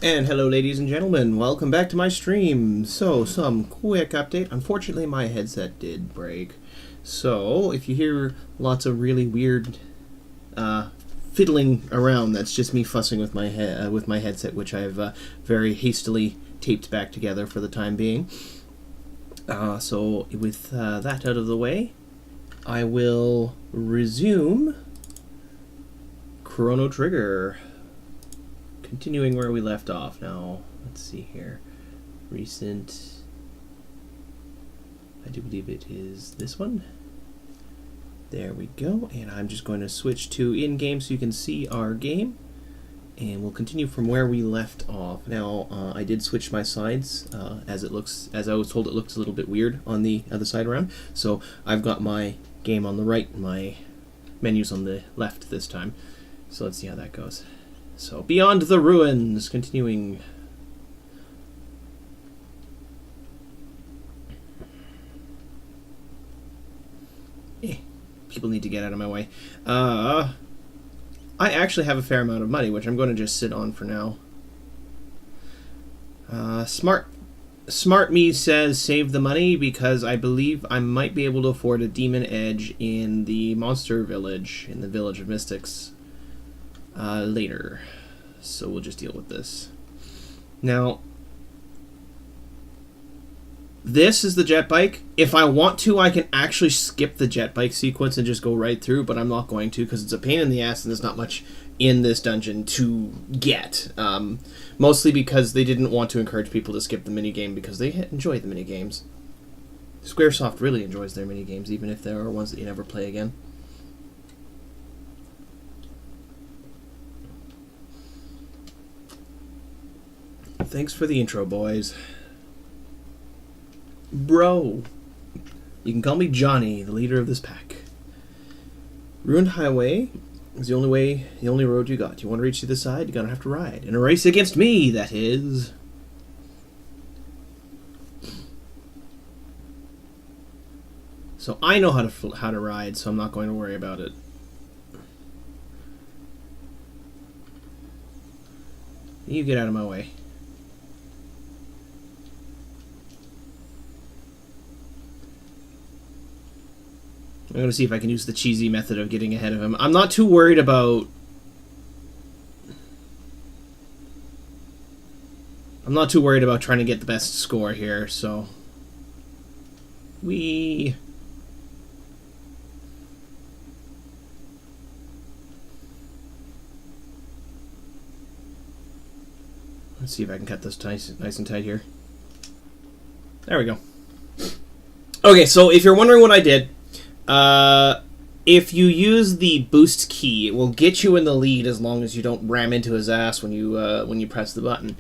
And hello ladies and gentlemen, welcome back to my stream. So, some quick update. Unfortunately my headset did break. So, if you hear lots of really weird fiddling around, that's just me fussing with my headset, which I've very hastily taped back together for the time being. So, with that out of the way, I will resume Chrono Trigger. Continuing where we left off. Now, let's see here. Recent. I do believe it is this one. There we go. And I'm just going to switch to in-game so you can see our game. And we'll continue from where we left off. Now, I did switch my sides as I was told it looked a little bit weird on the other side around. So I've got my game on the right and my menus on the left this time. So let's see how that goes. So, Beyond the Ruins, continuing. People need to get out of my way. I actually have a fair amount of money, which I'm going to just sit on for now. Smart Me says save the money because I believe I might be able to afford a Demon Edge in the Monster Village, in the Village of Mystics. Later. So we'll just deal with this. Now, this is the jet bike. If I want to, I can actually skip the jet bike sequence and just go right through, but I'm not going to because it's a pain in the ass and there's not much in this dungeon to get. Mostly because they didn't want to encourage people to skip the minigame because they enjoy the minigames. Squaresoft really enjoys their minigames, even if there are ones that you never play again. Thanks for the intro, boys. Bro. You can call me Johnny, the leader of this pack. Ruined Highway is the only road you got. You want to reach to the side, you're gonna have to ride. In a race against me, that is. So I know how to ride, so I'm not going to worry about it. You get out of my way. I'm going to see if I can use the cheesy method of getting ahead of him. I'm not too worried about... trying to get the best score here, so... Let's see if I can cut this nice and tight here. There we go. Okay, so if you're wondering what I did... if you use the boost key, it will get you in the lead as long as you don't ram into his ass when you press the button.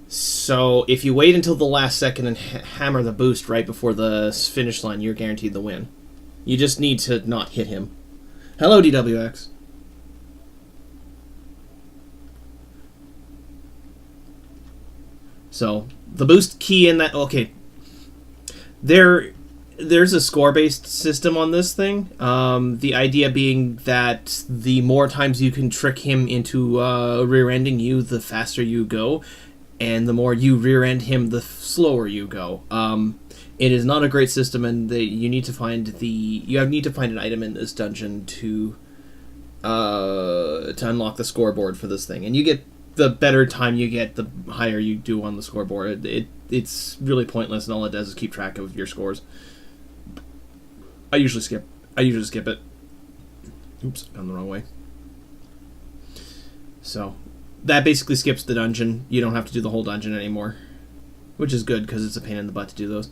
So if you wait until the last second and hammer the boost right before the finish line, you're guaranteed the win. You just need to not hit him. Hello, DWX. So the boost key in that... Okay. There's a score-based system on this thing. The idea being that the more times you can trick him into rear-ending you, the faster you go, and the more you rear-end him, the slower you go. It is not a great system, and you need to find an item in this dungeon to unlock the scoreboard for this thing. And you get the better time you get, the higher you do on the scoreboard. It's really pointless, and all it does is keep track of your scores. I usually skip it. Oops, gone the wrong way. So, that basically skips the dungeon. You don't have to do the whole dungeon anymore. Which is good, because it's a pain in the butt to do those.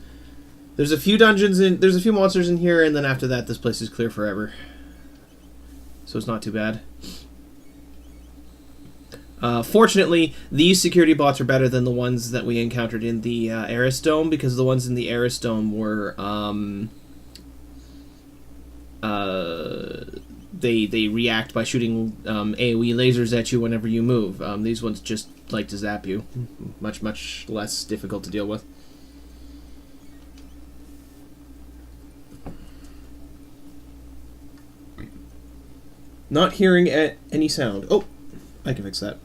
There's a few monsters in here, and then after that, this place is clear forever. So it's not too bad. Fortunately, these security bots are better than the ones that we encountered in the Eris Dome, because the ones in the Eris Dome were... they react by shooting AoE lasers at you whenever you move. These ones just like to zap you. Much less difficult to deal with. Not hearing any sound. Oh, I can fix that.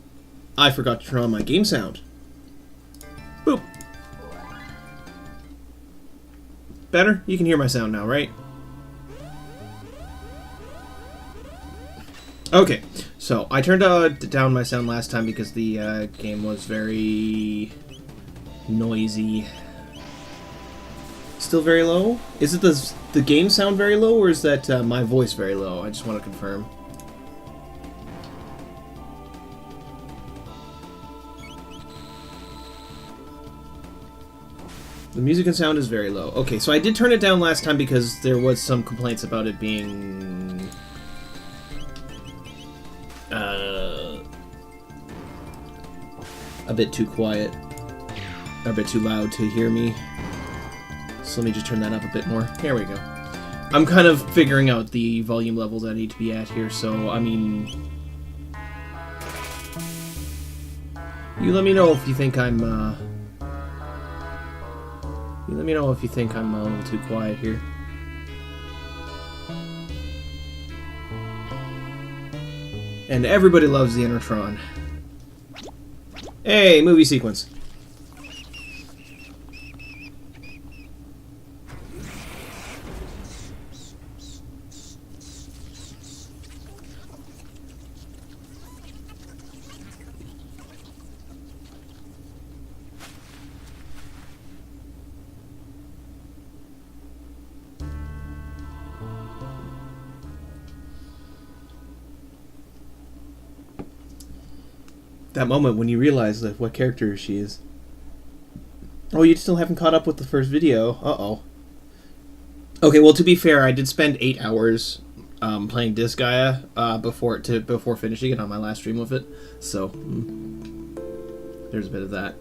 I forgot to turn on my game sound. Boop. Better? You can hear my sound now, right? Okay, so I turned down my sound last time because the game was very noisy. Still very low? Is it the game sound very low, or is that my voice very low? I just want to confirm. The music and sound is very low. Okay, so I did turn it down last time because there was some complaints about it being a bit too quiet, or a bit too loud to hear me. So let me just turn that up a bit more. There we go. I'm kind of figuring out the volume levels I need to be at here, so I mean, you let me know if you think I'm you let me know if you think I'm a little too quiet here. And everybody loves the Intertron. Hey, movie sequence. That moment when you realize that what character she is. Oh, you still haven't caught up with the first video. Uh-oh. Okay, well, to be fair, I did spend 8 hours playing Disgaea before finishing it on my last stream with it. So, there's a bit of that.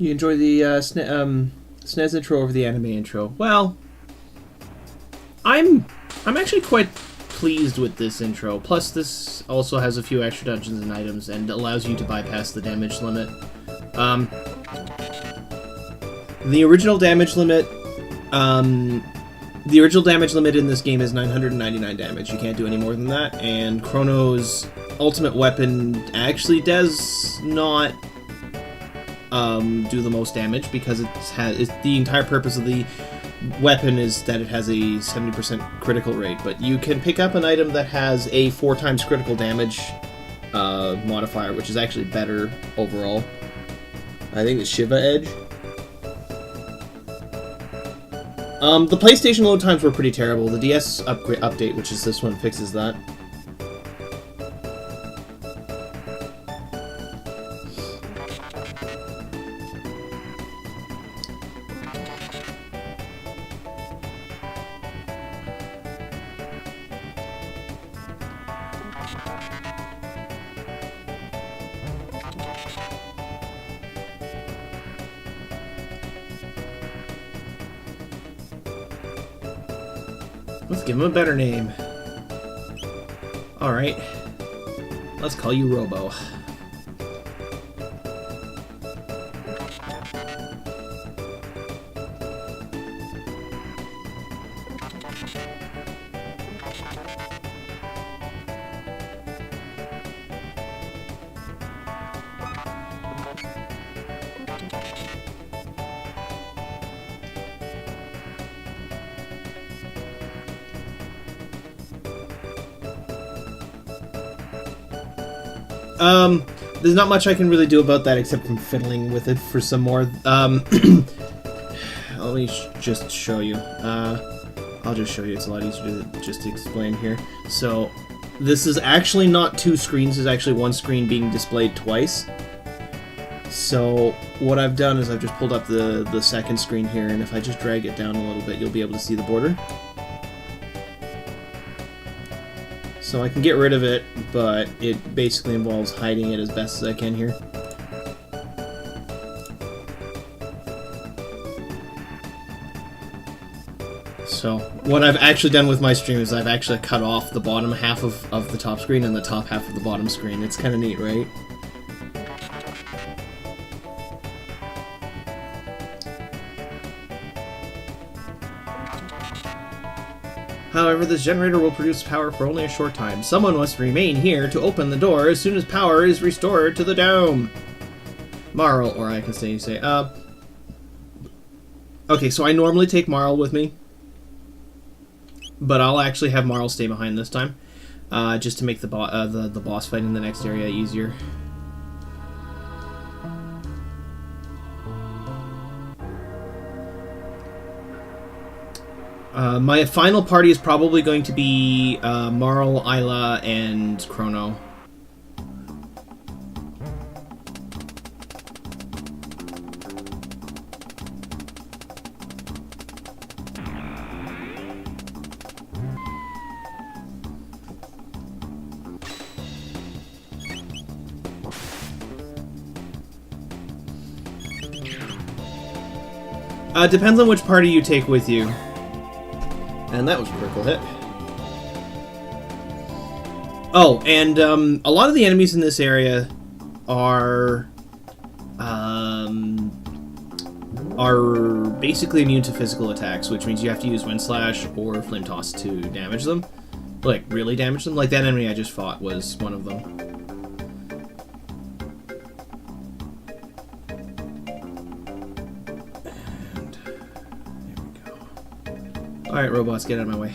You enjoy the SNES intro over the anime intro? Well, I'm actually quite pleased with this intro. Plus, this also has a few extra dungeons and items and allows you to bypass the damage limit. The original damage limit in this game is 999 damage. You can't do any more than that. And Chrono's ultimate weapon actually does not do the most damage because the entire purpose of the weapon is that it has a 70% critical rate. But you can pick up an item that has a 4 times critical damage modifier, which is actually better overall. I think it's Shiva Edge. The PlayStation load times were pretty terrible. The DS update, which is this one, fixes that. Let's give him a better name. Alright. Let's call you Robo. There's not much I can really do about that except from fiddling with it for some more. Let me just show you. I'll just show you. It's a lot easier to just explain here. So, this is actually not 2 screens. It's actually 1 screen being displayed twice. So, what I've done is I've just pulled up the second screen here, and if I just drag it down a little bit, you'll be able to see the border. So I can get rid of it, but it basically involves hiding it as best as I can here. So what I've actually done with my stream is I've actually cut off the bottom half of the top screen and the top half of the bottom screen. It's kind of neat, right? However, this generator will produce power for only a short time. Someone must remain here to open the door as soon as power is restored to the dome. Marl, or I can say, okay, so I normally take Marl with me, but I'll actually have Marl stay behind this time, just to make the boss fight in the next area easier. My final party is probably going to be Marl, Isla, and Chrono. Depends on which party you take with you. And that was a critical hit. Oh, and a lot of the enemies in this area are basically immune to physical attacks, which means you have to use Wind Slash or Flame Toss to damage them. Like, really damage them. Like, that enemy I just fought was one of them. Alright, robots, get out of my way.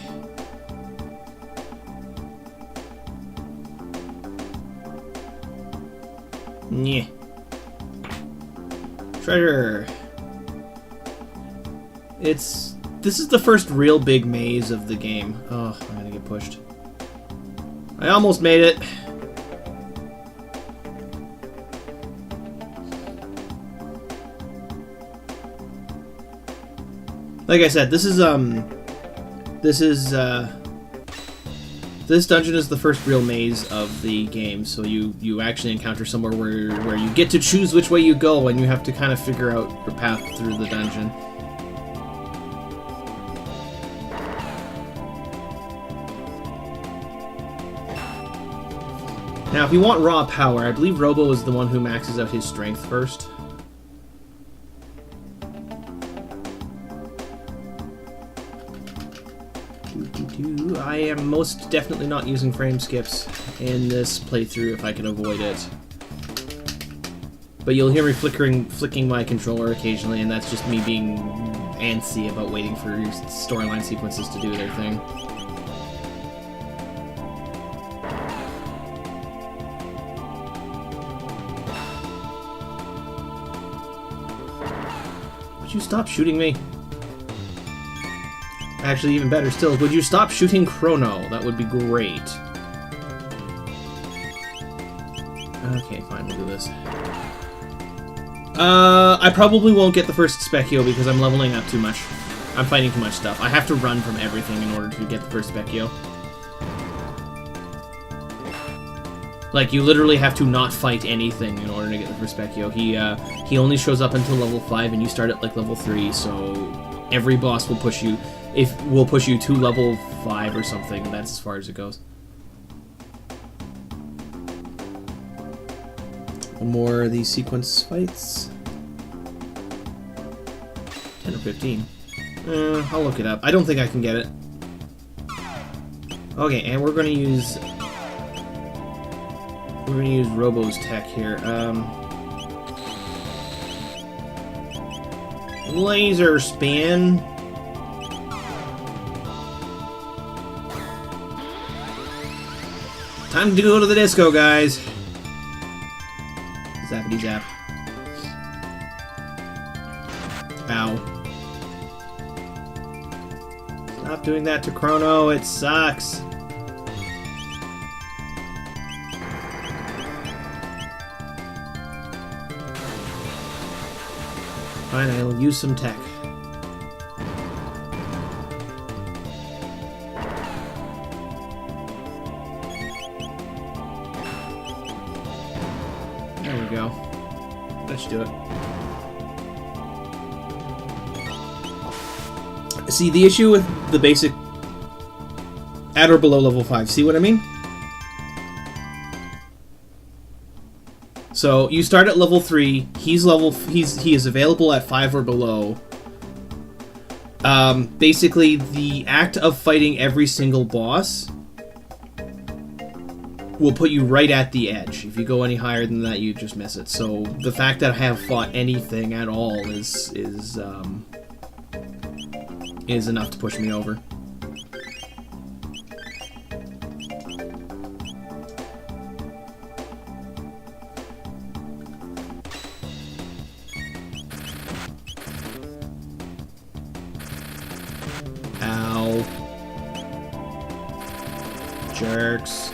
Nyeh. Treasure! This is the first real big maze of the game. Oh, I'm gonna get pushed. I almost made it! Like I said, this dungeon is the first real maze of the game, so you actually encounter somewhere where you get to choose which way you go, and you have to kind of figure out your path through the dungeon. Now, if you want raw power, I believe Robo is the one who maxes out his strength first. I am most definitely not using frame skips in this playthrough if I can avoid it. But you'll hear me flicking my controller occasionally, and that's just me being antsy about waiting for storyline sequences to do their thing. Would you stop shooting me? Actually, even better still, would you stop shooting Chrono? That would be great. Okay, fine, we'll do this. I probably won't get the first Specchio because I'm leveling up too much. I'm fighting too much stuff. I have to run from everything in order to get the first Specchio. Like, you literally have to not fight anything in order to get the first Specchio. He only shows up until level 5, and you start at, like, level 3, so every boss will push you... will push you to level 5 or something, and that's as far as it goes. More of these sequence fights. 10 or 15. I'll look it up. I don't think I can get it. Okay, and we're gonna use Robo's tech here. Laser spin. Time to go to the disco, guys. Zappity zap. Ow. Stop doing that to Chrono, it sucks. Fine, I'll use some tech. There we go. That should do it. See, the issue with the basic at or below level 5, see what I mean? So you start at level 3, he is available at 5 or below. Basically, the act of fighting every single boss will put you right at the edge. If you go any higher than that, you just miss it. So the fact that I have fought anything at all is enough to push me over. Ow. Jerks.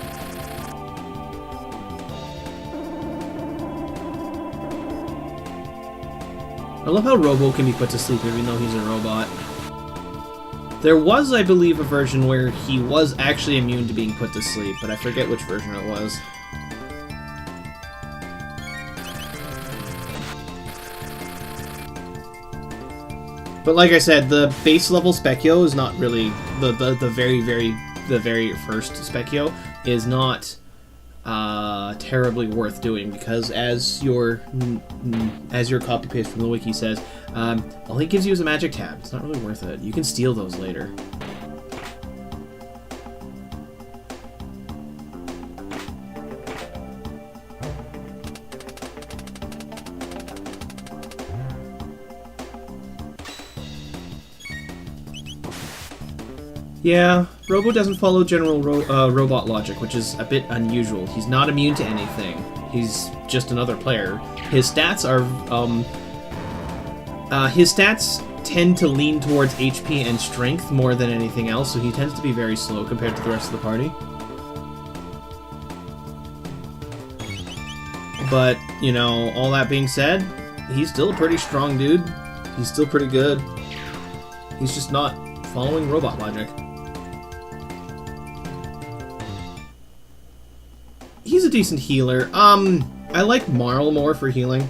I love how Robo can be put to sleep even though he's a robot. There was, I believe, a version where he was actually immune to being put to sleep, but I forget which version it was. But like I said, the base level Specchio is not really the very first Specchio is not terribly worth doing, because as your copy paste from the wiki says, all he gives you is a magic tab. It's not really worth it. You can steal those later. Yeah, Robo doesn't follow general robot logic, which is a bit unusual. He's not immune to anything. He's just another player. His stats are, his stats tend to lean towards HP and strength more than anything else, so he tends to be very slow compared to the rest of the party. But, you know, all that being said, he's still a pretty strong dude. He's still pretty good. He's just not following robot logic. He's a decent healer. I like Marl more for healing.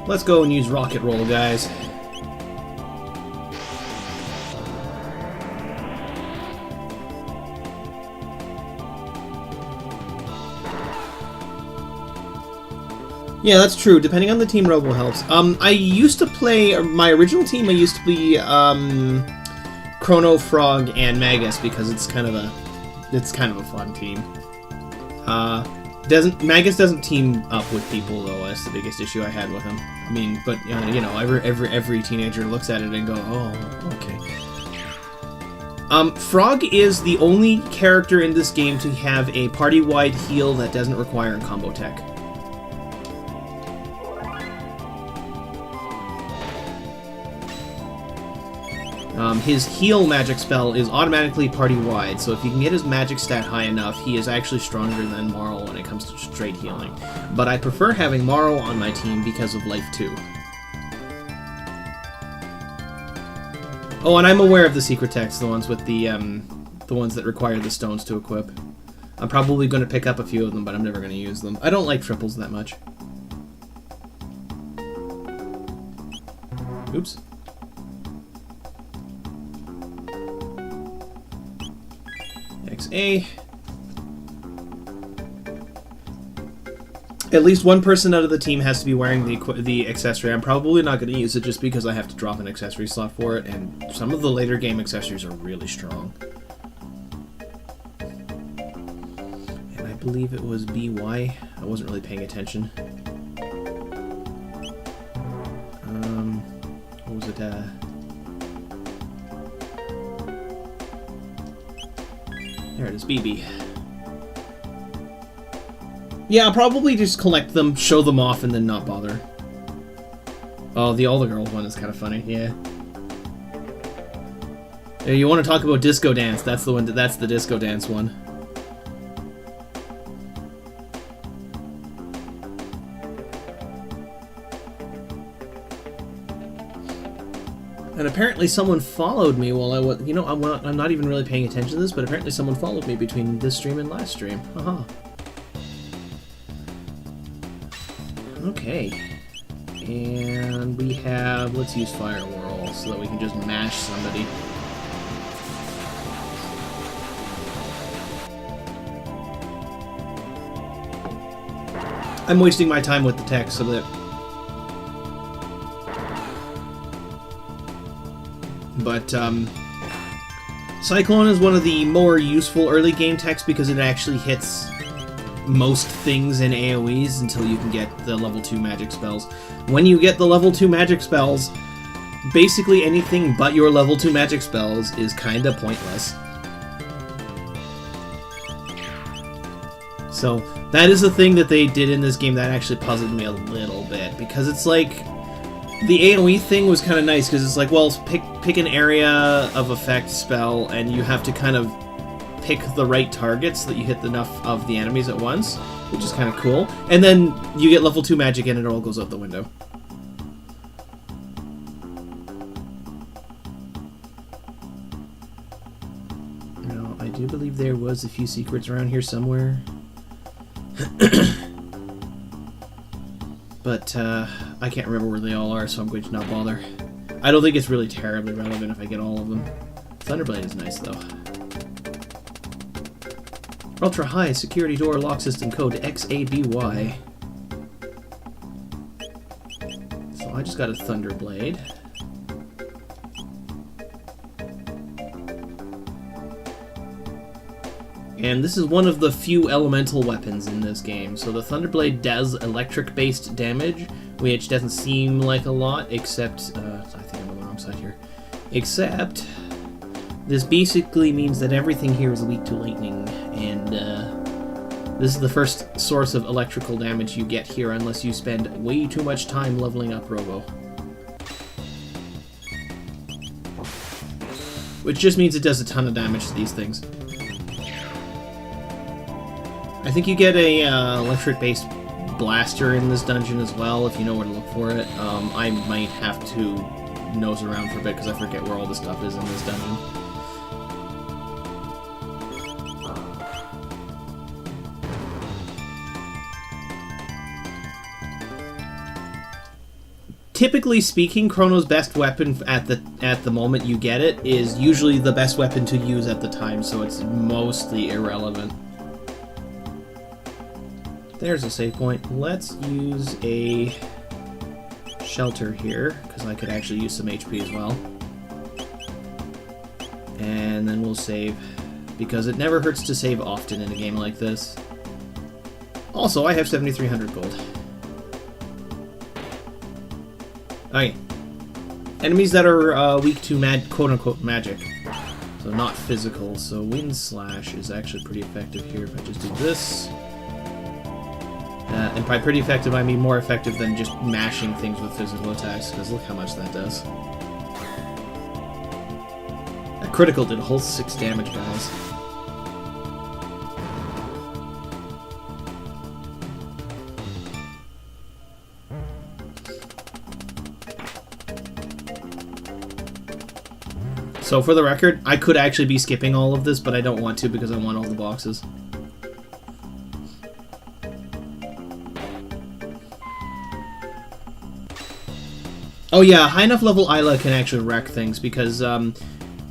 Let's go and use Rocket Roll, guys. Yeah, that's true. Depending on the team, Robo helps. I used to play my original team. I used to be Chrono, Frog, and Magus because it's kind of a fun team. Magus doesn't team up with people though. That's the biggest issue I had with him. I mean, but you know, every teenager looks at it and go, oh, okay. Frog is the only character in this game to have a party-wide heal that doesn't require a combo tech. His heal magic spell is automatically party-wide, so if you can get his magic stat high enough, he is actually stronger than Marl when it comes to straight healing. But I prefer having Marl on my team because of Life 2. Oh, and I'm aware of the secret techs, the ones with the ones that require the stones to equip. I'm probably going to pick up a few of them, but I'm never going to use them. I don't like triples that much. Oops. XA. At least one person out of the team has to be wearing the accessory. I'm probably not going to use it just because I have to drop an accessory slot for it, and some of the later game accessories are really strong. And I believe it was BY. I wasn't really paying attention. What was it? There it is, BB. Yeah, I'll probably just collect them, show them off, and then not bother. Oh, the All the Girls one is kind of funny, yeah. You want to talk about disco dance, that's the one. That's the disco dance one. And apparently someone followed me while I was... You know, I'm not even really paying attention to this, but apparently someone followed me between this stream and last stream. Haha. Okay. And we have... Let's use Fire Whirl so that we can just mash somebody. I'm wasting my time with the tech so that... But, Cyclone is one of the more useful early game techs because it actually hits most things in AoEs until you can get the level 2 magic spells. When you get the level 2 magic spells, basically anything but your level 2 magic spells is kinda pointless. So, that is the thing that they did in this game that actually puzzled me a little bit, because it's like... The AoE thing was kind of nice, because it's like, well, pick an area of effect spell, and you have to kind of pick the right targets so that you hit enough of the enemies at once, which is kind of cool. And then you get level 2 magic and it all goes out the window. Now, I do believe there was a few secrets around here somewhere. But, I can't remember where they all are, so I'm going to not bother. I don't think it's really terribly relevant if I get all of them. Thunderblade is nice, though. Ultra High Security Door Lock System Code XABY. So I just got a Thunderblade. And this is one of the few elemental weapons in this game. So the Thunderblade does electric-based damage, which doesn't seem like a lot, except... I think I'm on the wrong side here. Except... This basically means that everything here is weak to lightning, and this is the first source of electrical damage you get here unless you spend way too much time leveling up Robo. Which just means it does a ton of damage to these things. I think you get a electric-based blaster in this dungeon as well, if you know where to look for it. I might have to nose around for a bit because I forget where all the stuff is in this dungeon. Typically speaking, Chrono's best weapon at the moment you get it is usually the best weapon to use at the time, so it's mostly irrelevant. There's a save point. Let's use a shelter here, because I could actually use some HP as well. And then we'll save, because it never hurts to save often in a game like this. Also, I have 7,300 gold. Okay. Enemies that are weak to quote-unquote magic. So not physical. So Wind Slash is actually pretty effective here if I just do this. And by pretty effective, I mean more effective than just mashing things with physical attacks, because look how much that does. That critical did a whole 6 damage, guys. So for the record, I could actually be skipping all of this, but I don't want to because I want all the boxes. Oh yeah, high enough level Isla can actually wreck things because,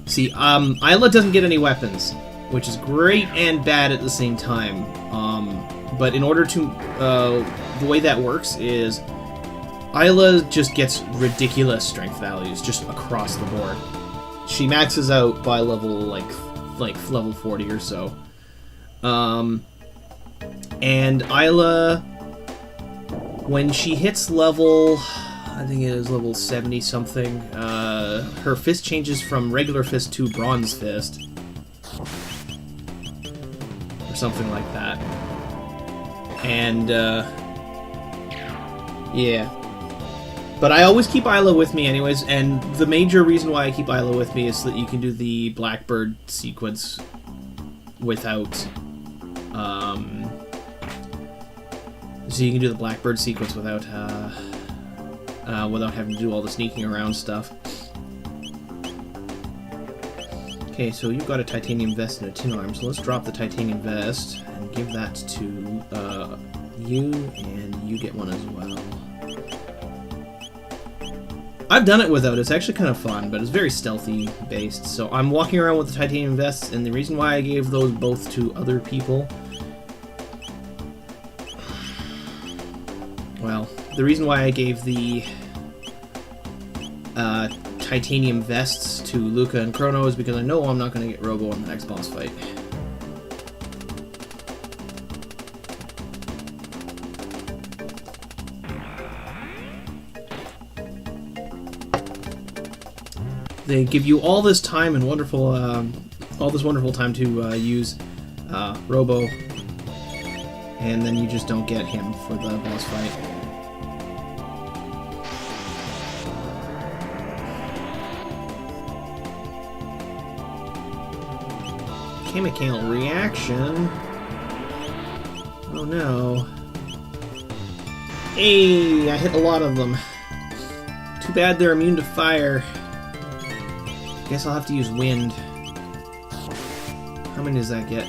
see, Isla doesn't get any weapons, which is great and bad at the same time. But in order to, the way that works is Isla just gets ridiculous strength values just across the board. She maxes out by level, like level 40 or so. And Isla, when she hits level, I think it is level 70-something, her fist changes from regular fist to bronze fist. Or something like that. And, yeah. But I always keep Isla with me anyways, and the major reason why I keep Isla with me is so that you can do the Blackbird sequence without, so you can do the Blackbird sequence without, without having to do all the sneaking around stuff. Okay, so you've got a titanium vest and a tin arm, so let's drop the titanium vest and give that to you, and you get one as well. I've done it without. It's actually kind of fun, but it's very stealthy based. So I'm walking around with the titanium vests, and the reason why I gave those both to other people, well, the reason why I gave the titanium vests to Luca and Chrono is because I know I'm not going to get Robo in the next boss fight. They give you all this time and wonderful, all this wonderful time to use Robo, and then you just don't get him for the boss fight. Chemical reaction. Oh no. Hey, I hit a lot of them. Too bad they're immune to fire. Guess I'll have to use wind. How many does that get?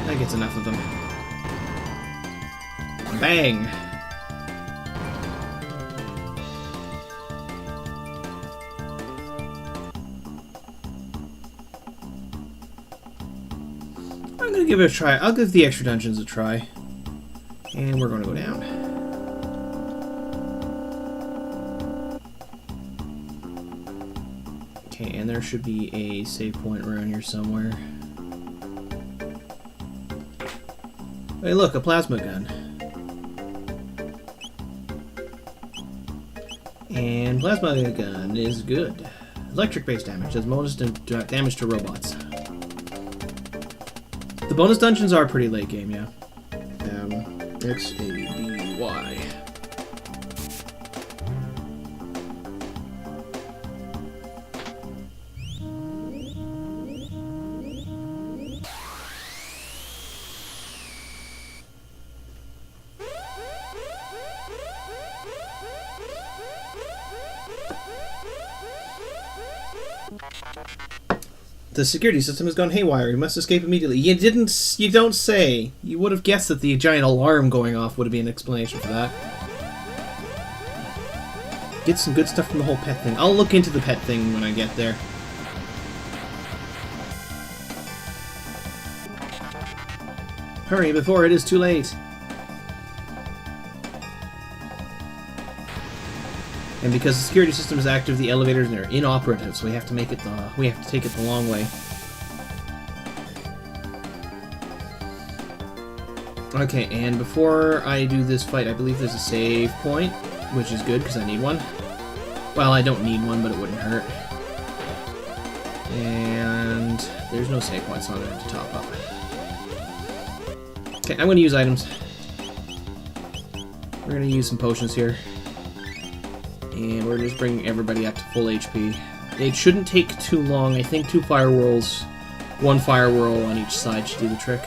That gets enough of them. Bang! I'm gonna give it a try. I'll give the extra dungeons a try. And we're gonna go down. Okay, and there should be a save point around here somewhere. Hey look, a plasma gun. And plasma gun is good. Electric-based damage does bonus damage to robots. The bonus dungeons are pretty late game, yeah. X-A-B-Y. The security system has gone haywire. You must escape immediately. You don't say. You would have guessed that the giant alarm going off would have been an explanation for that. Get some good stuff from the whole pet thing. I'll look into the pet thing when I get there. Hurry before it is too late. And because the security system is active, the elevators are inoperative, so we have to take it the long way. Okay, and before I do this fight, I believe there's a save point, which is good because I need one. Well, I don't need one, but it wouldn't hurt. And there's no save point, so I'm going to have to top up. Okay, I'm going to use items. We're going to use some potions here. And we're just bringing everybody up to full HP. It shouldn't take too long. I think 2 fire whirls, 1 fire whirl on each side should do the trick.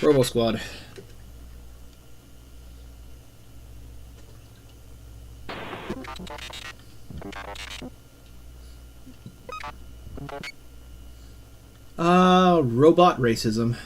Robo Squad. Robot racism.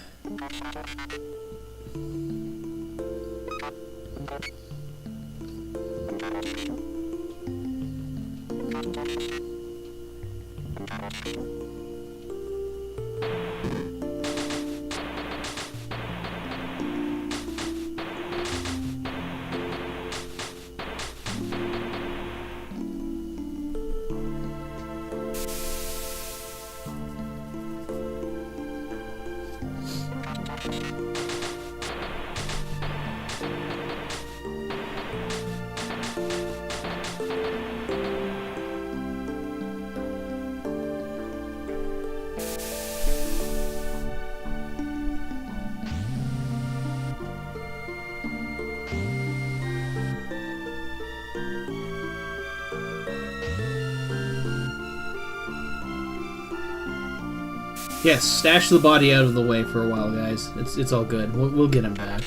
Yes, stash the body out of the way for a while, guys. It's all good. We'll get him back.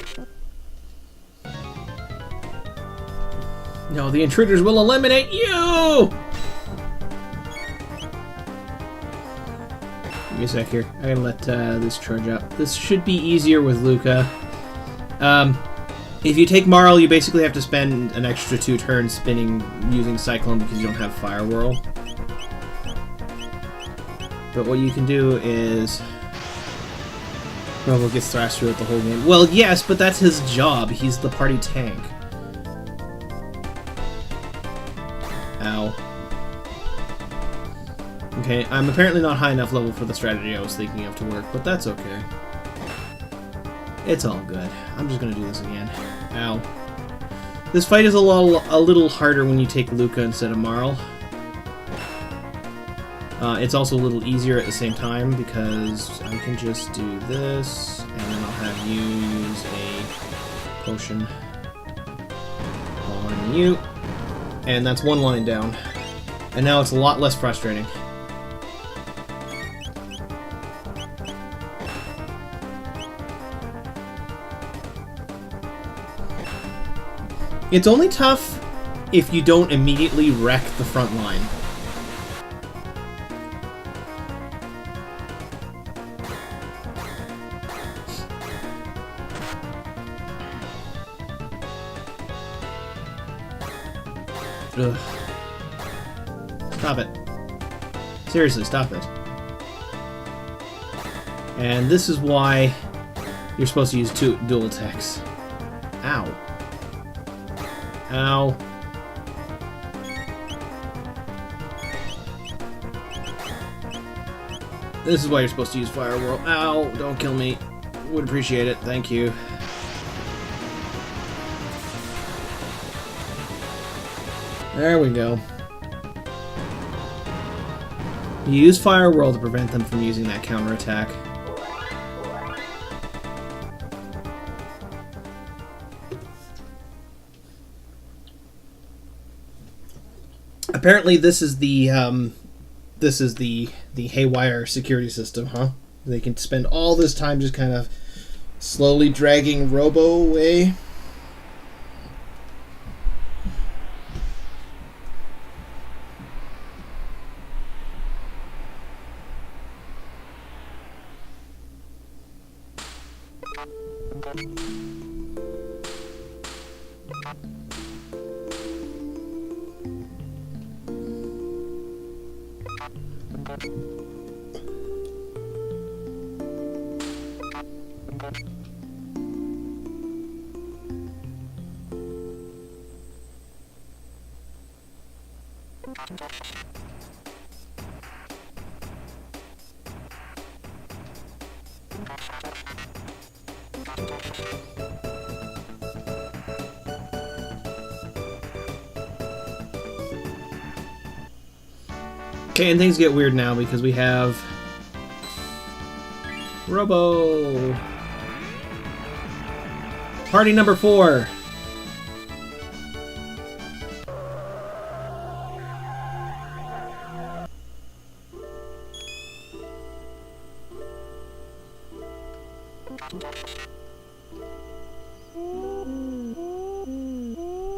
No, the intruders will eliminate you! Give me a sec here. I gotta let this charge up. This should be easier with Luca. If you take Marl, you basically have to spend an extra 2 turns spinning using Cyclone because you don't have Fire Whirl. But what you can do is... Robo gets thrashed throughout the whole game. Well, yes, but that's his job. He's the party tank. Ow. Okay, I'm apparently not high enough level for the strategy I was thinking of to work, but that's okay. It's all good. I'm just gonna do this again. Ow. This fight is a little harder when you take Luca instead of Marl. It's also a little easier at the same time because I can just do this, and then I'll have you use a potion on you. And that's 1 line down. And now it's a lot less frustrating. It's only tough if you don't immediately wreck the front line. Ugh. Stop it. Seriously, stop it. And this is why you're supposed to use dual attacks. Ow. Ow. This is why you're supposed to use Fire Whirl. Ow, don't kill me. Would appreciate it, thank you. There we go. You use Fire Whirl to prevent them from using that counterattack. Apparently, this is the haywire security system, huh? They can spend all this time just kind of slowly dragging Robo away. Okay, and things get weird now because we have Robo. Party number 4.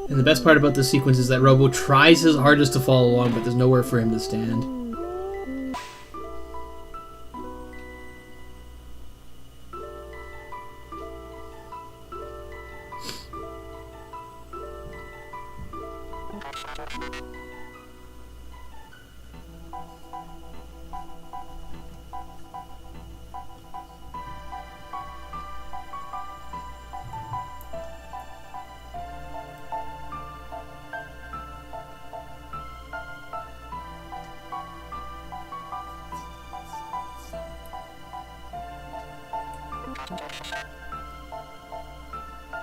And the best part about this sequence is that Robo tries his hardest to follow along, but there's nowhere for him to stand.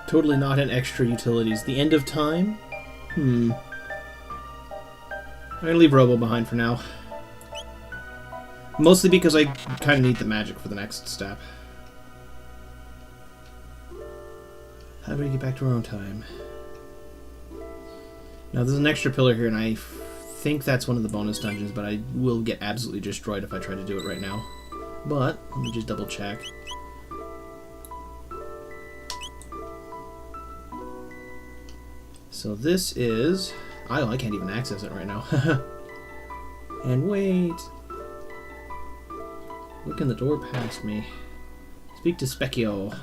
Totally not an extra utilities. The end of time? I'm gonna leave Robo behind for now. Mostly because I kind of need the magic for the next step. How do we get back to our own time? Now there's an extra pillar here and I think that's one of the bonus dungeons, but I will get absolutely destroyed if I try to do it right now. But, let me just double check. So this is... Oh, I can't even access it right now. And wait. Look in the door past me. Speak to Specchio.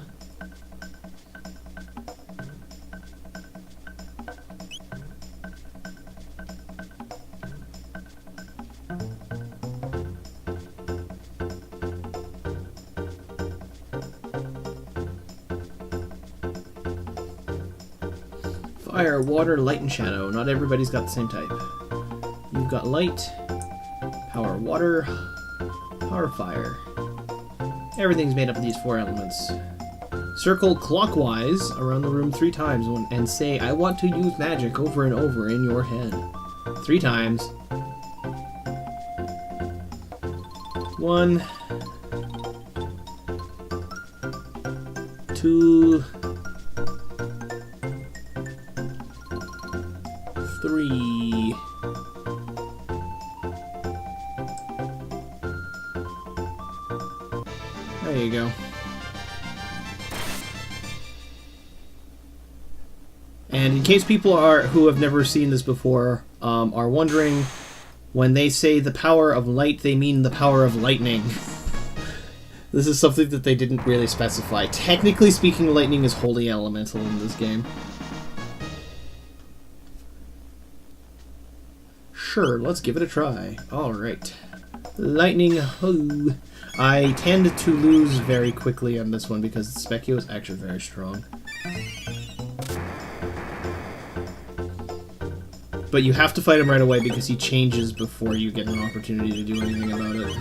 Fire, water, light, and shadow. Not everybody's got the same type. You've got light, power, water, power, fire. Everything's made up of these 4 elements. Circle clockwise around the room 3 times and say, I want to use magic over and over in your head. 3 times. 1, 2, 3. There you go. And in case people who have never seen this before are wondering, when they say the power of light, they mean the power of lightning. This is something that they didn't really specify. Technically speaking, lightning is wholly elemental in this game. Sure, let's give it a try. Alright. Lightning ho! I tend to lose very quickly on this one because Specchio is actually very strong. But you have to fight him right away because he changes before you get an opportunity to do anything about it.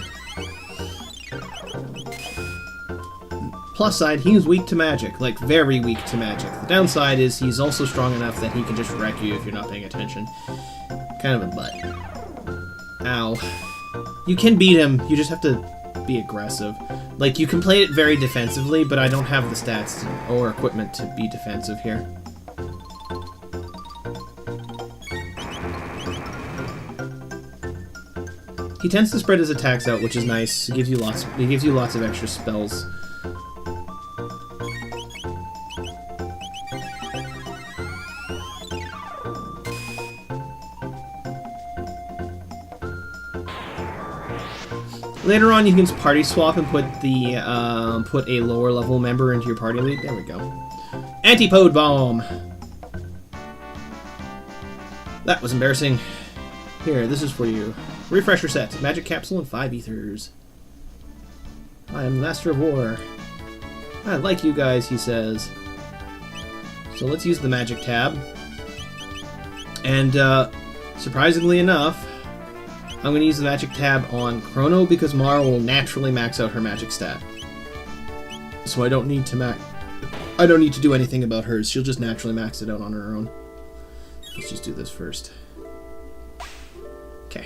Plus side, he's weak to magic. Like, very weak to magic. The downside is he's also strong enough that he can just wreck you if you're not paying attention. Kind of a butt. Ow. You can beat him, you just have to be aggressive. Like, you can play it very defensively, but I don't have the stats or equipment to be defensive here. He tends to spread his attacks out, which is nice. It gives you lots of extra spells. Later on, you can party swap and put a lower level member into your party lead. There we go. Antipode bomb. That was embarrassing. Here, this is for you. Refresher set, magic capsule, and 5 ethers. I am Master of War. I like you guys, he says. So let's use the magic tab. And surprisingly enough, I'm going to use the magic tab on Chrono because Mara will naturally max out her magic stat. So I don't need to do anything about hers. She'll just naturally max it out on her own. Let's just do this first. Okay.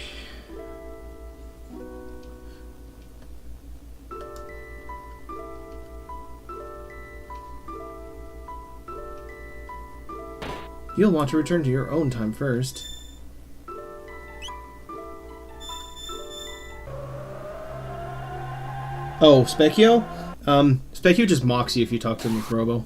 You'll want to return to your own time first. Oh, Specchio? Specchio just mocks you if you talk to him with Robo.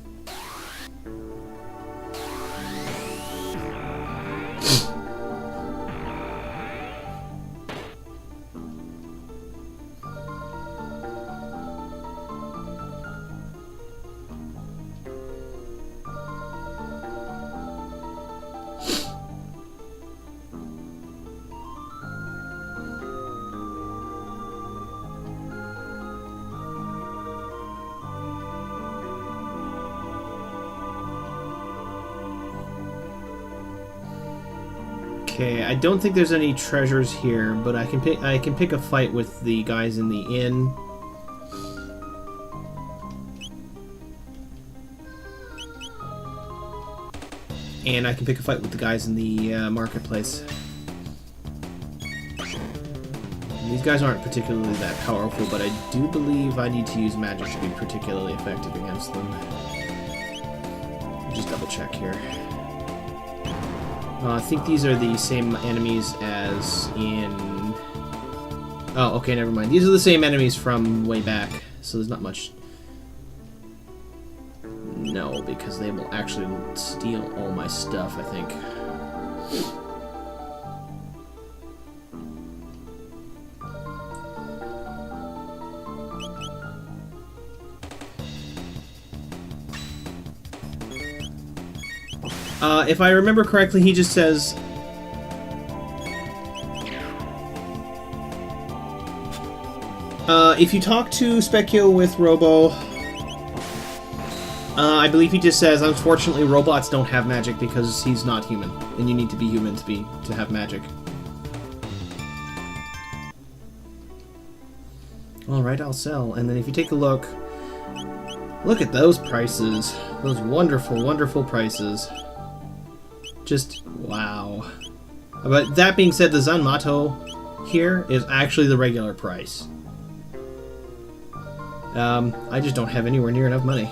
Okay, I don't think there's any treasures here, but I can pick a fight with the guys in the inn. And I can pick a fight with the guys in the marketplace. These guys aren't particularly that powerful, but I do believe I need to use magic to be particularly effective against them. Just double check here. I think these are the same enemies as in... Oh, okay, never mind. These are the same enemies from way back, so there's not much No, because they will actually steal all my stuff, I think. If I remember correctly, he just says... if you talk to Specchio with Robo... I believe he just says, unfortunately, robots don't have magic because he's not human. And you need to be human to have magic. Alright, I'll sell. And then if you take a look... Look at those prices. Those wonderful, wonderful prices. Just, wow. But that being said, the Zanmato here is actually the regular price. I just don't have anywhere near enough money.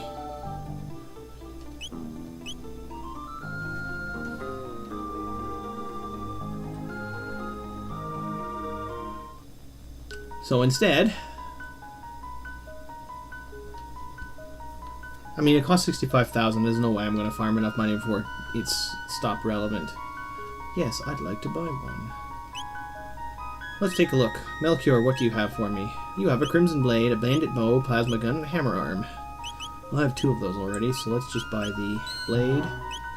So instead... I mean, it costs 65,000. There's no way I'm going to farm enough money before it's stopped relevant. Yes, I'd like to buy one. Let's take a look. Melchior, what do you have for me? You have a Crimson Blade, a Bandit Bow, Plasma Gun, and a Hammer Arm. Well, I have 2 of those already, so let's just buy the Blade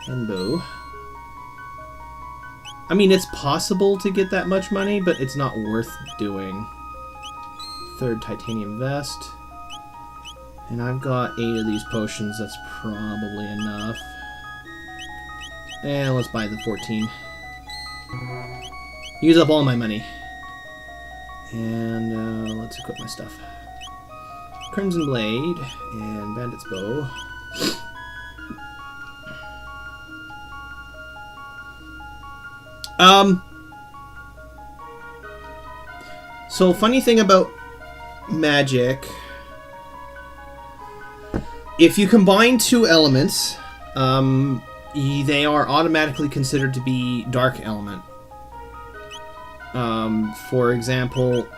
and Bow. I mean, it's possible to get that much money, but it's not worth doing. 3rd Titanium Vest. And I've got 8 of these potions, that's probably enough. And let's buy the 14. Use up all my money. And let's equip my stuff. Crimson Blade and Bandit's Bow. So funny thing about magic, if you combine 2 elements, they are automatically considered to be dark element. For example,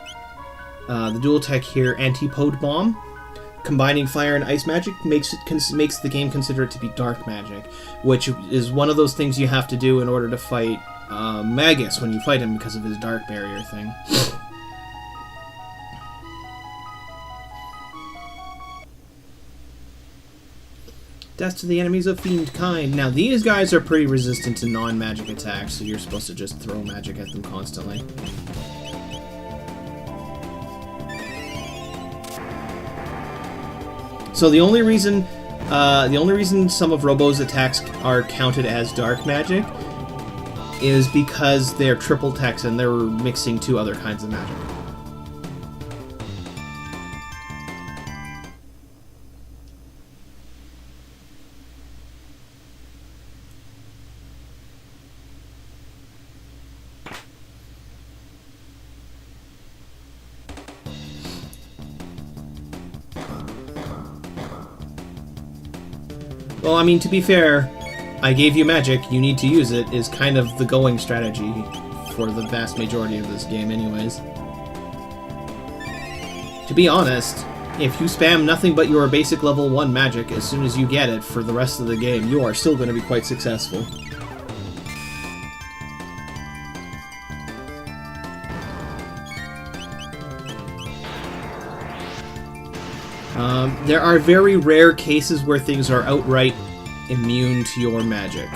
the dual tech here, Antipode Bomb, combining fire and ice magic makes the game consider it to be dark magic, which is one of those things you have to do in order to fight Magus when you fight him because of his dark barrier thing. Death to the enemies of fiend kind. Now these guys are pretty resistant to non-magic attacks, so you're supposed to just throw magic at them constantly. So the only reason some of Robo's attacks are counted as dark magic is because they're triple text and they're mixing 2 other kinds of magic. Well, I mean, to be fair, I gave you magic, you need to use it, is kind of the going strategy for the vast majority of this game anyways. To be honest, if you spam nothing but your basic level 1 magic as soon as you get it for the rest of the game, you are still going to be quite successful. There are very rare cases where things are outright immune to your magic.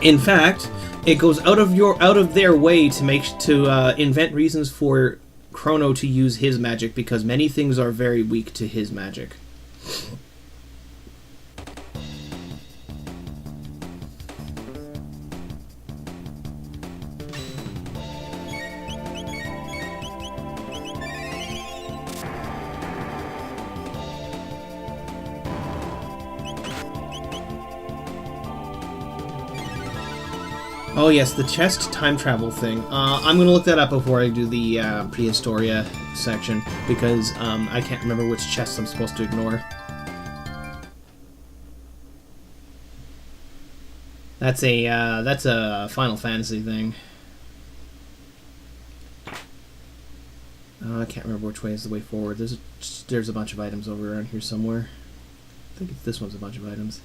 In fact, it goes out of their way to invent reasons for Chrono to use his magic because many things are very weak to his magic. Oh yes, the chest time travel thing. I'm going to look that up before I do the Prehistoria section, because I can't remember which chests I'm supposed to ignore. That's a Final Fantasy thing. I can't remember which way is the way forward. There's a bunch of items over around here somewhere. I think this one's a bunch of items.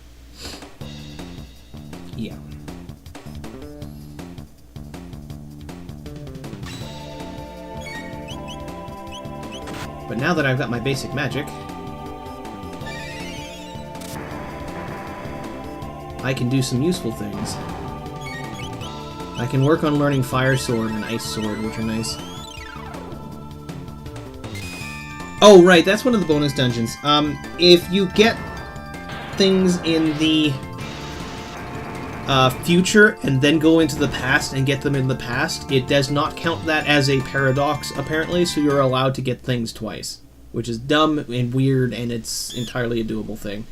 Yeah. But now that I've got my basic magic, I can do some useful things. I can work on learning Fire Sword and Ice Sword, which are nice. Oh, right, that's one of the bonus dungeons. If you get things in the future and then go into the past and get them in the past, it does not count that as a paradox, apparently, so you're allowed to get things twice. Which is dumb and weird, and it's entirely a doable thing.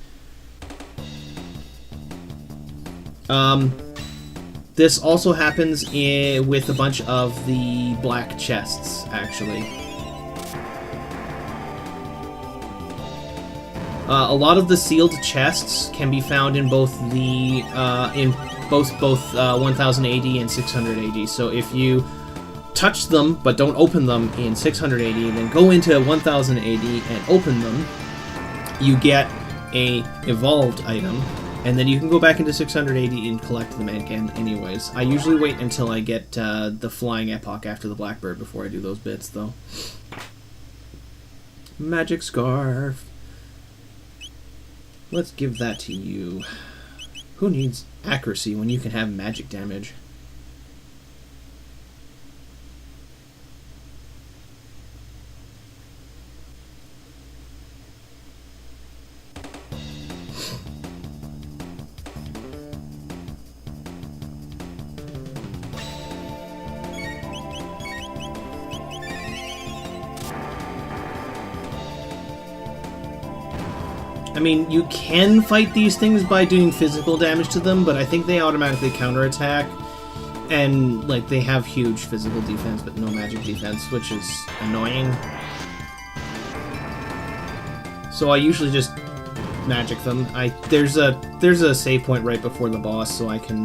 This also happens with a bunch of the black chests, actually. A lot of the sealed chests can be found in both the both 1000 AD and 600 AD. So if you touch them but don't open them in 600 AD, and then go into 1000 AD and open them, you get a evolved item, and then you can go back into 600 AD and collect them again anyways. I usually wait until I get the Flying Epoch after the Blackbird before I do those bits, though. Magic Scarf. Let's give that to you. Who needs accuracy when you can have magic damage? I mean, you can fight these things by doing physical damage to them, but I think they automatically counterattack, and, like, they have huge physical defense, but no magic defense, which is annoying. So I usually just magic them. There's a save point right before the boss, so I can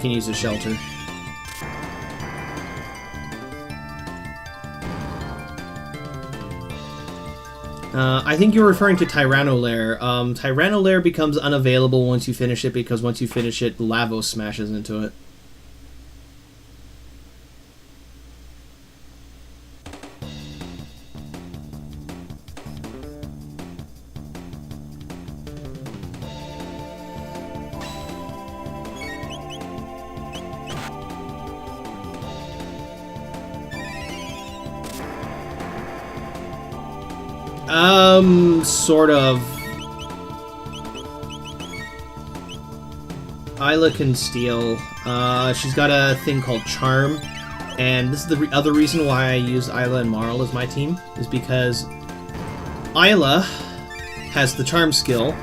use a shelter. I think you're referring to Tyrannolair. Tyrannolair becomes unavailable once you finish it, because once you finish it, Lavos smashes into it. Sort of. Isla can steal. She's got a thing called Charm, and this is the other reason why I use Isla and Marl as my team, is because Isla has the Charm skill,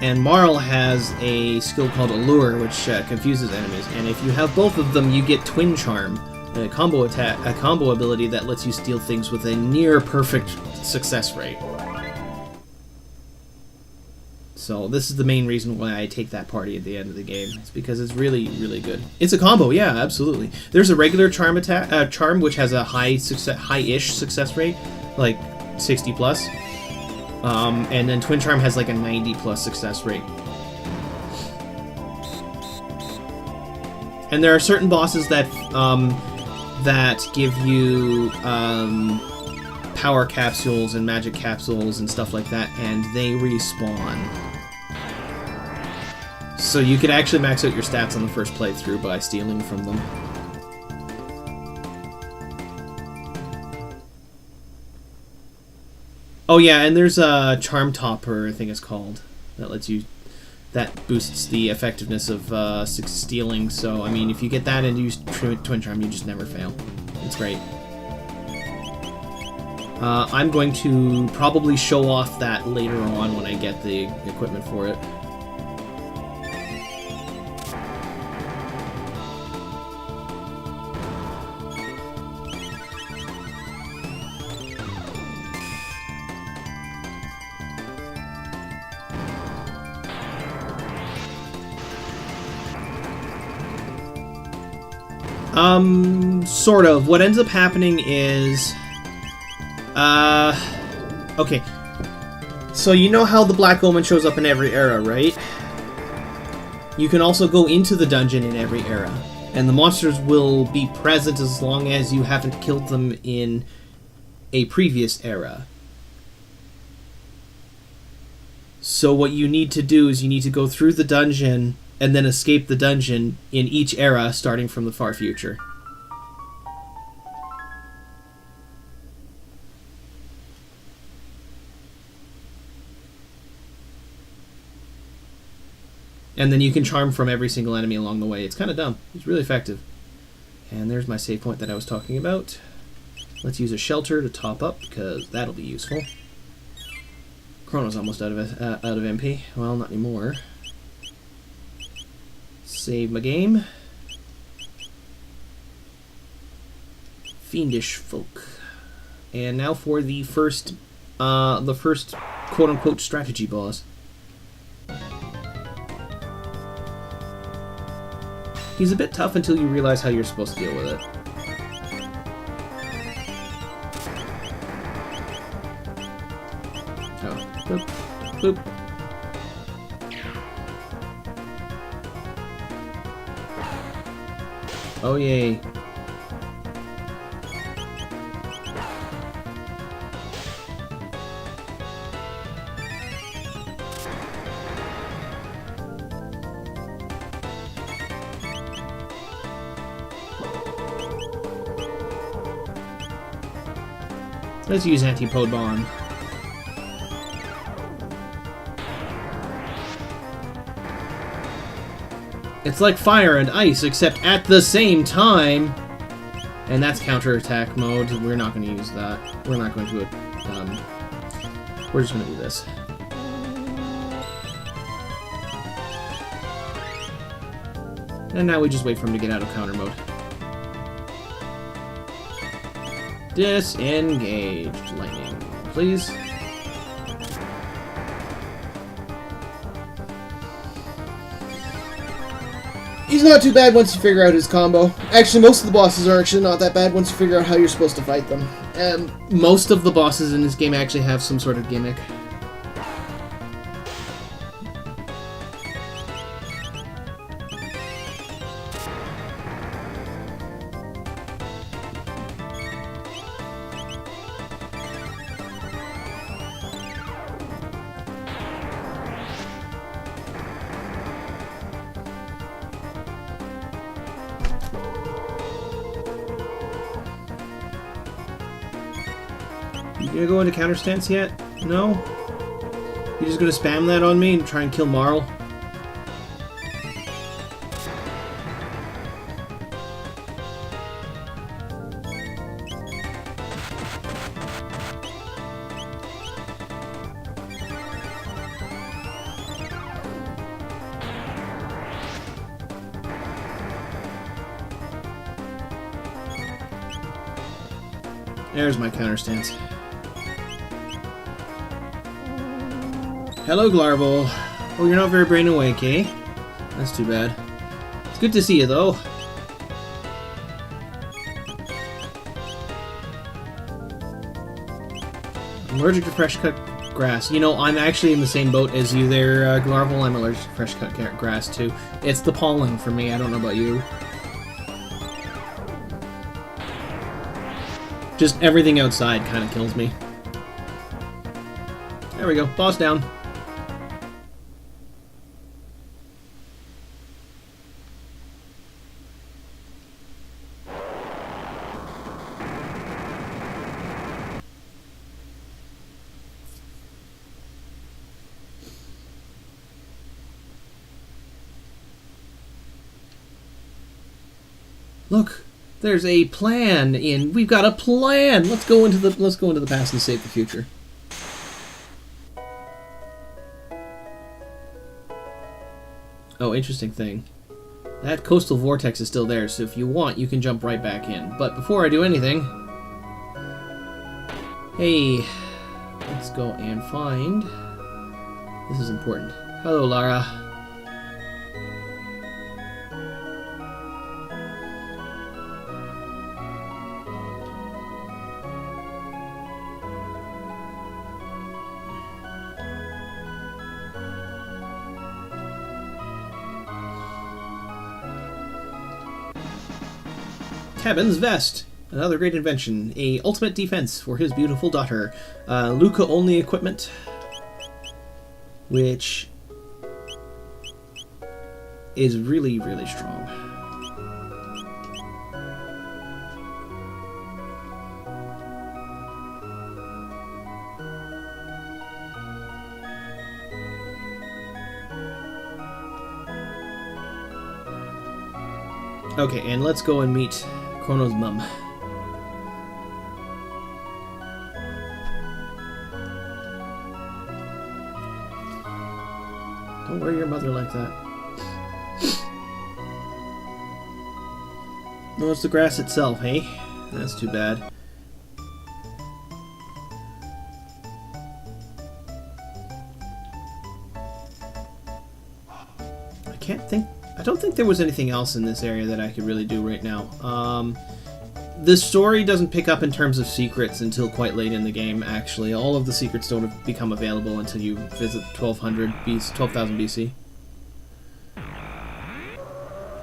and Marl has a skill called Allure, which confuses enemies, and if you have both of them, you get Twin Charm, a combo ability that lets you steal things with a near perfect success rate. So this is the main reason why I take that party at the end of the game. It's because it's really, really good. It's a combo, yeah, absolutely. There's a regular charm charm which has a high-ish success rate, like 60 plus, and then Twin Charm has like a 90 plus success rate. And there are certain bosses that give you power capsules and magic capsules and stuff like that, and they respawn. So you could actually max out your stats on the first playthrough by stealing from them. Oh yeah, and there's a Charm Topper, I think it's called, that boosts the effectiveness of stealing. So I mean, if you get that and use Twin Charm, you just never fail. It's great. I'm going to probably show off that later on when I get the equipment for it. Sort of. What ends up happening is... Okay. So you know how the Black Omen shows up in every era, right? You can also go into the dungeon in every era. And the monsters will be present as long as you haven't killed them in a previous era. So what you need to do is you need to go through the dungeon and then escape the dungeon in each era starting from the far future. And then you can charm from every single enemy along the way. It's kind of dumb. It's really effective. And there's my save point that I was talking about. Let's use a shelter to top up, because that'll be useful. Chrono's almost out of MP. Well, not anymore. Save my game. Fiendish Folk. And now for the first quote-unquote strategy boss. He's a bit tough until you realize how you're supposed to deal with it. Oh, boop, boop. Oh yay. Let's use Antipode Bomb. It's like fire and ice, except at the same time. And that's counterattack mode. We're not going to use that. We're not going to. We're just going to do this. And now we just wait for him to get out of counter mode. Disengaged. Lightning, please. He's not too bad once you figure out his combo. Actually, most of the bosses are actually not that bad once you figure out how you're supposed to fight them. Most of the bosses in this game actually have some sort of gimmick. You gonna go into counter stance yet? No? You just gonna spam that on me and try and kill Marl? There's my counter stance. Hello, Glarvel. Oh, you're not very brain awake, eh? That's too bad. It's good to see you, though. I'm allergic to fresh cut grass. You know, I'm actually in the same boat as you there, Glarvel. I'm allergic to fresh cut grass, too. It's the pollen for me. I don't know about you. Just everything outside kind of kills me. There we go. Boss down. Look, there's a plan in. We've got a plan. Let's go into the past and save the future. Oh, interesting thing. That coastal vortex is still there, so if you want, you can jump right back in. But before I do anything, hey, let's go and find. This is important. Hello, Lara. Kevin's vest. Another great invention. A ultimate defense for his beautiful daughter. Luca only equipment. Which is really, really strong. Okay, and let's go and meet Chrono's mum. Don't worry your mother like that. No, it's the grass itself, hey? That's too bad. I don't think there was anything else in this area that I could really do right now. The story doesn't pick up in terms of secrets until quite late in the game, actually. All of the secrets don't become available until you visit 12,000 BC.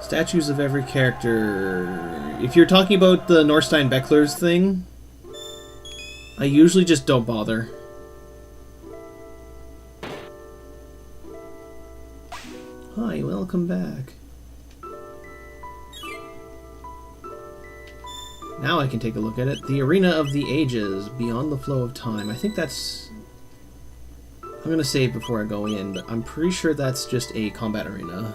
Statues of every character. If you're talking about the Norstein Beckler's thing, I usually just don't bother. Hi, welcome back. Now I can take a look at it. The Arena of the Ages, Beyond the Flow of Time. I think that's... I'm going to save before I go in, but I'm pretty sure that's just a combat arena.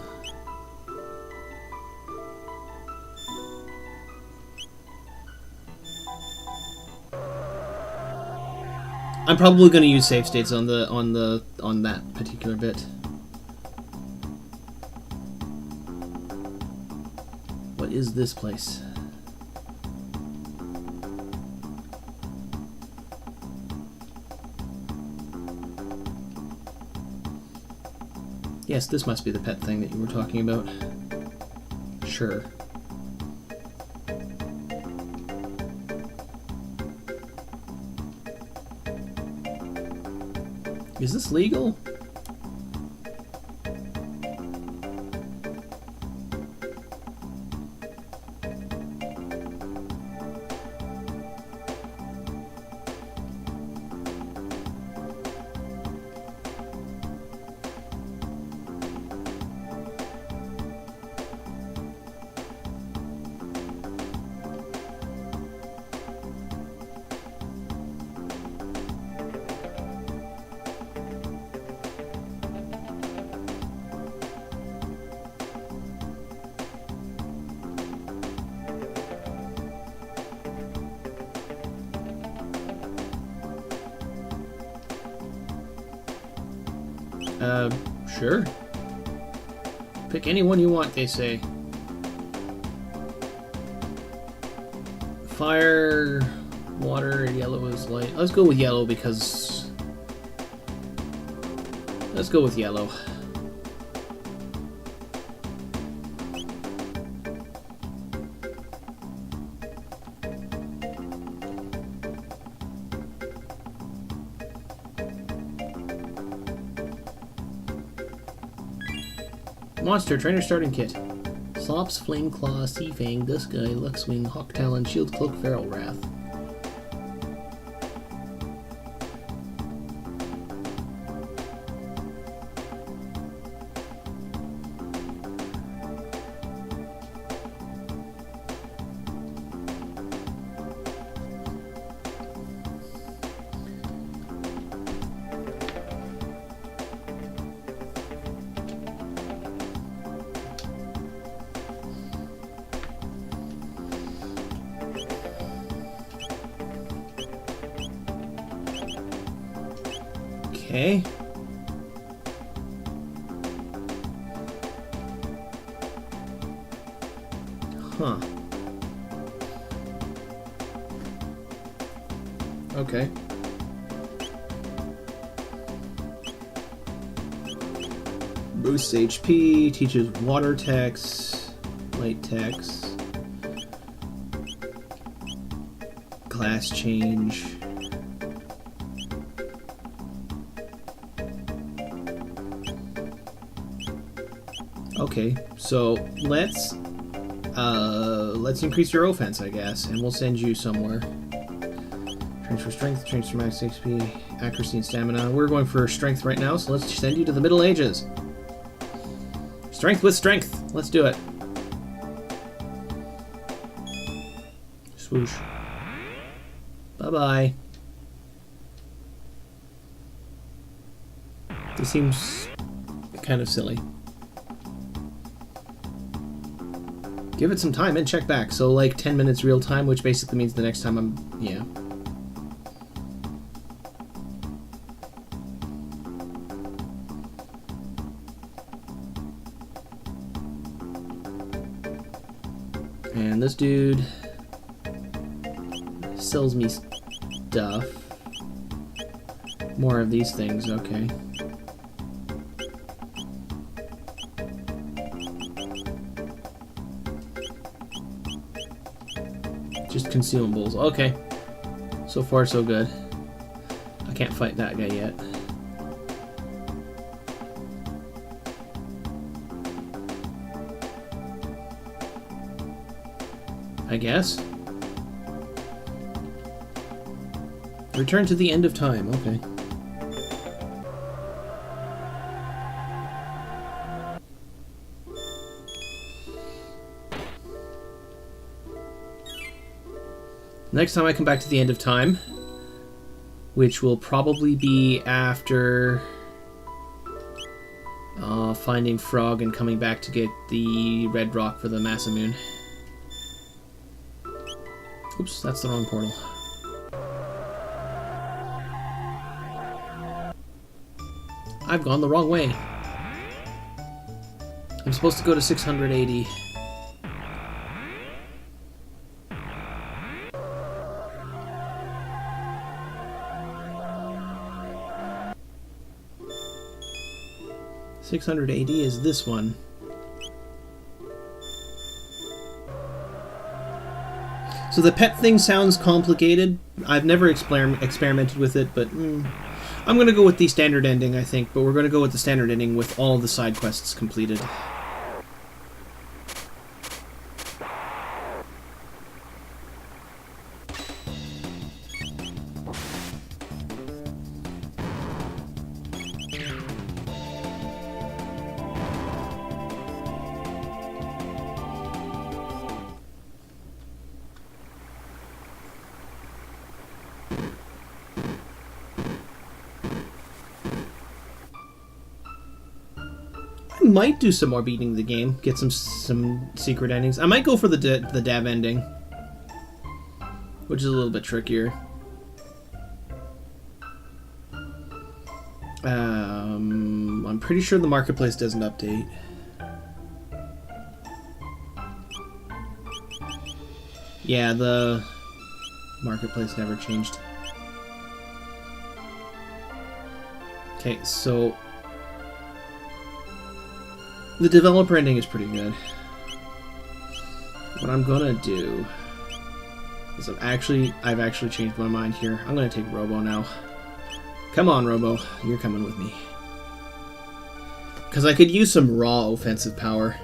I'm probably going to use save states on that particular bit. What is this place? Yes, this must be the pet thing that you were talking about. Sure. Is this legal? Sure. Pick any one you want, they say. Fire, water, yellow is light. Let's go with yellow because... Let's go with yellow. Monster Trainer Starting Kit. Slops, Flame Claw, Sea Fang, Duskuy, Luxwing, Hawk Talon, Shield Cloak, Feral Wrath. Okay. Huh. Okay. Boosts HP, teaches water techs, light techs, class change. Okay, so let's... let's increase your offense, I guess, and we'll send you somewhere. Transfer strength, transfer max XP, accuracy and stamina. We're going for strength right now, so let's send you to the Middle Ages. Strength with strength. Let's do it. Swoosh. Bye-bye. This seems kind of silly. Give it some time and check back. So like 10 minutes real time, which basically means the next time I'm... yeah. And this dude sells me stuff. More of these things, okay. Just consumables, okay. So far so good. I can't fight that guy yet. I guess. Return to the end of time, okay. Next time I come back to the end of time, which will probably be after finding Frog and coming back to get the red rock for the Masamune. Oops, that's the wrong portal. I've gone the wrong way. I'm supposed to go to 680. $680 is this one. So the pet thing sounds complicated. I've never experimented with it, but I'm going to go with the standard ending, I think. But we're going to go with the standard ending with all the side quests completed. I might do some more beating the game, get some secret endings. I might go for the Dav ending, which is a little bit trickier. I'm pretty sure the marketplace doesn't update. Yeah, the marketplace never changed. Okay, so the developer ending is pretty good. What I'm gonna do is I've actually changed my mind here. I'm gonna take Robo now. Come on, Robo, you're coming with me. Because I could use some raw offensive power.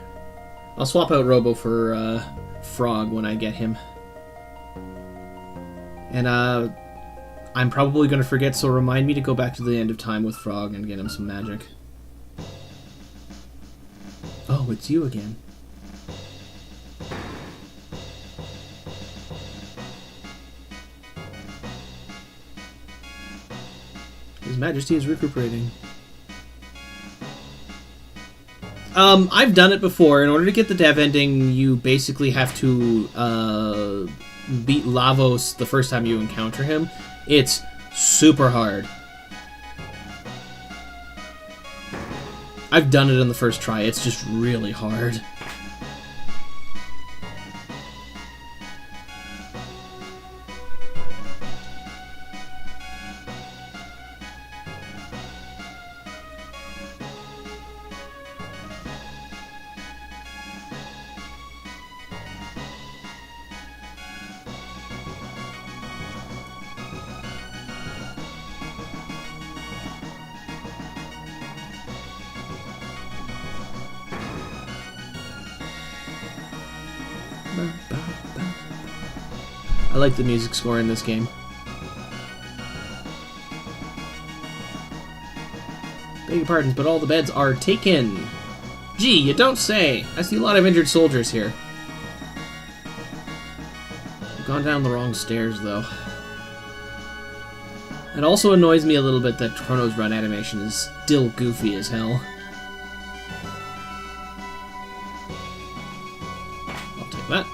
I'll swap out Robo for Frog when I get him. And I'm probably gonna forget, so remind me to go back to the end of time with Frog and get him some magic. Oh, it's you again. His Majesty is recuperating. I've done it before. In order to get the Dav ending, you basically have to beat Lavos the first time you encounter him. It's super hard. I've done it in the first try. It's just really hard. I like the music score in this game. Beg your pardons, but all the beds are taken. Gee, you don't say. I see a lot of injured soldiers here. I've gone down the wrong stairs, though. It also annoys me a little bit that Chrono's run animation is still goofy as hell. I'll take that.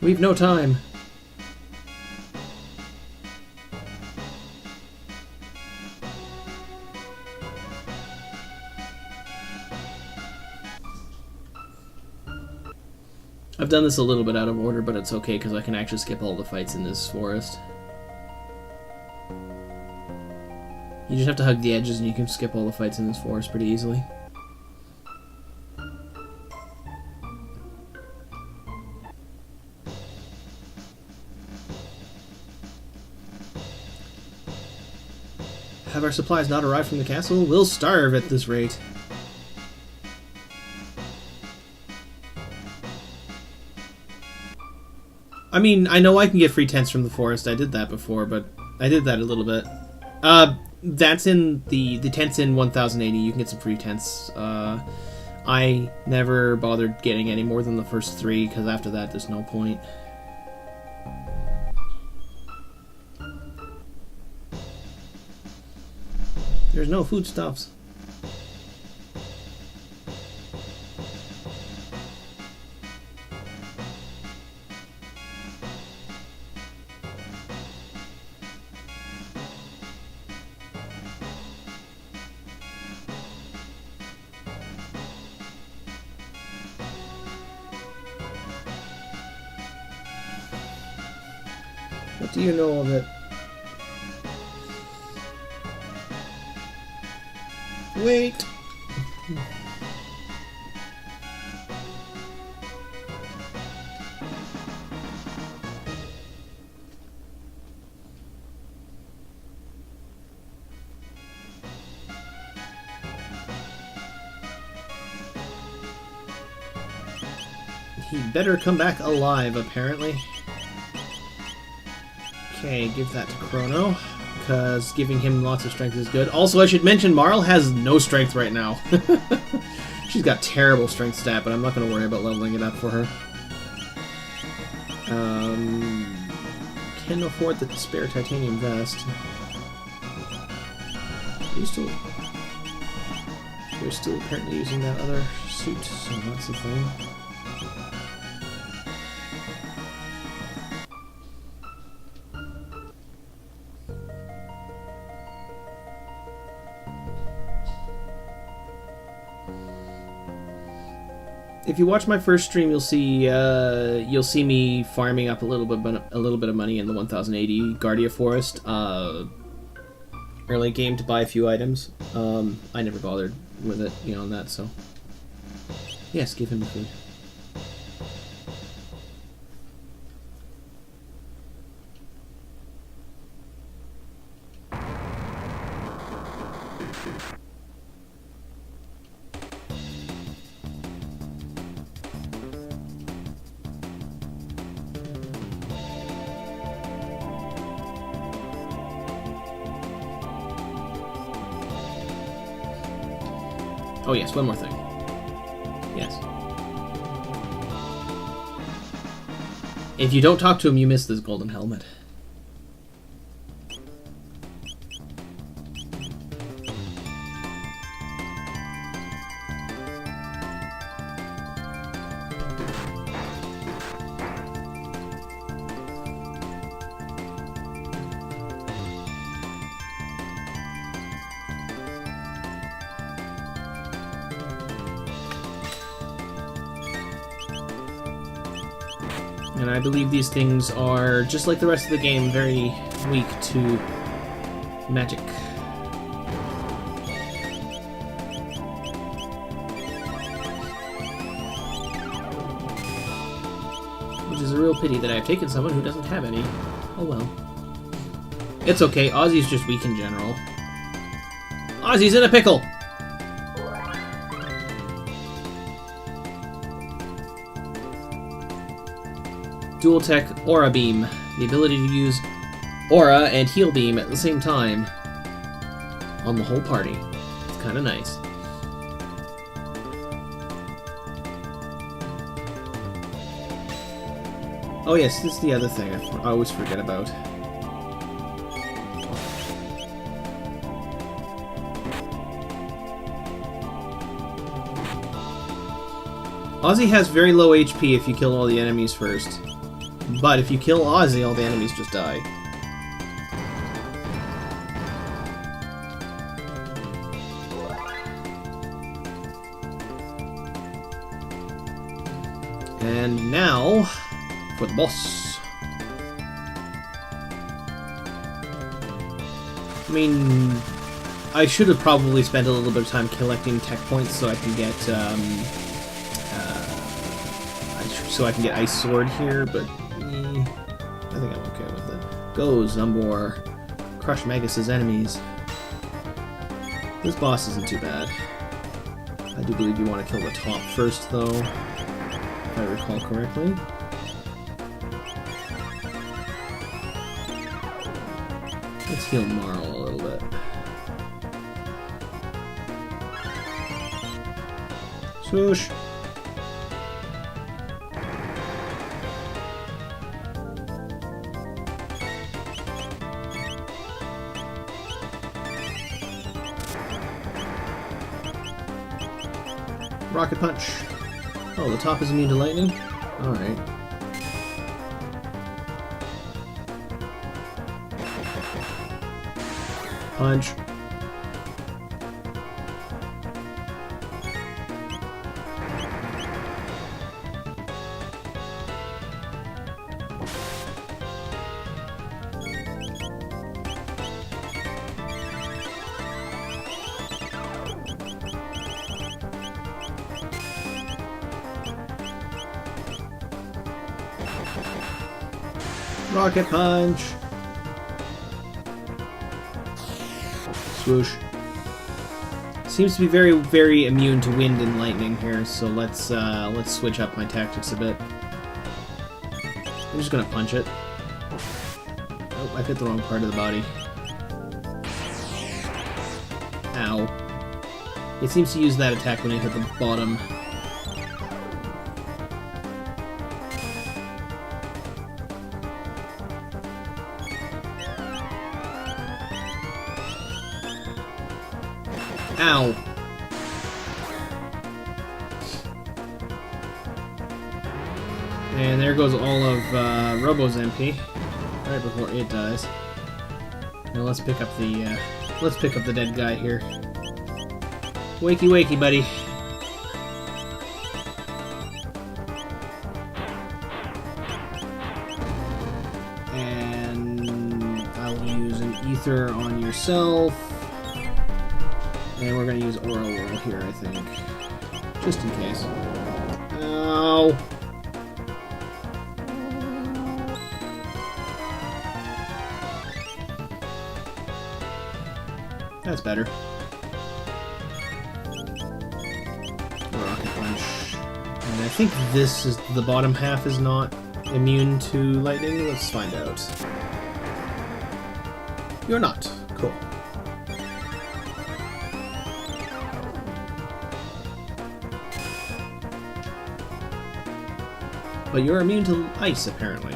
We've no time. I've done this a little bit out of order, but it's okay because I can actually skip all the fights in this forest. You just have to hug the edges and you can skip all the fights in this forest pretty easily. Have our supplies not arrived from the castle? We'll starve at this rate. I mean, I know I can get free tents from the forest. I did that before, but I did that a little bit. That's in the tents in 1080. You can get some free tents. I never bothered getting any more than the first 3, because after that, there's no point. There's no foodstuffs. What do you know of it? Wait! He'd better come back alive, apparently. Okay, give that to Chrono, because giving him lots of strength is good. Also, I should mention, Marle has no strength right now. She's got terrible strength stat, but I'm not going to worry about leveling it up for her. Can afford the spare titanium vest. You're still apparently using that other suit, so that's the thing. If you watch my first stream, you'll see me farming up a little bit of money in the 1080 Guardia Forest early game to buy a few items. I never bothered with it beyond that, so yes, give him the food. Oh yes, one more thing. Yes. If you don't talk to him, you miss this golden helmet. And I believe these things are, just like the rest of the game, very weak to magic. Which is a real pity that I've taken someone who doesn't have any. Oh well. It's okay, Ozzy's just weak in general. Ozzy's in a pickle! Dual Tech Aura Beam. The ability to use Aura and Heal Beam at the same time on the whole party. It's kinda nice. Oh yes, this is the other thing I always forget about. Ozzy has very low HP if you kill all the enemies first. But if you kill Ozzy, all the enemies just die. And now, for the boss. I mean, I should have probably spent a little bit of time collecting tech points so I can get, Ice Sword here, but I think I'm okay with it. Go, Zumbor. Crush Magus' enemies. This boss isn't too bad. I do believe you want to kill the top first, though, if I recall correctly. Let's heal Marl a little bit. Swoosh! Rocket Punch. Oh, the top is immune to lightning? Alright. Punch. Rocket Punch. Swoosh. Seems to be very, very immune to wind and lightning here, so let's switch up my tactics a bit. I'm just gonna punch it. Oh, I hit the wrong part of the body. Ow. It seems to use that attack when you hit the bottom. Ow. And there goes all of Robo's MP right before it dies. Now let's pick up the dead guy here. Wakey wakey, buddy. And I'll use an ether on yourself. And we're going to use Aura Whirl here, I think. Just in case. Ow! That's better. Rocket Punch. And I think this is the bottom half is not immune to lightning. Let's find out. You're not. Cool. But you're immune to ice, apparently.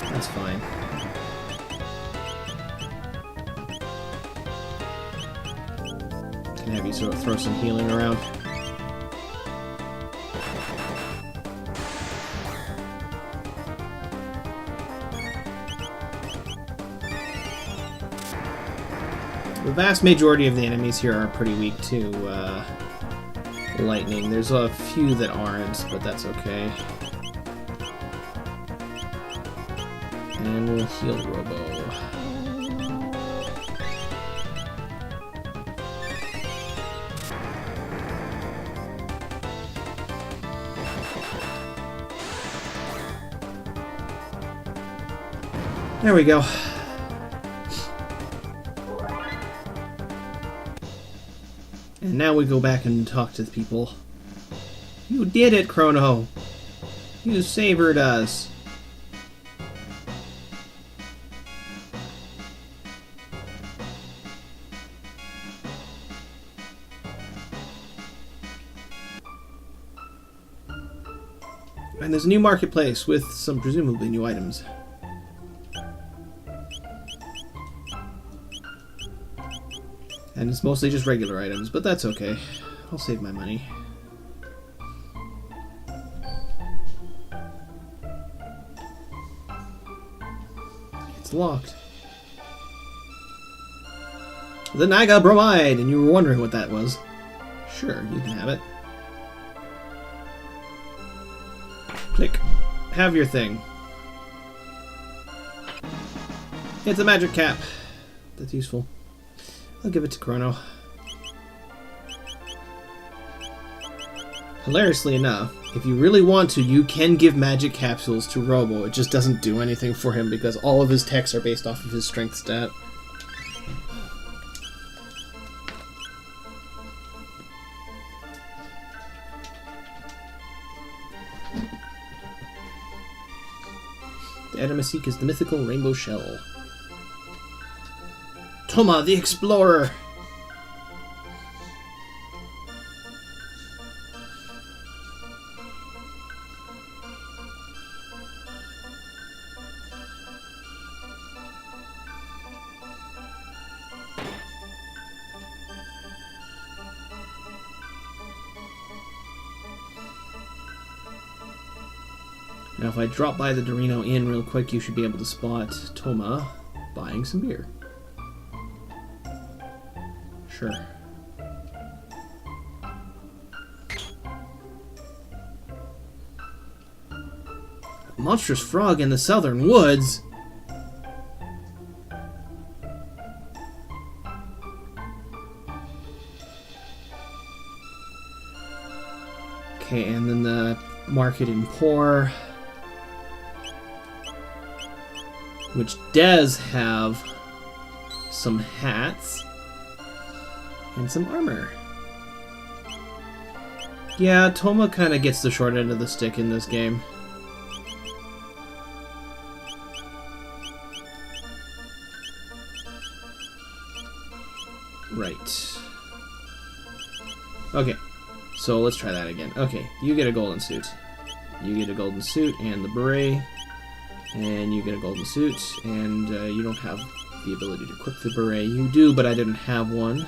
That's fine. Can have you sort of throw some healing around. The vast majority of the enemies here are pretty weak to lightning. There's a few that aren't, but that's okay. And we'll heal Robo. There we go. And now we go back and talk to the people. You did it, Chrono! You savored us! And there's a new marketplace with some presumably new items. And it's mostly just regular items, but that's okay. I'll save my money. It's locked. The Naga Bromide! And you were wondering what that was. Sure, you can have it. Click. Have your thing. It's a magic cap. That's useful. I'll give it to Chrono. Hilariously enough, if you really want to, you can give magic capsules to Robo. It just doesn't do anything for him because all of his techs are based off of his strength stat. The item I seek is the mythical rainbow shell. Toma, the explorer! Now if I drop by the Dorino Inn real quick, you should be able to spot Toma buying some beer. Sure. A monstrous frog in the southern woods? Okay, and then the market in Poor, which does have some hats and some armor. Yeah, Toma kind of gets the short end of the stick in this game. Right. Okay, so let's try that again. Okay, you get a golden suit. You get a golden suit and the beret. And you get a golden suit, and you don't have the ability to equip the beret. You do, but I didn't have one.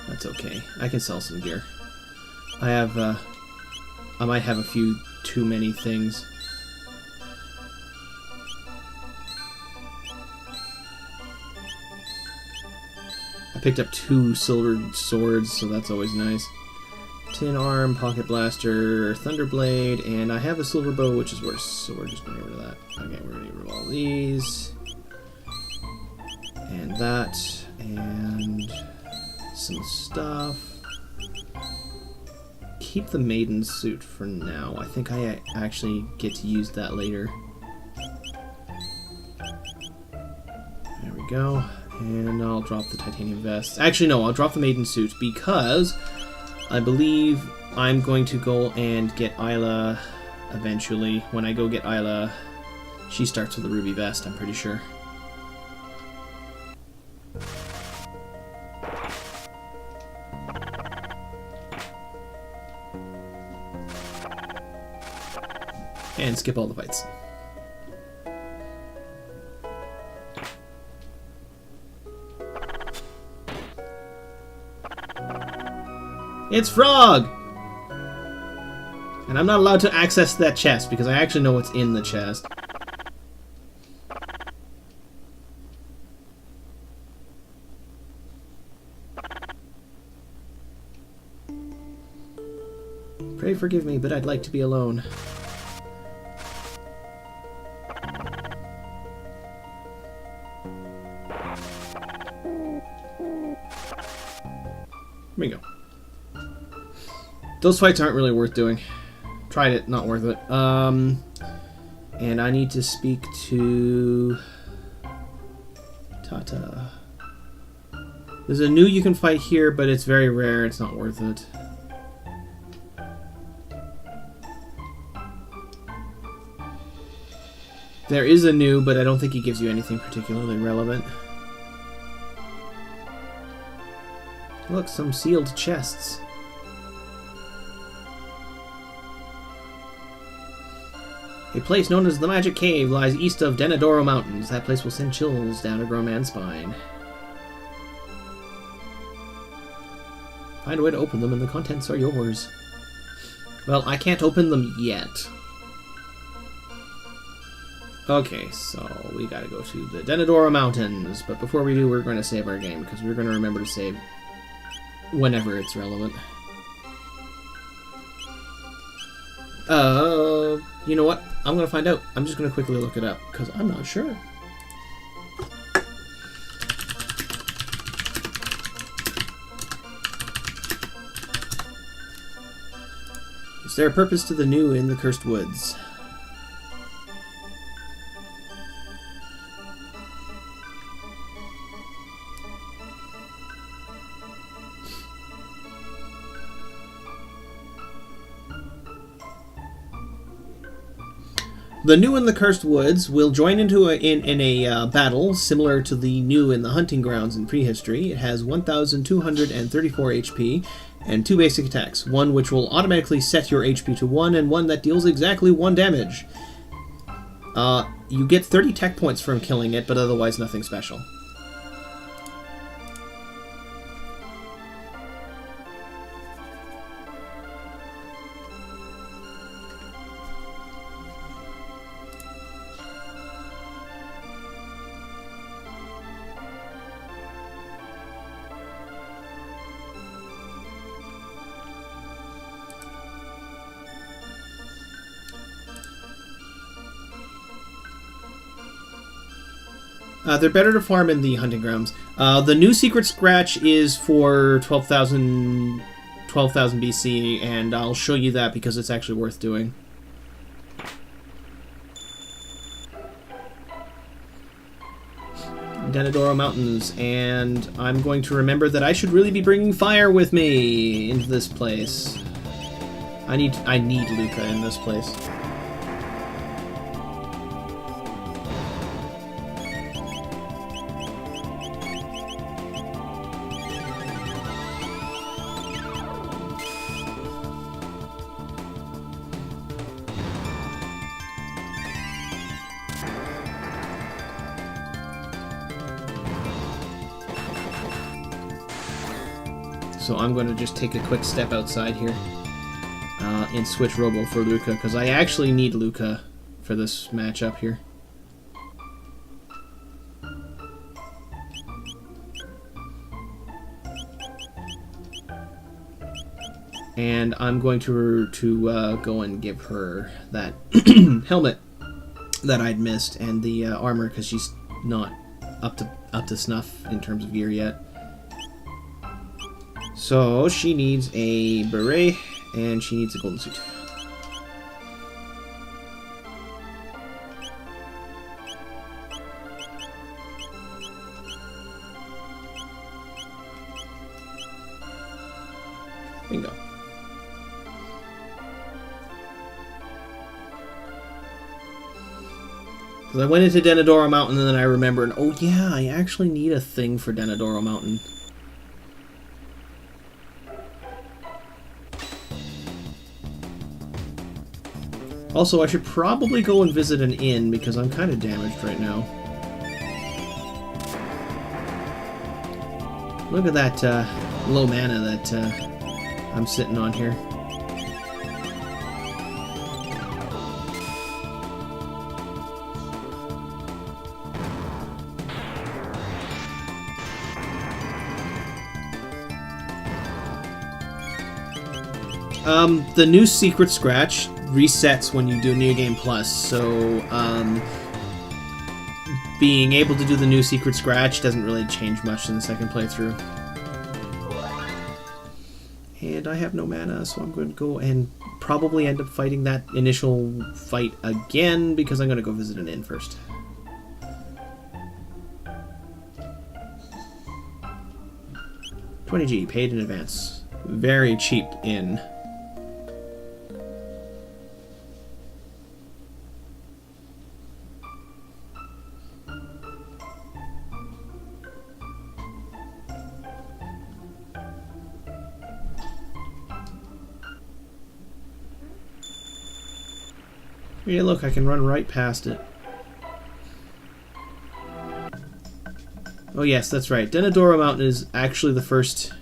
That's okay. I can sell some gear. I have, I might have a few too many things. I picked up 2 silver swords, so that's always nice. Tin arm, pocket blaster, thunderblade, and I have a silver bow, which is worse, so we're just gonna get rid of that. Okay, we're gonna get rid of all these. And that, and some stuff. Keep the maiden suit for now. I think I actually get to use that later. There we go. And I'll drop the titanium vest. Actually, no, I'll drop the maiden suit because I believe I'm going to go and get Isla eventually. When I go get Isla, she starts with a ruby vest, I'm pretty sure. And skip all the fights. It's Frog! And I'm not allowed to access that chest because I actually know what's in the chest. Pray forgive me, but I'd like to be alone. Here we go. Those fights aren't really worth doing. Tried it, not worth it. And I need to speak to Tata. There's a new you can fight here, but it's very rare. It's not worth it. There is a new, but I don't think he gives you anything particularly relevant. Look, some sealed chests. A place known as the Magic Cave lies east of Denadoro Mountains. That place will send chills down a grown man's spine. Find a way to open them and the contents are yours. Well, I can't open them yet. Okay, so we gotta go to the Denadoro Mountains. But before we do, we're going to save our game, because we're going to remember to save whenever it's relevant. You know what? I'm going to find out. I'm just going to quickly look it up, because I'm not sure. Is there a purpose to the new in the Cursed Woods? The new in the Cursed Woods will join into a battle similar to the new in the Hunting Grounds in prehistory. It has 1,234 HP and 2 basic attacks. One which will automatically set your HP to 1 and one that deals exactly 1 damage. You get 30 tech points from killing it, but otherwise nothing special. They're better to farm in the Hunting Grounds. The new Secret Scratch is for 12,000 BC, and I'll show you that because it's actually worth doing. Denadoro Mountains, and I'm going to remember that I should really be bringing fire with me into this place. I need Luca in this place. So I'm going to just take a quick step outside here and switch Robo for Luca, because I actually need Luca for this matchup here. And I'm going to go and give her that helmet that I'd missed and the armor, because she's not up to snuff in terms of gear yet. So she needs a beret, and she needs a golden suit. Bingo. Because I went into Denadoro Mountain, and then I remembered, oh yeah, I actually need a thing for Denadoro Mountain. Also, I should probably go and visit an inn, because I'm kind of damaged right now. Look at that low mana that I'm sitting on here. The new Secret Scratch resets when you do New Game Plus, so being able to do the new Secret Scratch doesn't really change much in the second playthrough. And I have no mana, so I'm going to go and probably end up fighting that initial fight again because I'm going to go visit an inn first. $20G, paid in advance. Very cheap inn. Yeah, look, I can run right past it. Oh yes, that's right. Denadoro Mountain is actually the first...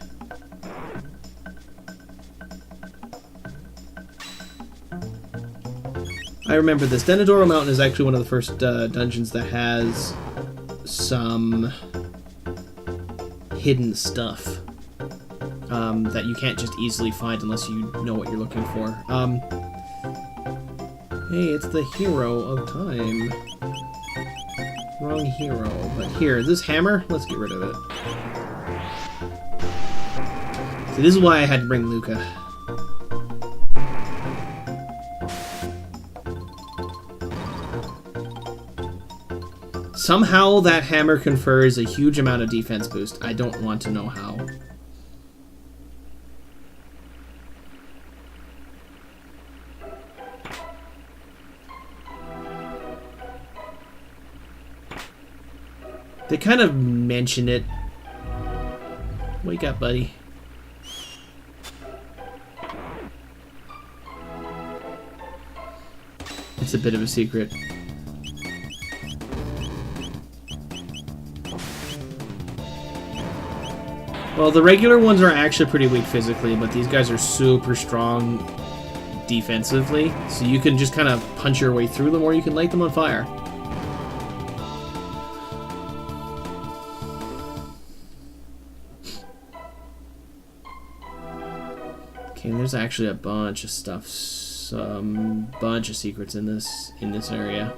I remember this. Denadoro Mountain is actually one of the first dungeons that has some hidden stuff that you can't just easily find unless you know what you're looking for. Hey, it's the hero of time. Wrong hero. But here, this hammer, let's get rid of it. See, this is why I had to bring Luca. Somehow that hammer confers a huge amount of defense boost. I don't want to know how. They kind of mention it. Wake up, buddy. It's a bit of a secret. Well, the regular ones are actually pretty weak physically, but these guys are super strong defensively. So you can just kind of punch your way through them, or you can light them on fire. Okay, there's actually a bunch of stuff, some bunch of secrets in this area.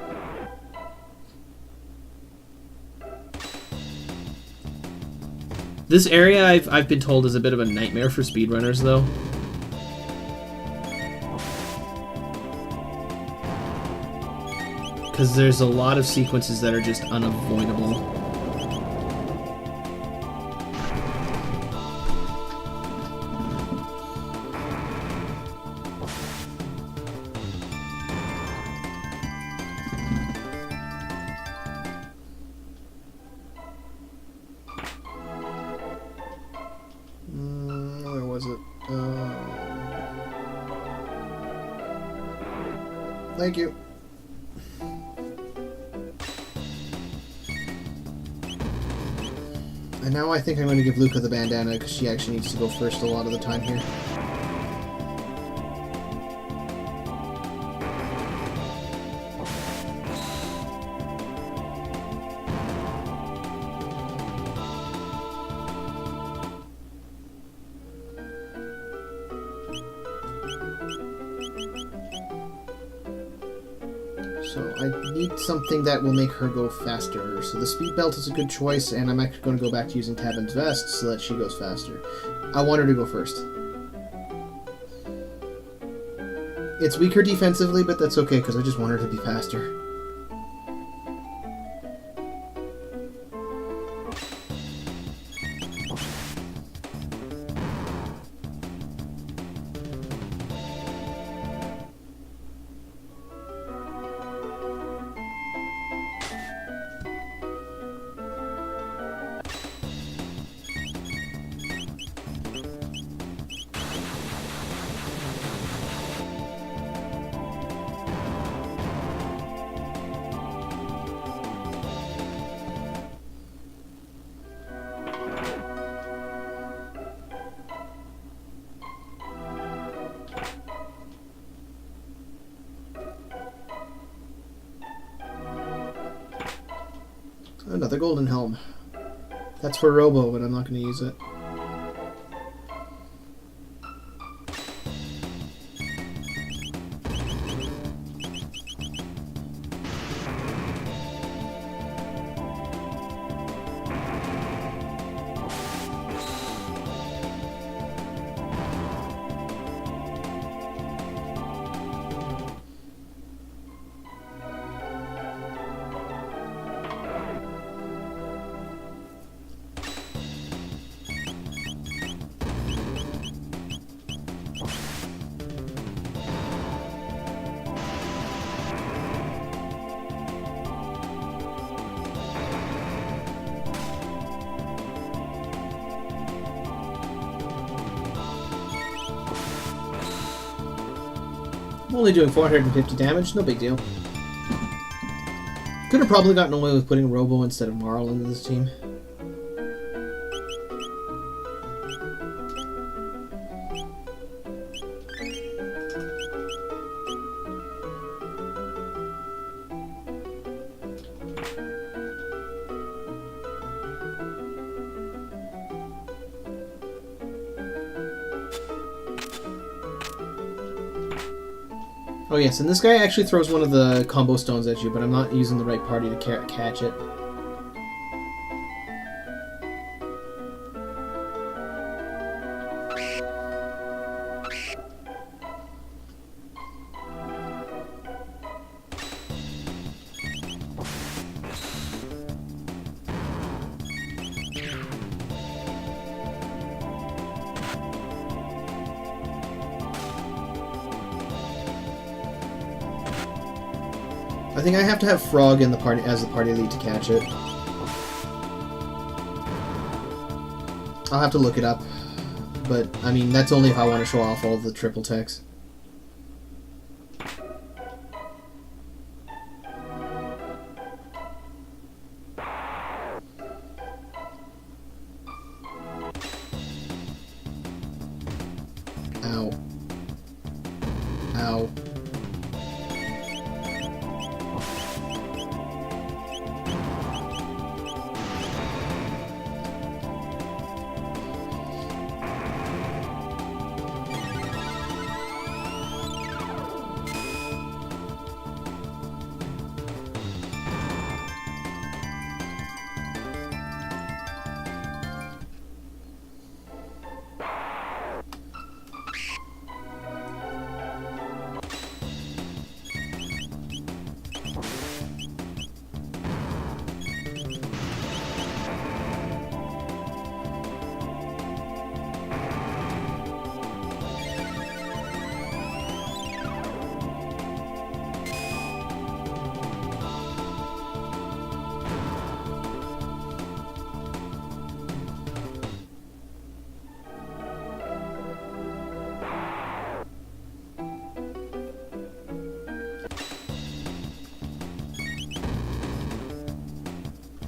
This area I've been told is a bit of a nightmare for speedrunners, though. Because there's a lot of sequences that are just unavoidable. Where was it? Thank you. And now I think I'm going to give Luca the bandana because she actually needs to go first a lot of the time here. So I need something that will make her go faster. So the speed belt is a good choice, and I'm actually going to go back to using Cabin's vest so that she goes faster. I want her to go first. It's weaker defensively, but that's okay because I just want her to be faster. Another golden helm. That's for Robo, but I'm not going to use it. I'm only doing 450 damage, no big deal. Could have probably gotten away with putting Robo instead of Marl into this team. Oh yes, and this guy actually throws one of the combo stones at you, but I'm not using the right party to catch it. I think I have to have Frog in the party as the party lead to catch it. I'll have to look it up, but I mean that's only if I want to show off all the triple techs. Ow. Ow.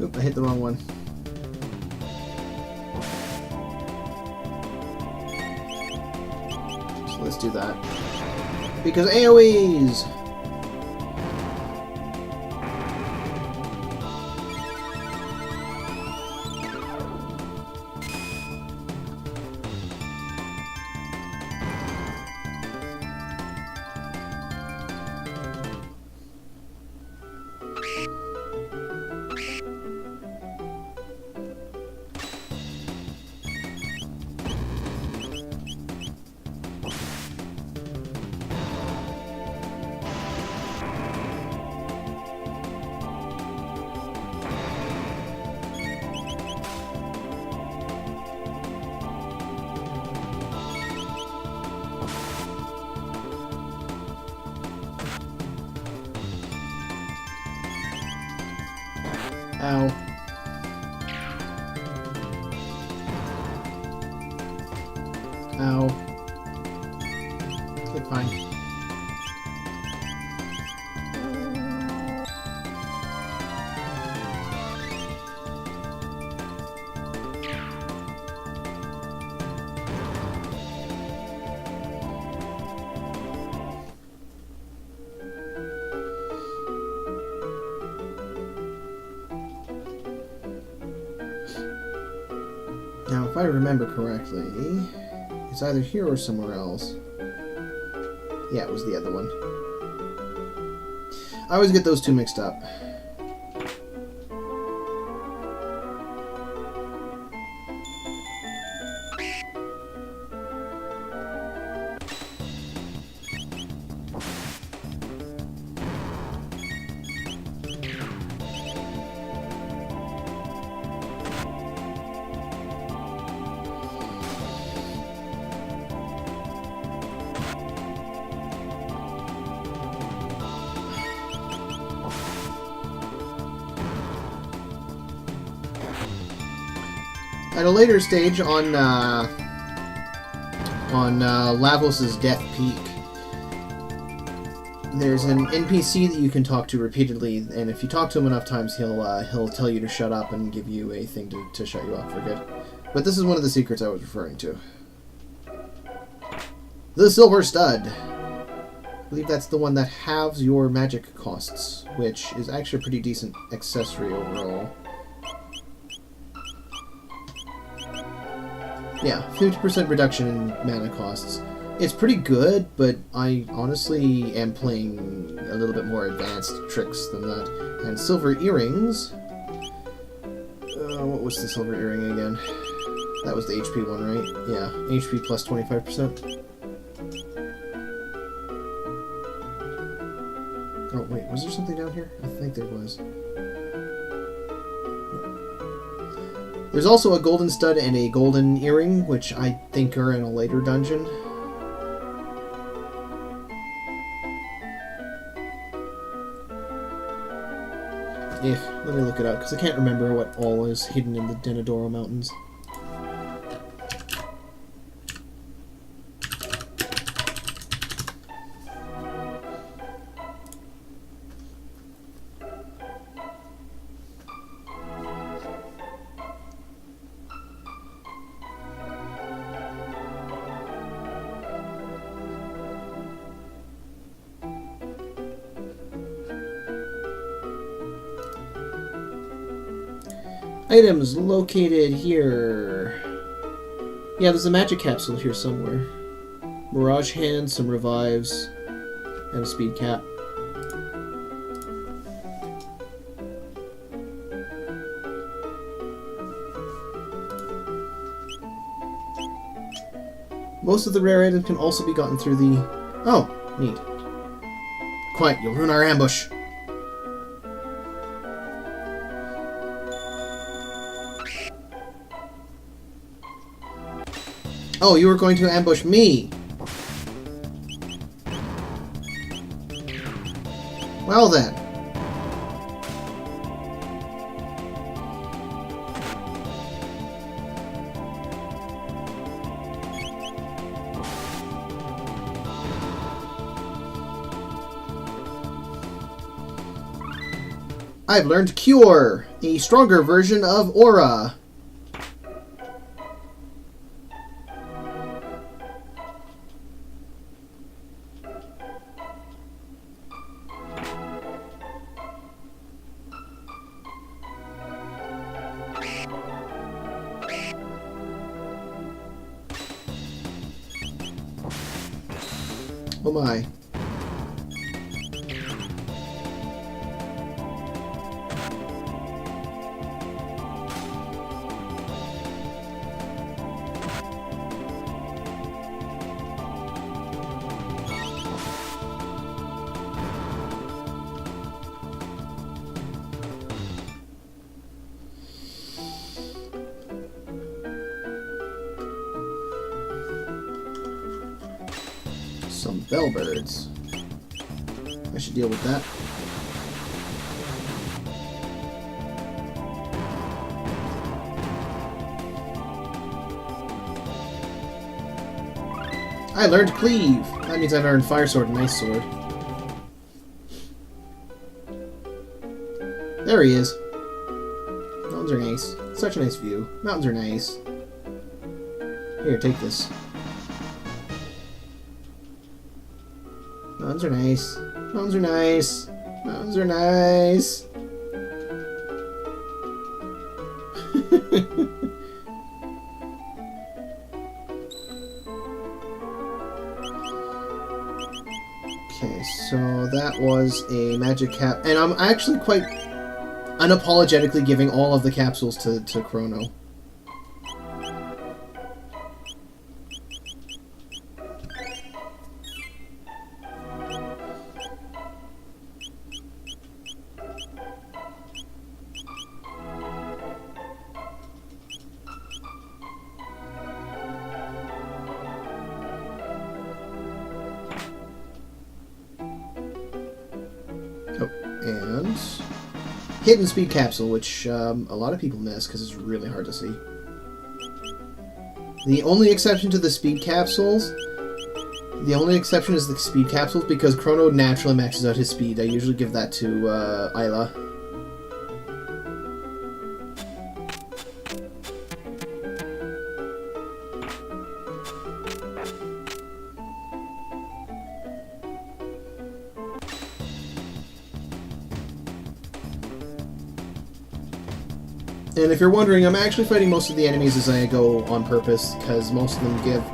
Oop, I hit the wrong one. So let's do that. Because AoEs! Ow. Ow. Okay, fine. Now, if I remember correctly, it's either here or somewhere else. Yeah, it was the other one. I always get those two mixed up. At a later stage on Lavos' Death Peak, There's an NPC that you can talk to repeatedly, and if you talk to him enough times, he'll tell you to shut up and give you a thing to shut you up for good. But this is one of the secrets I was referring to. The Silver Stud. I believe that's the one that halves your magic costs, which is actually a pretty decent accessory overall. Yeah, 50% reduction in mana costs. It's pretty good, but I honestly am playing a little bit more advanced tricks than that. And silver earrings. What was the silver earring again? That was the HP one, right? Yeah, HP plus 25%. Oh, wait, was there something down here? I think there was. There's also a golden stud and a golden earring, which I think are in a later dungeon. Let me look it up, because I can't remember what all is hidden in the Denadoro Mountains. Items located here. Yeah, there's a magic capsule here somewhere. Mirage Hand, some revives, and a speed cap. Most of the rare items can also be gotten through the... Oh, neat. Quiet, you'll ruin our ambush. Oh, you were going to ambush me! Well then. I've learned Cure, a stronger version of Aura. Oh my. Some bellbirds. I should deal with that. I learned Cleave. That means I learned Fire Sword and Ice Sword. There he is. Mountains are nice. Such a nice view. Mountains are nice. Here, take this. Mountains are nice. Mountains are nice. Mountains are nice. Okay, so that was a magic cap. And I'm actually quite unapologetically giving all of the capsules to Chrono. And hidden speed capsule, which a lot of people miss because it's really hard to see. The only exception to the speed capsules The only exception is the speed capsules, because Chrono naturally maxes out his speed. I usually give that to Isla. And if you're wondering, I'm actually fighting most of the enemies as I go on purpose, because most of them give...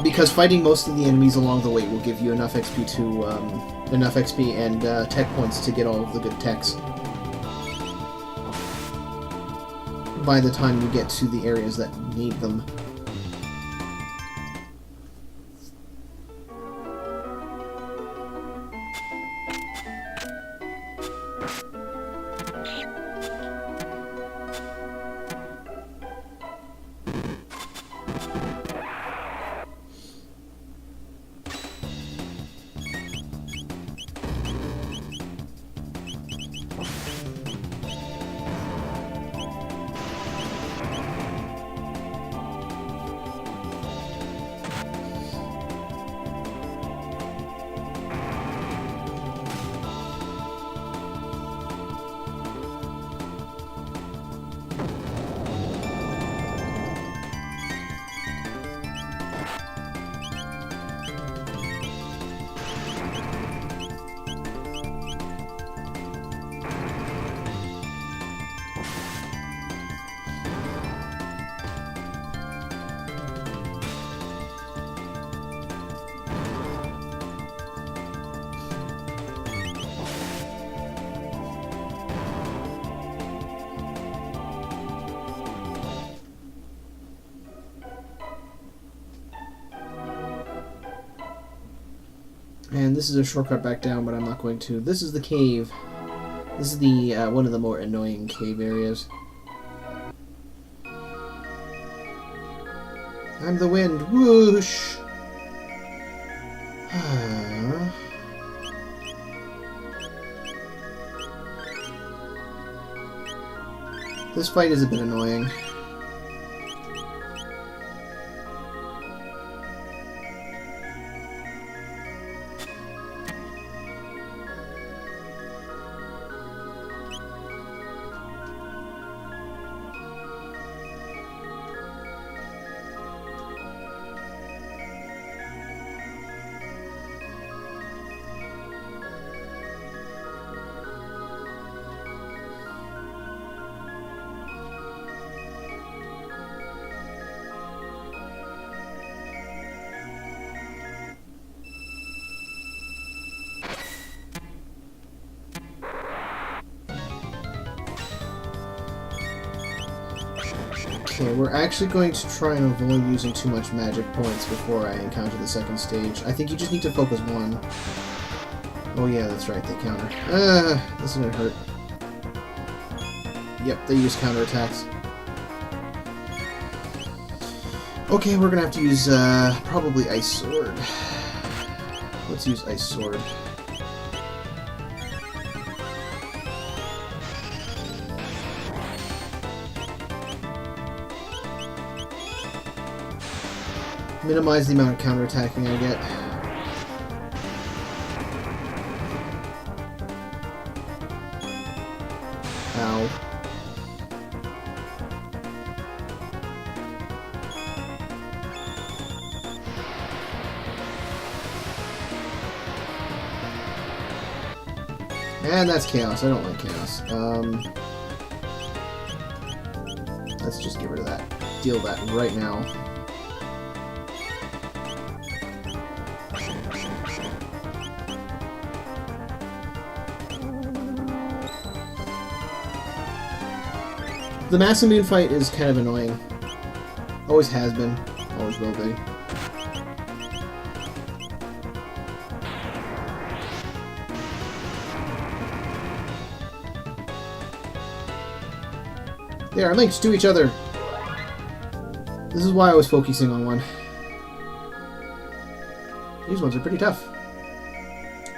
because fighting most of the enemies along the way will give you enough XP to... enough XP and tech points to get all of the good techs. By the time you get to the areas that need them. And this is a shortcut back down, but I'm not going to. This is the cave. This is the one of the more annoying cave areas. I'm the wind. Whoosh! This fight is a bit annoying. Okay, we're actually going to try and avoid using too much magic points before I encounter the second stage. I think you just need to focus one. Oh yeah, that's right, they counter. This is gonna hurt. Yep, they use counterattacks. Okay, we're gonna have to use, probably Ice Sword. Let's use Ice Sword. Minimize the amount of counterattacking I get. Ow. And that's chaos. I don't like chaos. Let's just get rid of that. Deal that right now. The Masamune fight is kind of annoying. Always has been. Always will be. They are linked to each other. This is why I was focusing on one. These ones are pretty tough.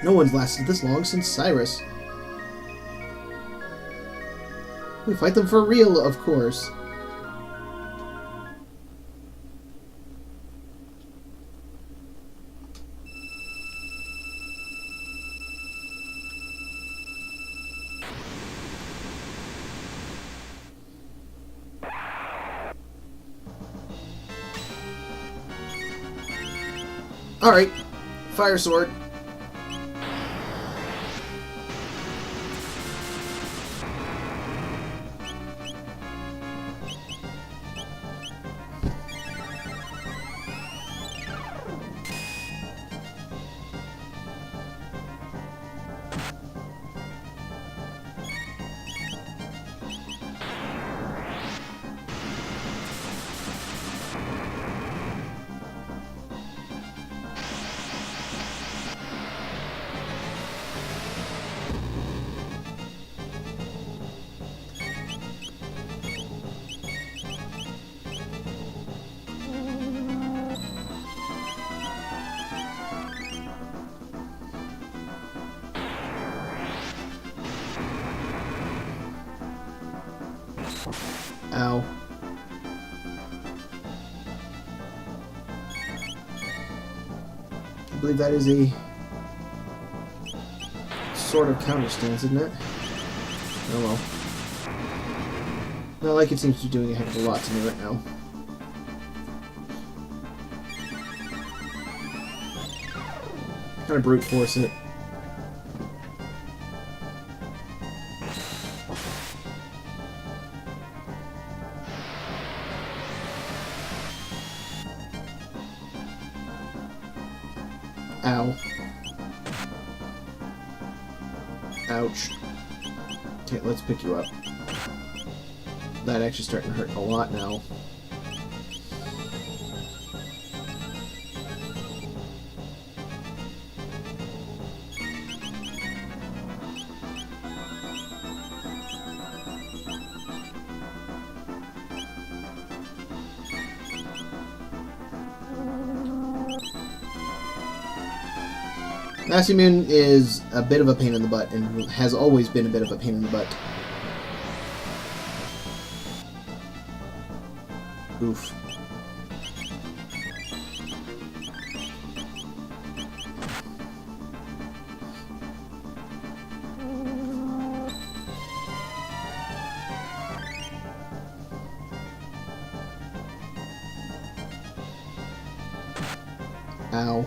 No one's lasted this long since Cyrus. We fight them for real, of course. Alright. Fire sword. Ow. I believe that is a sort of counter stance, isn't it? Oh well. Not like it seems to be doing a heck of a lot to me right now. Kind of brute force it. Ow. Ouch. Okay, let's pick you up. That actually starting to hurt a lot now. Masamune is a bit of a pain in the butt, and has always been a bit of a pain in the butt. Oof. Ow.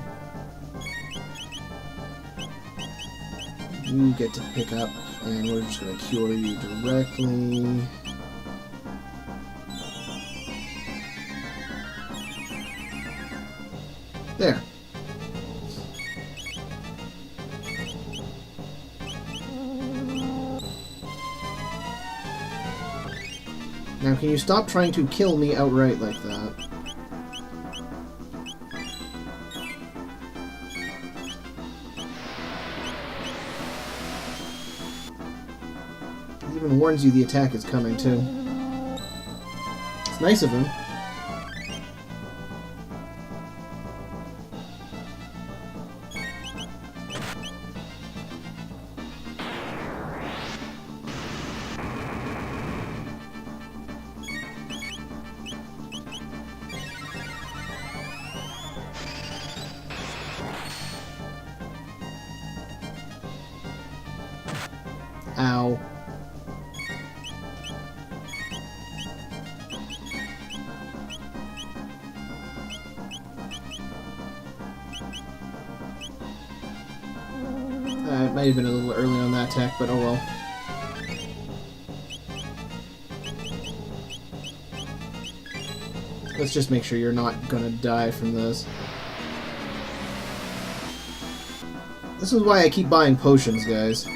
You get to pick up, and we're just going to cure you directly. There. Now, can you stop trying to kill me outright like that? He even warns you the attack is coming, too. It's nice of him. Ow. It might have been a little early on that attack, but oh well. Let's just make sure you're not gonna die from this. This is why I keep buying potions, guys.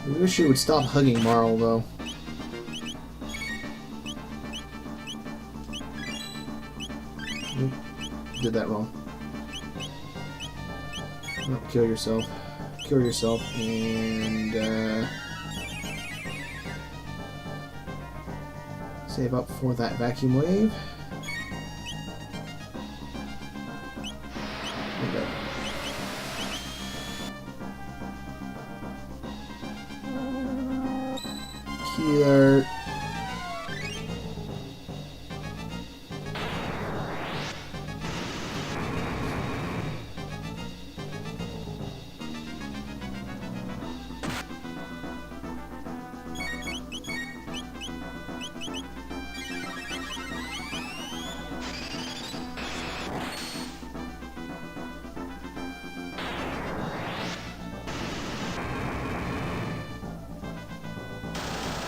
I wish you would stop hugging Marl, though. Oop, did that wrong. Oh, kill yourself. Kill yourself, and save up for that vacuum wave. Okay. Here.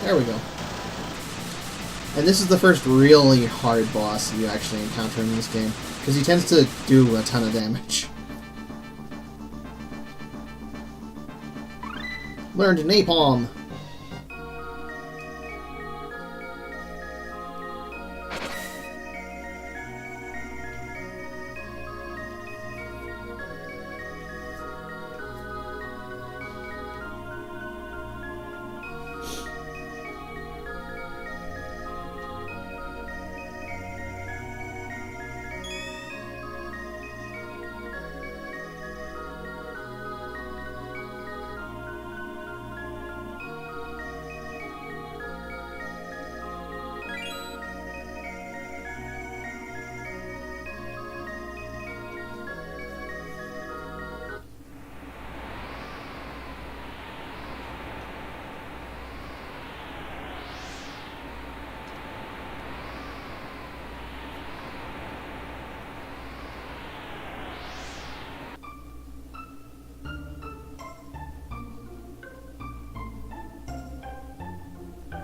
There we go. And this is the first really hard boss you actually encounter in this game, because he tends to do a ton of damage. Learned Napalm!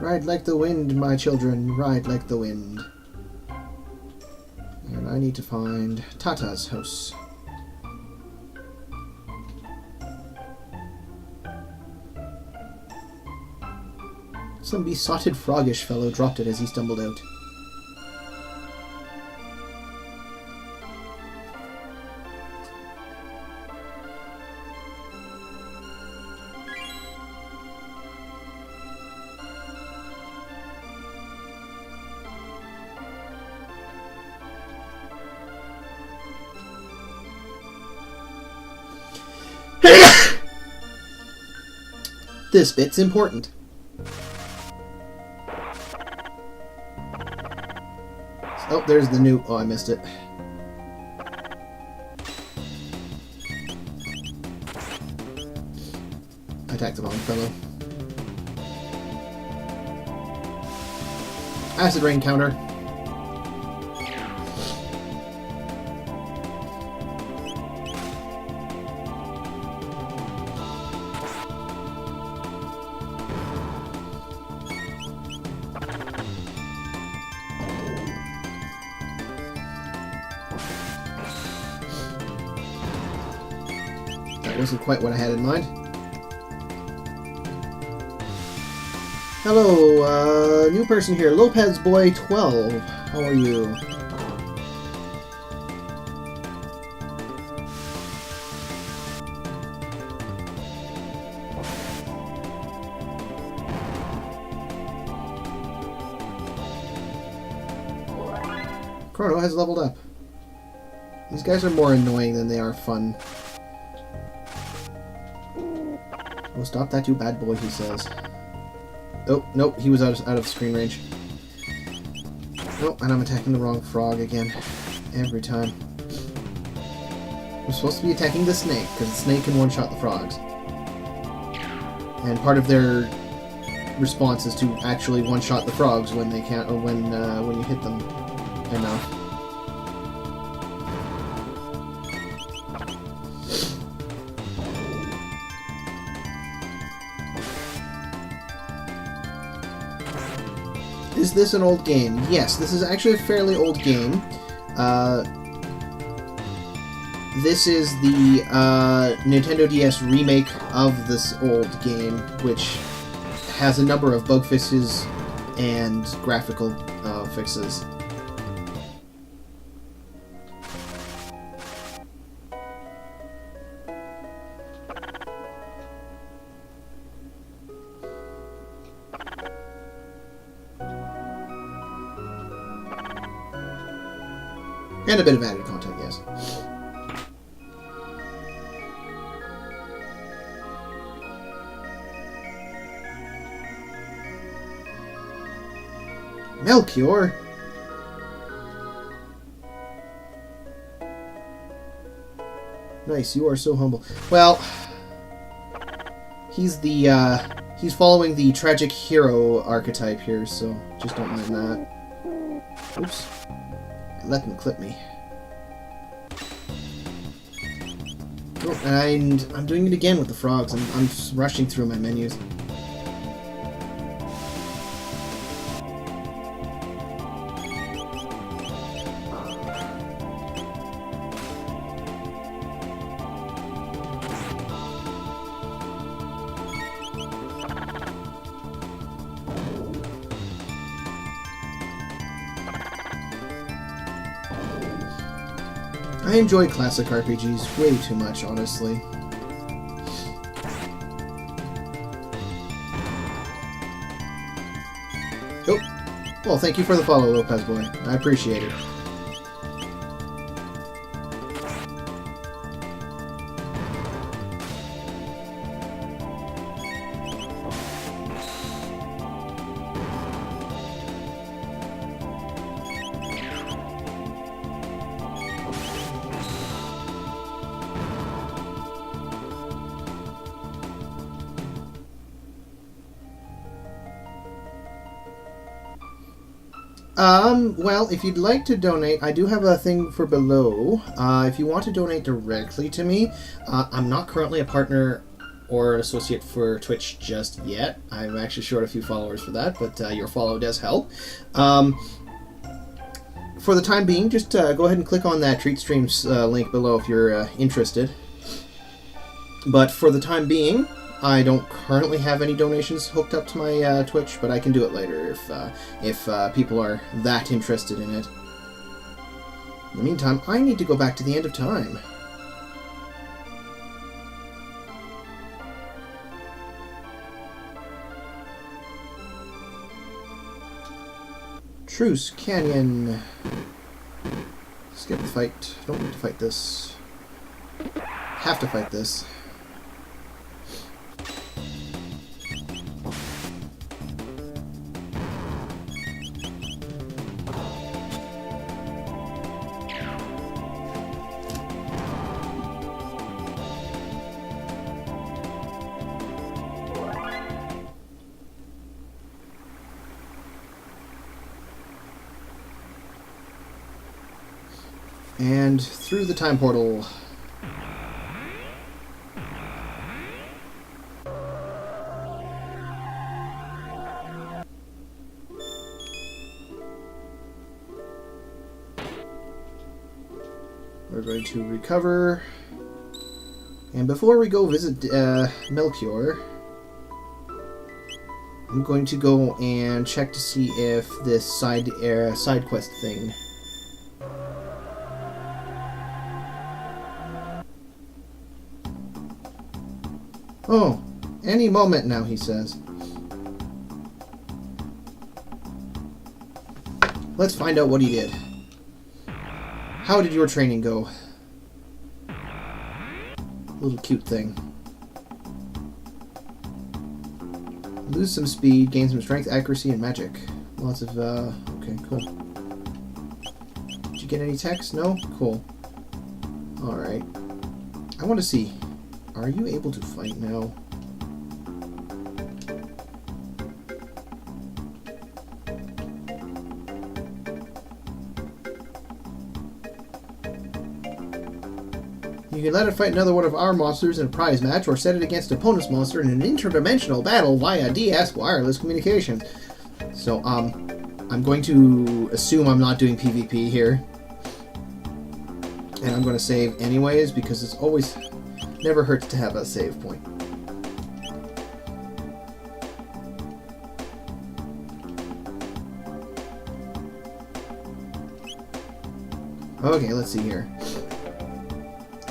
Ride like the wind, my children, ride like the wind. And I need to find Tata's house. Some besotted froggish fellow dropped it as he stumbled out. This bit's important. Oh, there's the new... Oh, I missed it. I attacked the wrong fellow. Acid rain counter. That wasn't quite what I had in mind. Hello, new person here, Lopez Boy 12. How are you? Chrono has leveled up. These guys are more annoying than they are fun. Oh, stop that, you bad boy, he says. Oh, nope, he was out of screen range. Oh, and I'm attacking the wrong frog again. Every time. I'm supposed to be attacking the snake, because the snake can one-shot the frogs. And part of their response is to actually one-shot the frogs when they can't, or when you hit them enough. Is this an old game? Yes, this is actually a fairly old game. This is the Nintendo DS remake of this old game, which has a number of bug fixes and graphical fixes. And a bit of added content, yes. Melchior? Nice, you are so humble. Well, he's following the tragic hero archetype here, so just don't mind that. Oops. Let him clip me. Oh, and I'm doing it again with the frogs. I'm rushing through my menus. I enjoy classic RPGs way too much, honestly. Oh, well, thank you for the follow, Lopez Boy. I appreciate it. Well, if you'd like to donate, I do have a thing for below. If you want to donate directly to me, I'm not currently a partner or an associate for Twitch just yet. I'm actually short a few followers for that, but your follow does help. For the time being, just go ahead and click on that Treat Streams link below if you're interested. But for the time being, I don't currently have any donations hooked up to my Twitch, but I can do it later if people are that interested in it. In the meantime, I need to go back to the end of time. Truce Canyon. Skip the fight. Don't need to fight this. Have to fight this. And through the time portal. We're going to recover. And before we go visit Melchior, I'm going to go and check to see if this side quest thing. Oh, any moment now, he says. Let's find out what he did. How did your training go? Little cute thing. Lose some speed, gain some strength, accuracy, and magic. Lots of, okay, cool. Did you get any text? No? Cool. Alright. I want to see. Are you able to fight now? You can let it fight another one of our monsters in a prize match, or set it against an opponent's monster in an interdimensional battle via DS wireless communications. So, I'm going to assume I'm not doing PvP here. And I'm going to save anyways, because it's always... never hurts to have a save point. Okay, let's see here.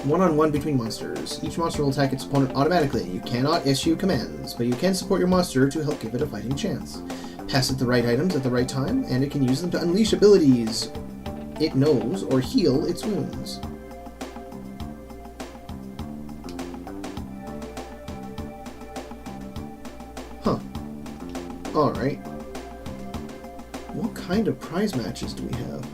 One-on-one between monsters. Each monster will attack its opponent automatically. You cannot issue commands, but you can support your monster to help give it a fighting chance. Pass it the right items at the right time, and it can use them to unleash abilities it knows or heal its wounds. Huh. Alright. What kind of prize matches do we have?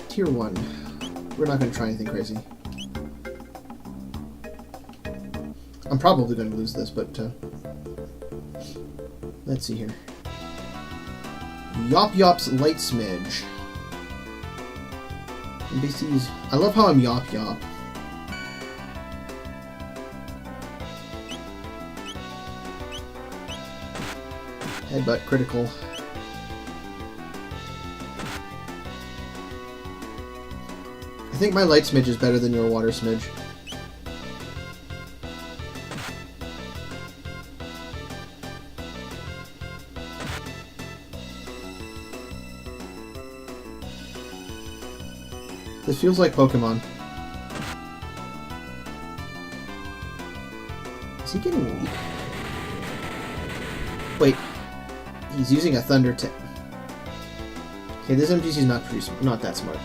Tier 1. We're not going to try anything crazy. I'm probably going to lose this, but let's see here. Yop Yop's Light Smidge. NPCs. I love how I'm Yop Yop. Headbutt critical. I think my Light Smidge is better than your Water Smidge. This feels like Pokemon. Is he getting weak? Wait. He's using a Thunder tip. Okay, this NPC's not that smart.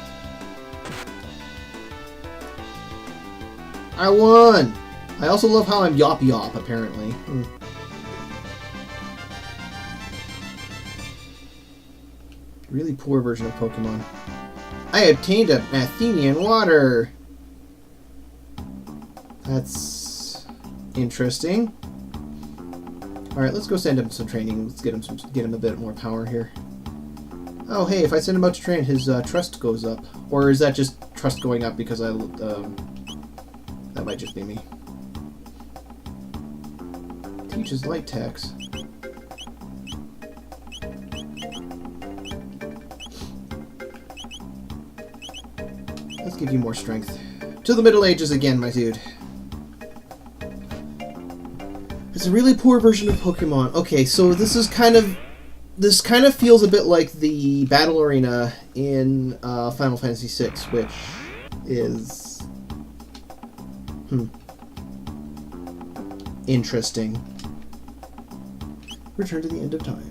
I won! I also love how I'm Yop Yop, apparently. Really poor version of Pokemon. I obtained an Athenian water! That's interesting. Alright, let's go send him some training. Let's get him a bit more power here. Oh, hey, if I send him out to train, his trust goes up. Or is that just trust going up because I... that might just be me. Teaches light tax. Let's give you more strength. To the Middle Ages again, my dude. It's a really poor version of Pokemon. Okay, so this kind of feels a bit like the battle arena in Final Fantasy VI, which is interesting. Return to the end of time.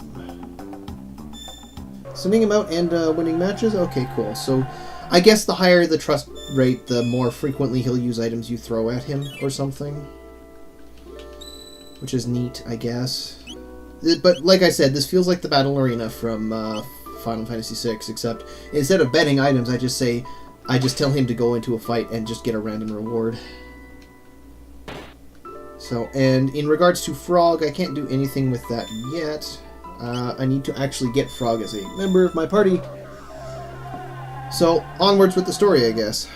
Sending him out and winning matches? Okay, cool. So I guess the higher the trust rate, the more frequently he'll use items you throw at him or something. Which is neat, I guess. But like I said, this feels like the battle arena from Final Fantasy VI, except instead of betting items, I just tell him to go into a fight and just get a random reward. So, and in regards to Frog, I can't do anything with that yet. I need to actually get Frog as a member of my party. So, onwards with the story, I guess.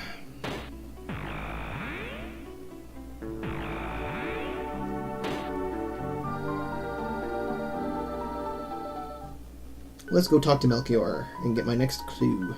Let's go talk to Melchior and get my next clue.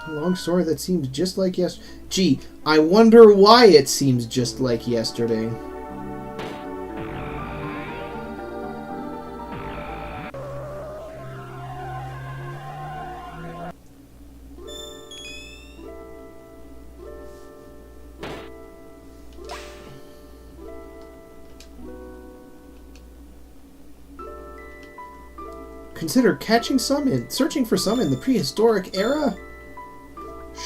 A long story that seems just like yesterday. Gee, I wonder why it seems just like yesterday. Consider searching for some in the prehistoric era?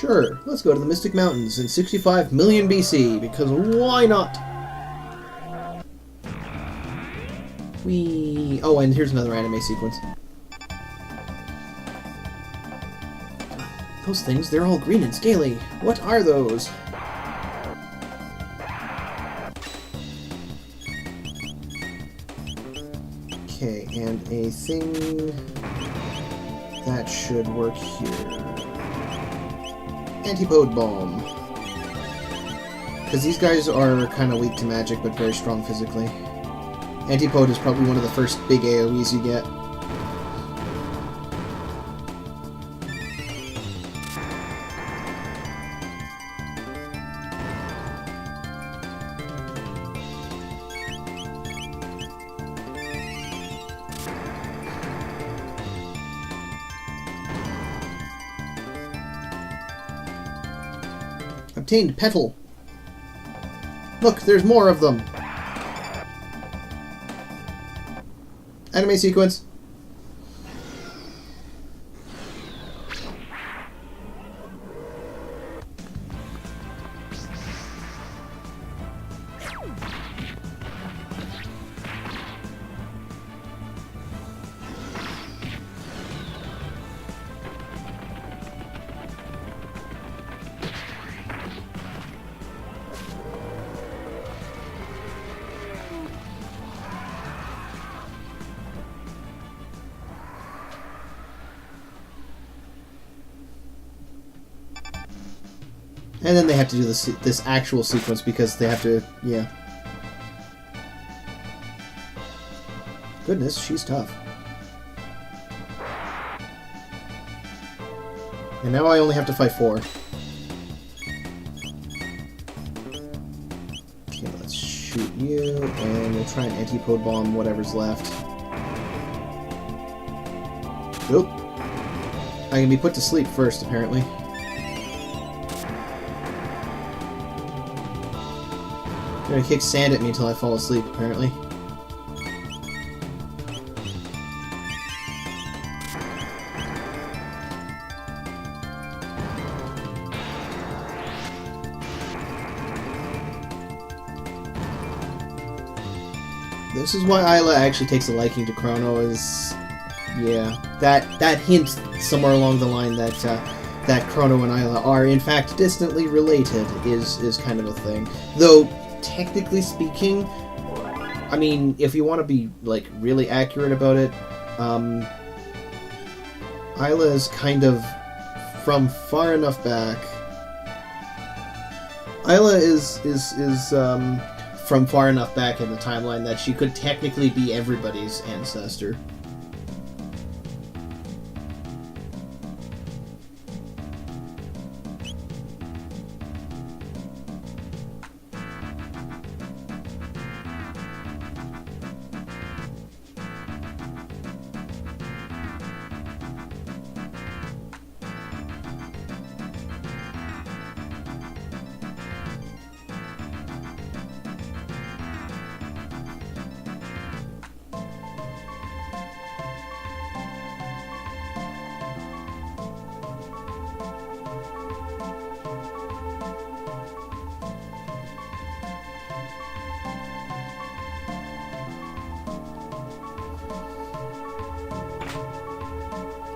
Sure, let's go to the Mystic Mountains in 65 million BC, because why not? Oh, and here's another anime sequence. Those things, they're all green and scaly. What are those? Okay, and a thing that should work here. Antipode Bomb. Because these guys are kind of weak to magic, but very strong physically. Antipode is probably one of the first big AoEs you get. Obtained Petal. Look, there's more of them. Anime sequence. And then they have to do this actual sequence because they have to, yeah. Goodness, she's tough. And now I only have to fight 4. Okay, let's shoot you, and we'll try and anti-pode bomb whatever's left. Nope. I can be put to sleep first, apparently. They're gonna kick sand at me until I fall asleep, apparently. This is why Isla actually takes a liking to Chrono, is... yeah, that hint somewhere along the line that that Chrono and Isla are in fact distantly related is kind of a thing. Though, technically speaking, I mean, if you want to be, like, really accurate about it, Isla is kind of from far enough back. Isla is from far enough back in the timeline that she could technically be everybody's ancestor.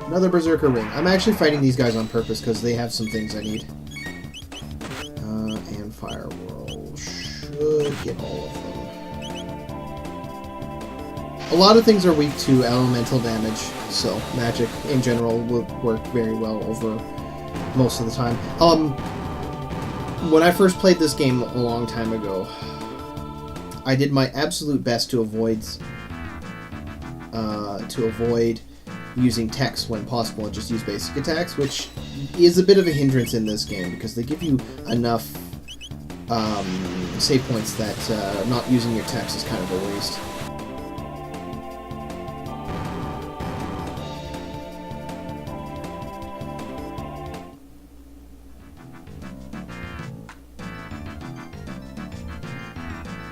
Another Berserker ring. I'm actually fighting these guys on purpose because they have some things I need. And Fire Whirl should get all of them. A lot of things are weak to elemental damage, so magic in general will work very well over most of the time. When I first played this game a long time ago, I did my absolute best to avoid using text when possible and just use basic attacks, which is a bit of a hindrance in this game because they give you enough save points that not using your text is kind of a waste.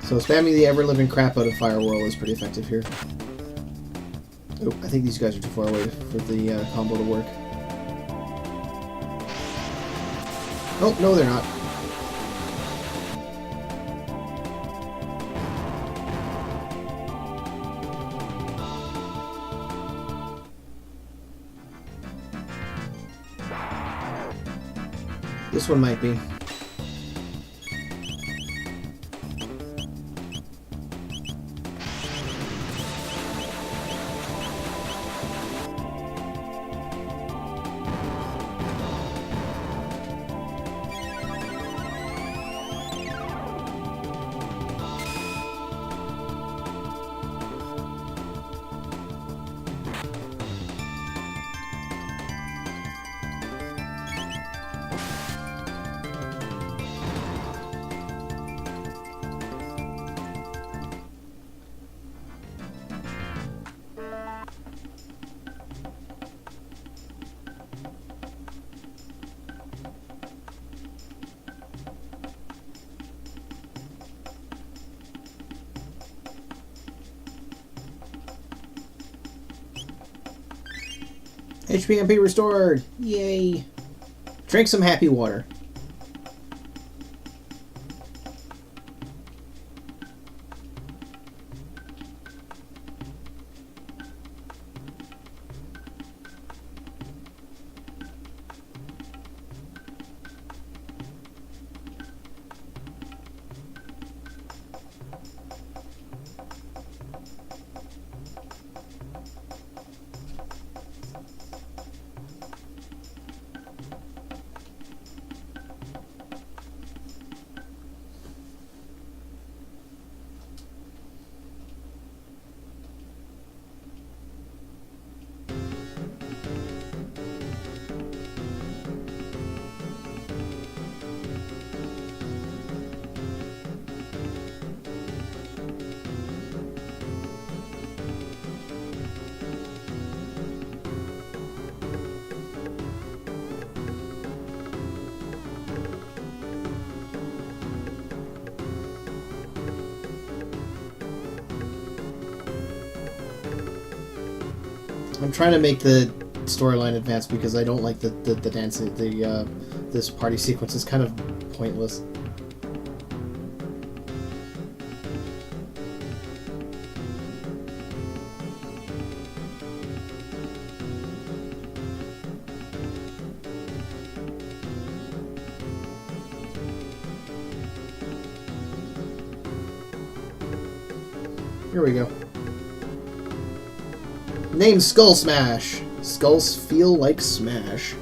So spamming the ever-living crap out of Fire Whirl is pretty effective here. Oh, I think these guys are too far away for the combo to work. Oh, no they're not. This one might be. HPMP restored! Yay! Drink some happy water. I'm trying to make the storyline advance because I don't like the dancing. This party sequence is kind of pointless. Here we go. Name Skull Smash. Skulls feel like smash.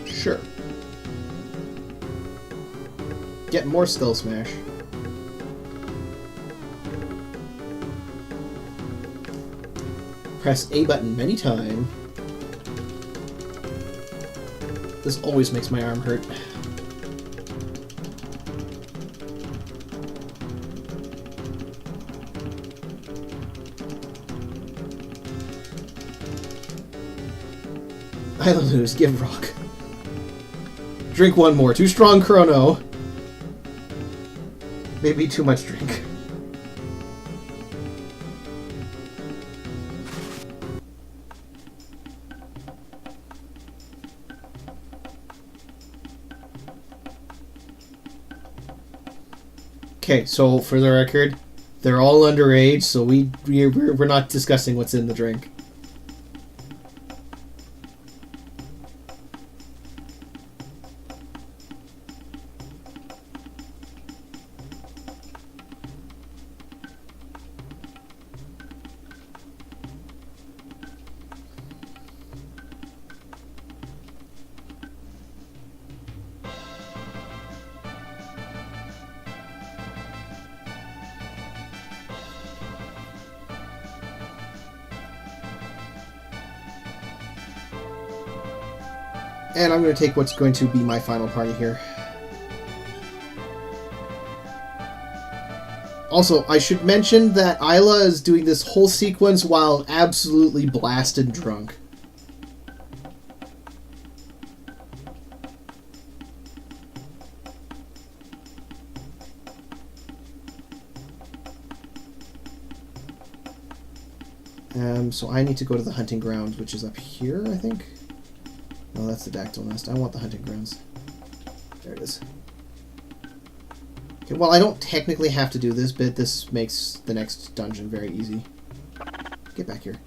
Sure. Get more Skull Smash. Press A button many times. This always makes my arm hurt. I lose. Give rock. Drink one more. Too strong, Chrono. Maybe too much drink. Okay, so for the record, they're all underage, so we're not discussing what's in the drink. And I'm going to take what's going to be my final party here. Also, I should mention that Isla is doing this whole sequence while absolutely blasted drunk. So I need to go to the hunting grounds, which is up here, I think. No, that's the dactyl nest. I want the hunting grounds. There it is. Okay, well, I don't technically have to do this bit. This makes the next dungeon very easy. Get back here.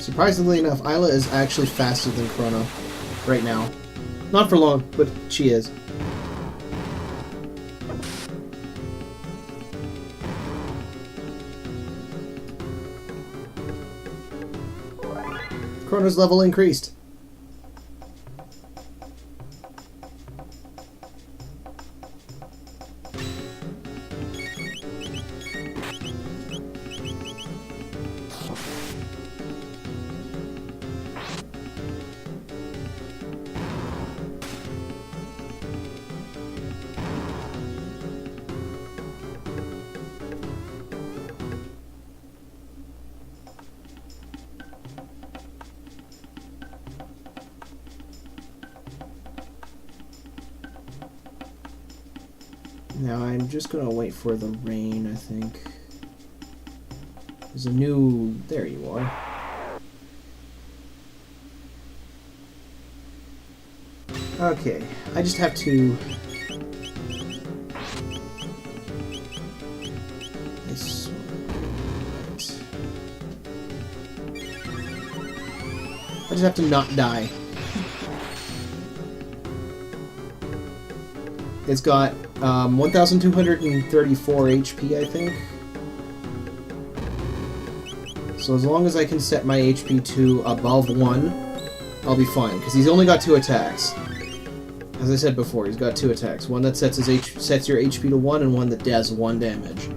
Surprisingly enough, Isla is actually faster than Chrono right now. Not for long, but she is. Chrono's level increased. Now I'm just gonna wait for the rain, I think. There's a new... There you are. Okay, I just have to... This one. Right. I just have to not die. It's got 1,234 HP, I think. So as long as I can set my HP to above 1, I'll be fine. Because he's only got 2 attacks. As I said before, he's got 2 attacks. One that sets your HP to 1, and one that does 1 damage.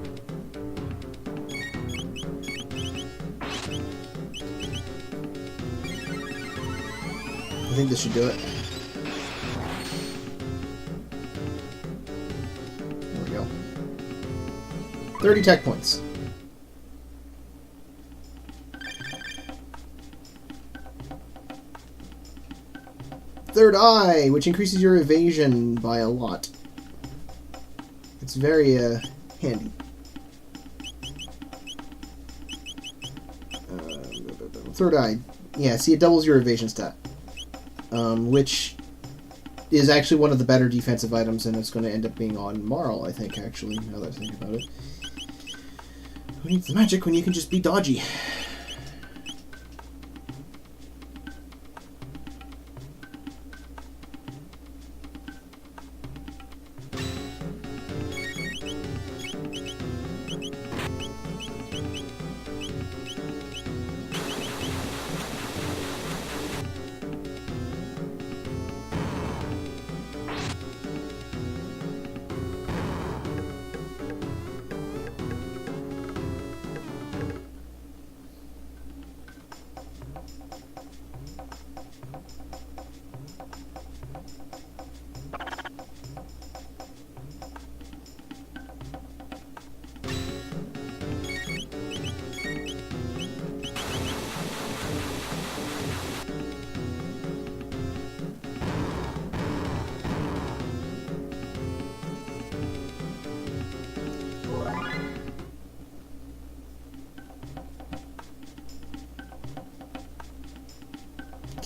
I think this should do it. There we go. 30 tech points. Third Eye, which increases your evasion by a lot. It's very handy. Third Eye. Yeah, see, it doubles your evasion stat. Which is actually one of the better defensive items, and it's going to end up being on Marl, I think, actually, now that I think about it. Who needs the magic when you can just be dodgy?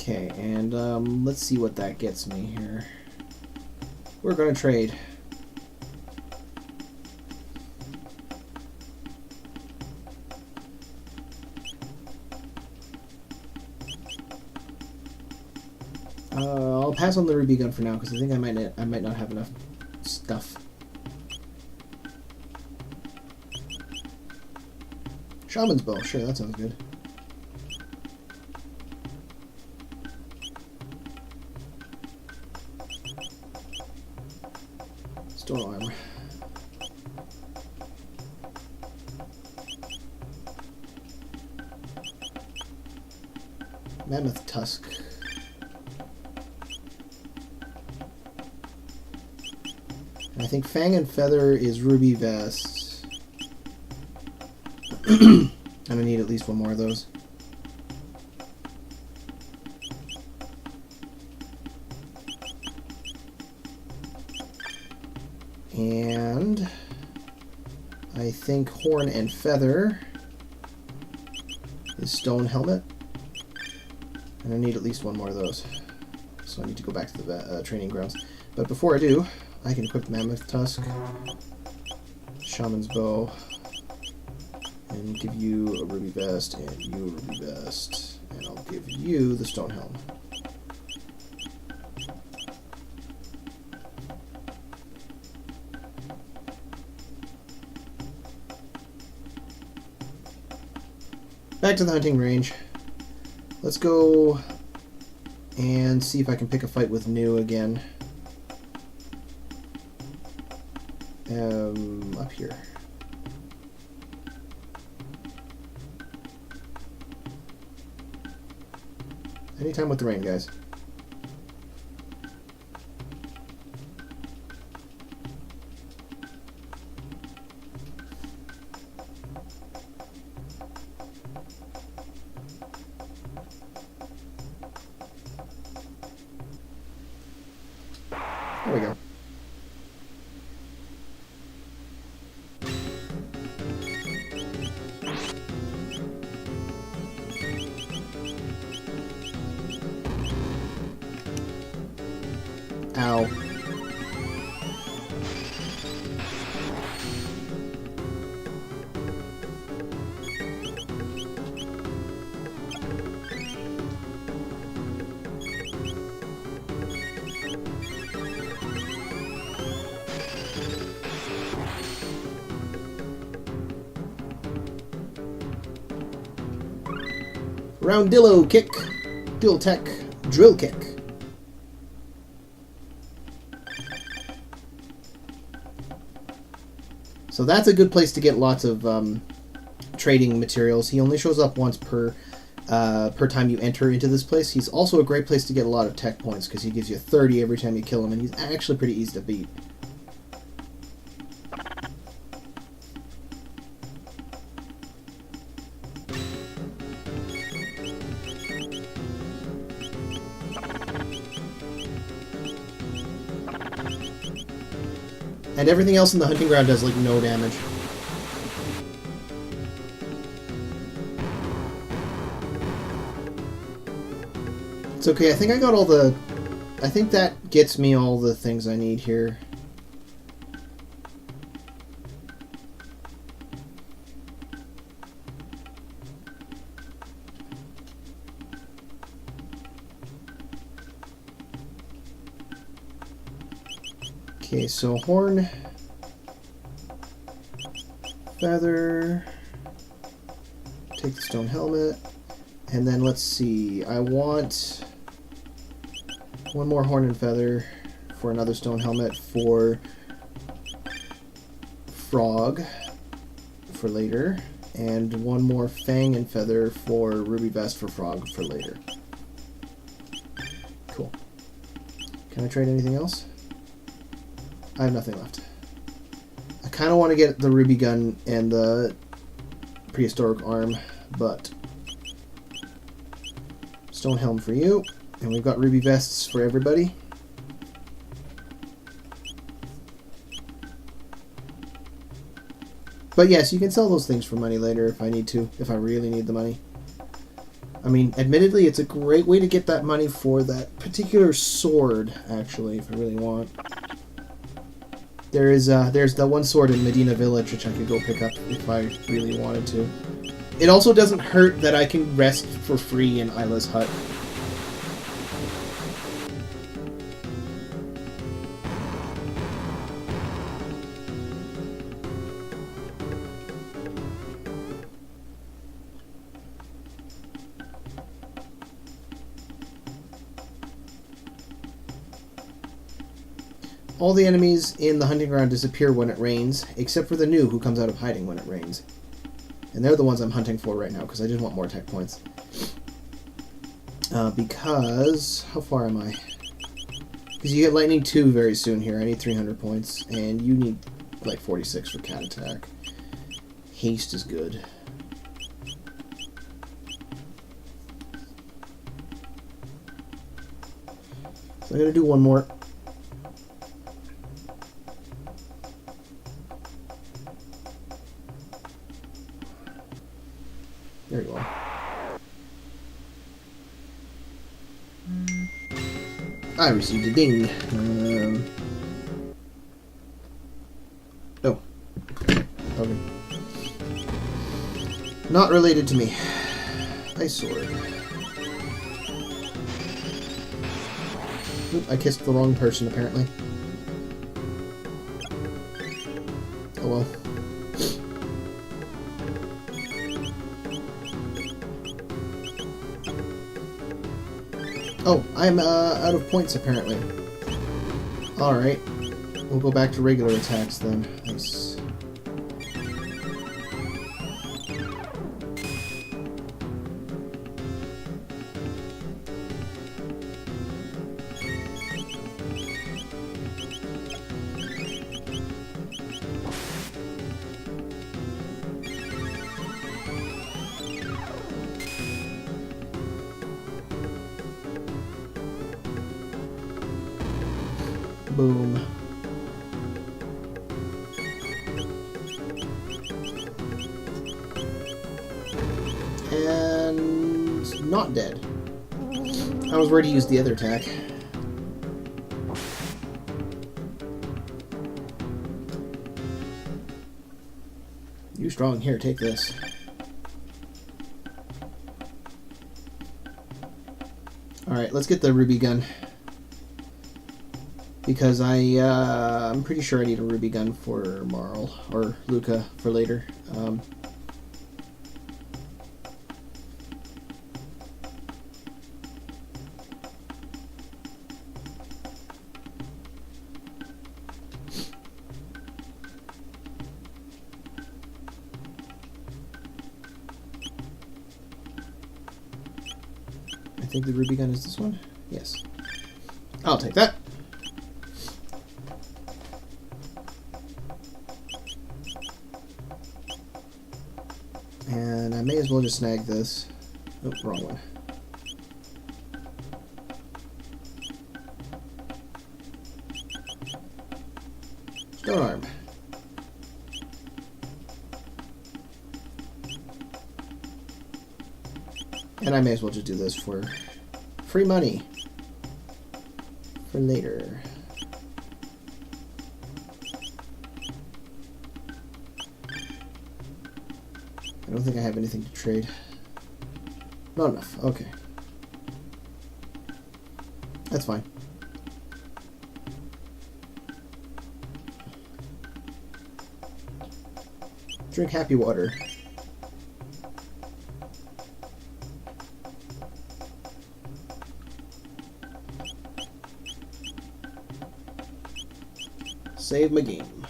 Okay, and let's see what that gets me here. We're gonna trade. I'll pass on the ruby gun for now because I think I might not have enough stuff. Shaman's bow, sure, that sounds good. Stone armor. Mammoth tusk. And I think Fang and Feather is ruby vest. And I need at least one more of those. And I think Horn and Feather is Stone Helmet. And I need at least one more of those. So I need to go back to the training grounds. But before I do, I can equip Mammoth Tusk, Shaman's Bow, and give you a ruby vest, and you a ruby vest, and I'll give you the Stone Helm. Back to the hunting range. Let's go and see if I can pick a fight with New again. Up here. Anytime with the rain, guys. There we go. Ow. Groundillo kick. Dual tech. Drill kick. So that's a good place to get lots of trading materials. He only shows up once per time you enter into this place. He's also a great place to get a lot of tech points because he gives you 30 every time you kill him, and he's actually pretty easy to beat. And everything else in the hunting ground does, like, no damage. It's okay, I think I got all the... I think that gets me all the things I need here. Okay, so horn, feather, take the stone helmet, and then let's see, I want one more horn and feather for another stone helmet for frog for later, and one more fang and feather for ruby vest for frog for later. Cool. Can I trade anything else? I have nothing left. I kind of want to get the ruby gun and the prehistoric arm, but stone helm for you, and we've got ruby vests for everybody. But yes, you can sell those things for money later if I need to, if I really need the money. I mean, admittedly, it's a great way to get that money for that particular sword, actually, if I really want. There's the one sword in Medina Village which I could go pick up if I really wanted to. It also doesn't hurt that I can rest for free in Isla's hut. All the enemies in the hunting ground disappear when it rains, except for the new who comes out of hiding when it rains. And they're the ones I'm hunting for right now, because I just want more tech points. Because... how far am I? Because you get Lightning 2 very soon here. I need 300 points, and you need like 46 for Cat Attack. Haste is good. So I'm going to do one more. There you are. I received a ding. Oh. Okay. Not related to me. Ice sword. Oop, I kissed the wrong person, apparently. Oh well. Oh, I'm out of points, apparently. Alright. We'll go back to regular attacks, then. Nice. Boom. And not dead. I was ready to use the other attack. You strong. Here, take this. Alright, let's get the ruby gun. Because I'm pretty sure I need a ruby gun for Marl, or Luca for later. think the ruby gun is this one. Yes. I'll take that. And I may as well just snag this. Oh, wrong one. Stone arm. And I may as well just do this for free money. For later. I don't think I have anything to trade. Not enough. Okay. That's fine. Drink happy water. Save my game.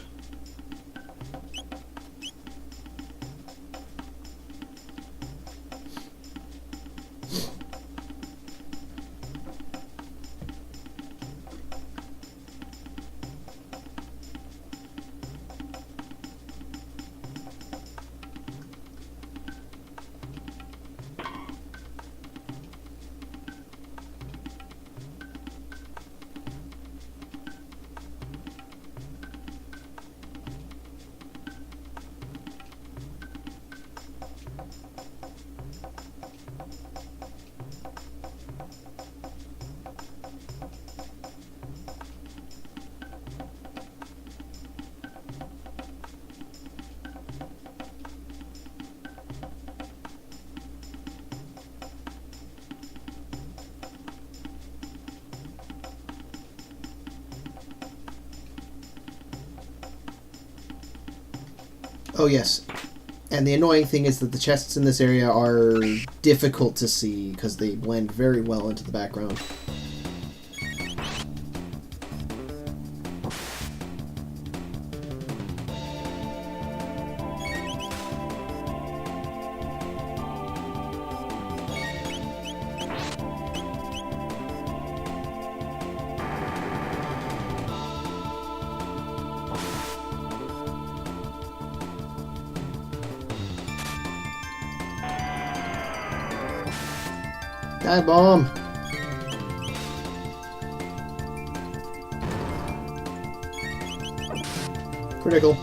Oh yes, and the annoying thing is that the chests in this area are difficult to see because they blend very well into the background. Die bomb! Critical.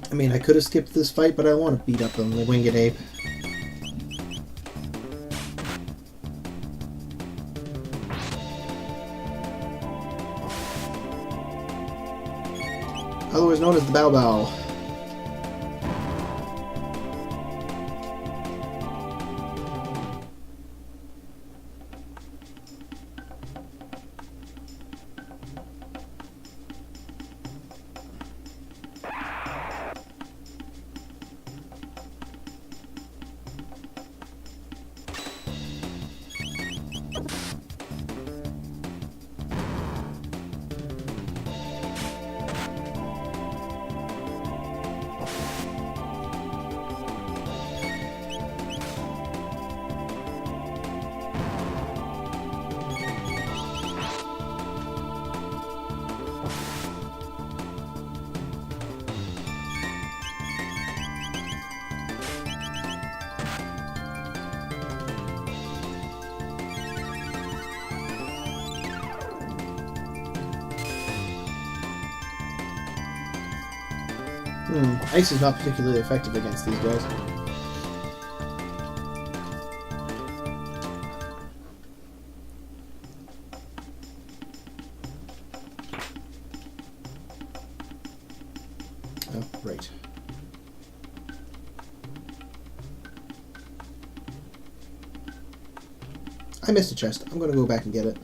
I mean, I could have skipped this fight, but I want to beat up on the winged ape. Otherwise known as the Bow Bow. Ice is not particularly effective against these guys. Oh, right. I missed a chest. I'm gonna go back and get it.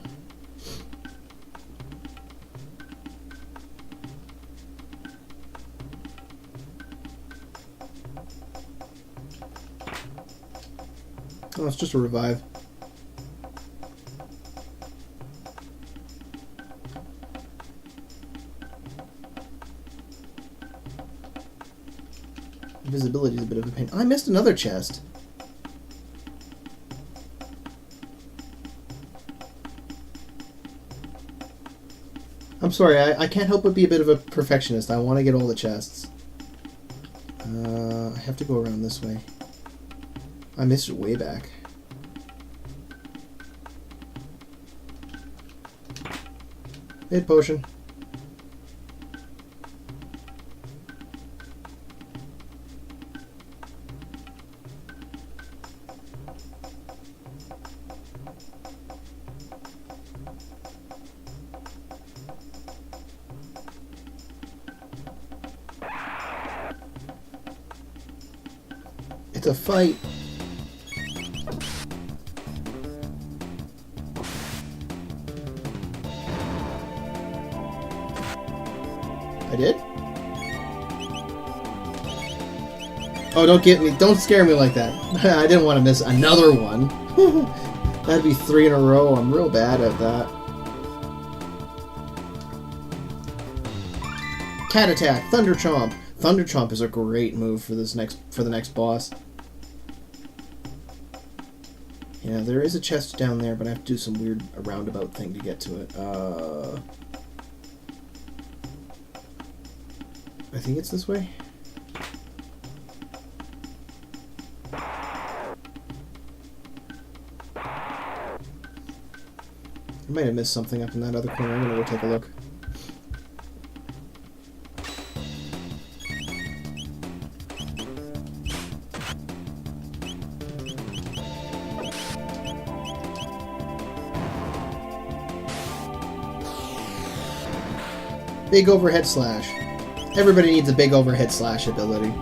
Oh, it's just a revive. Visibility is a bit of a pain. I missed another chest. I'm sorry, I can't help but be a bit of a perfectionist. I want to get all the chests. I have to go around this way. I missed it way back. Hit potion. It's a fight. I did? Oh, don't get me. Don't scare me like that. I didn't want to miss another one. That'd be 3 in a row. I'm real bad at that. Cat attack, Thunder Chomp. Thunder Chomp is a great move for the next boss. Yeah, there is a chest down there, but I have to do some weird roundabout thing to get to it. I think it's this way. I might have missed something up in that other corner. I'm gonna go take a look. Big overhead slash. Everybody needs a big overhead slash ability.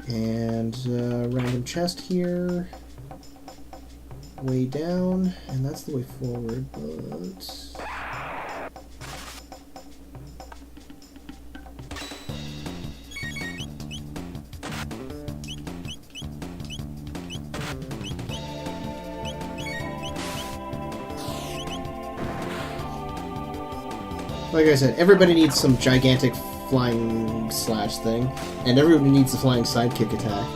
And random chest here. Way down. And that's the way forward, but... Like I said, everybody needs some gigantic flying slash thing, and everybody needs the flying sidekick attack.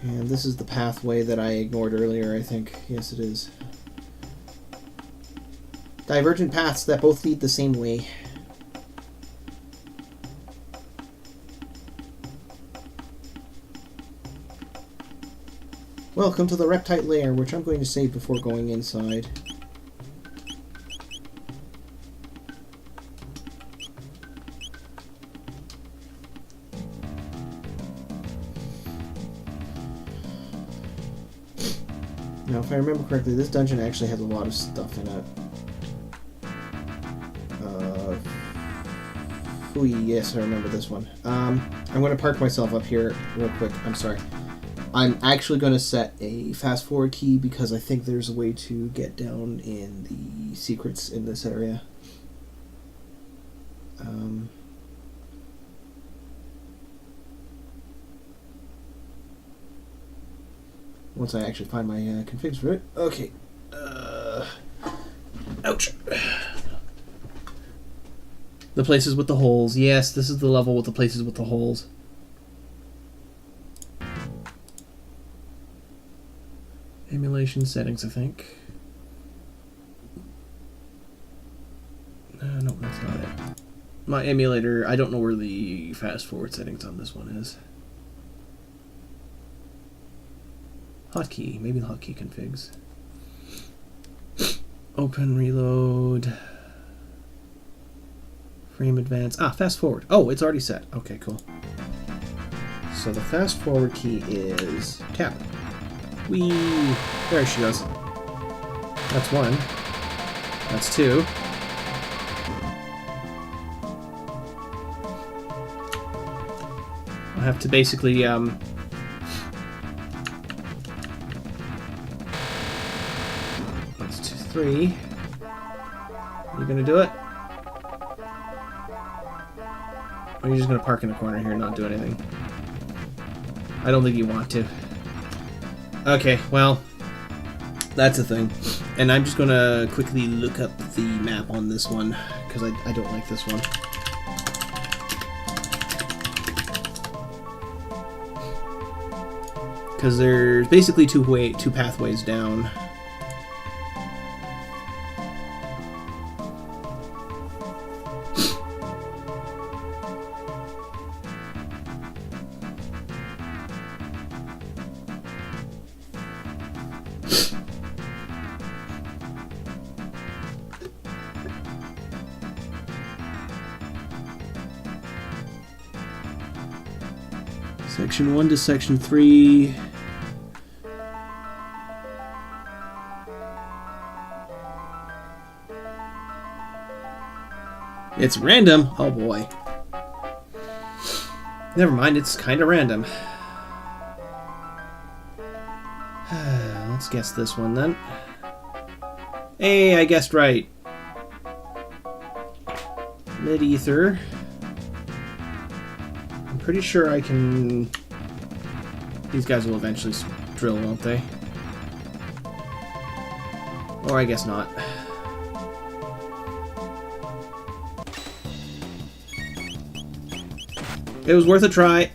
And this is the pathway that I ignored earlier, I think. Yes, it is. Divergent paths that both lead the same way. Welcome to the Reptite Lair, which I'm going to save before going inside. Now, if I remember correctly, this dungeon actually has a lot of stuff in it. Yes, I remember this one. I'm going to park myself up here real quick. I'm sorry. I'm actually going to set a fast forward key because I think there's a way to get down in the secrets in this area. Once I actually find my configs for it. Okay. Ouch. The places with the holes. Yes, this is the level with the places with the holes. Emulation settings, I think. No, that's not it. My emulator, I don't know where the fast forward settings on this one is. Hotkey, maybe the hotkey configs. Open, reload. Frame advance. Ah, fast forward. Oh, it's already set. Okay, cool. So the fast forward key is tap. Whee! There she goes. That's one. That's two. I'll have to basically, that's 2, 3. You gonna do it? Or are you just gonna park in the corner here and not do anything? I don't think you want to. Okay, well, that's a thing. And I'm just gonna quickly look up the map on this one, because I don't like this one. Because there's basically two pathways down. Section 1 to Section 3. It's random? Oh boy. Never mind, it's kind of random. Let's guess this one then. Hey, I guessed right. Mid-ether. I'm pretty sure I can... These guys will eventually drill, won't they? Or I guess not. It was worth a try.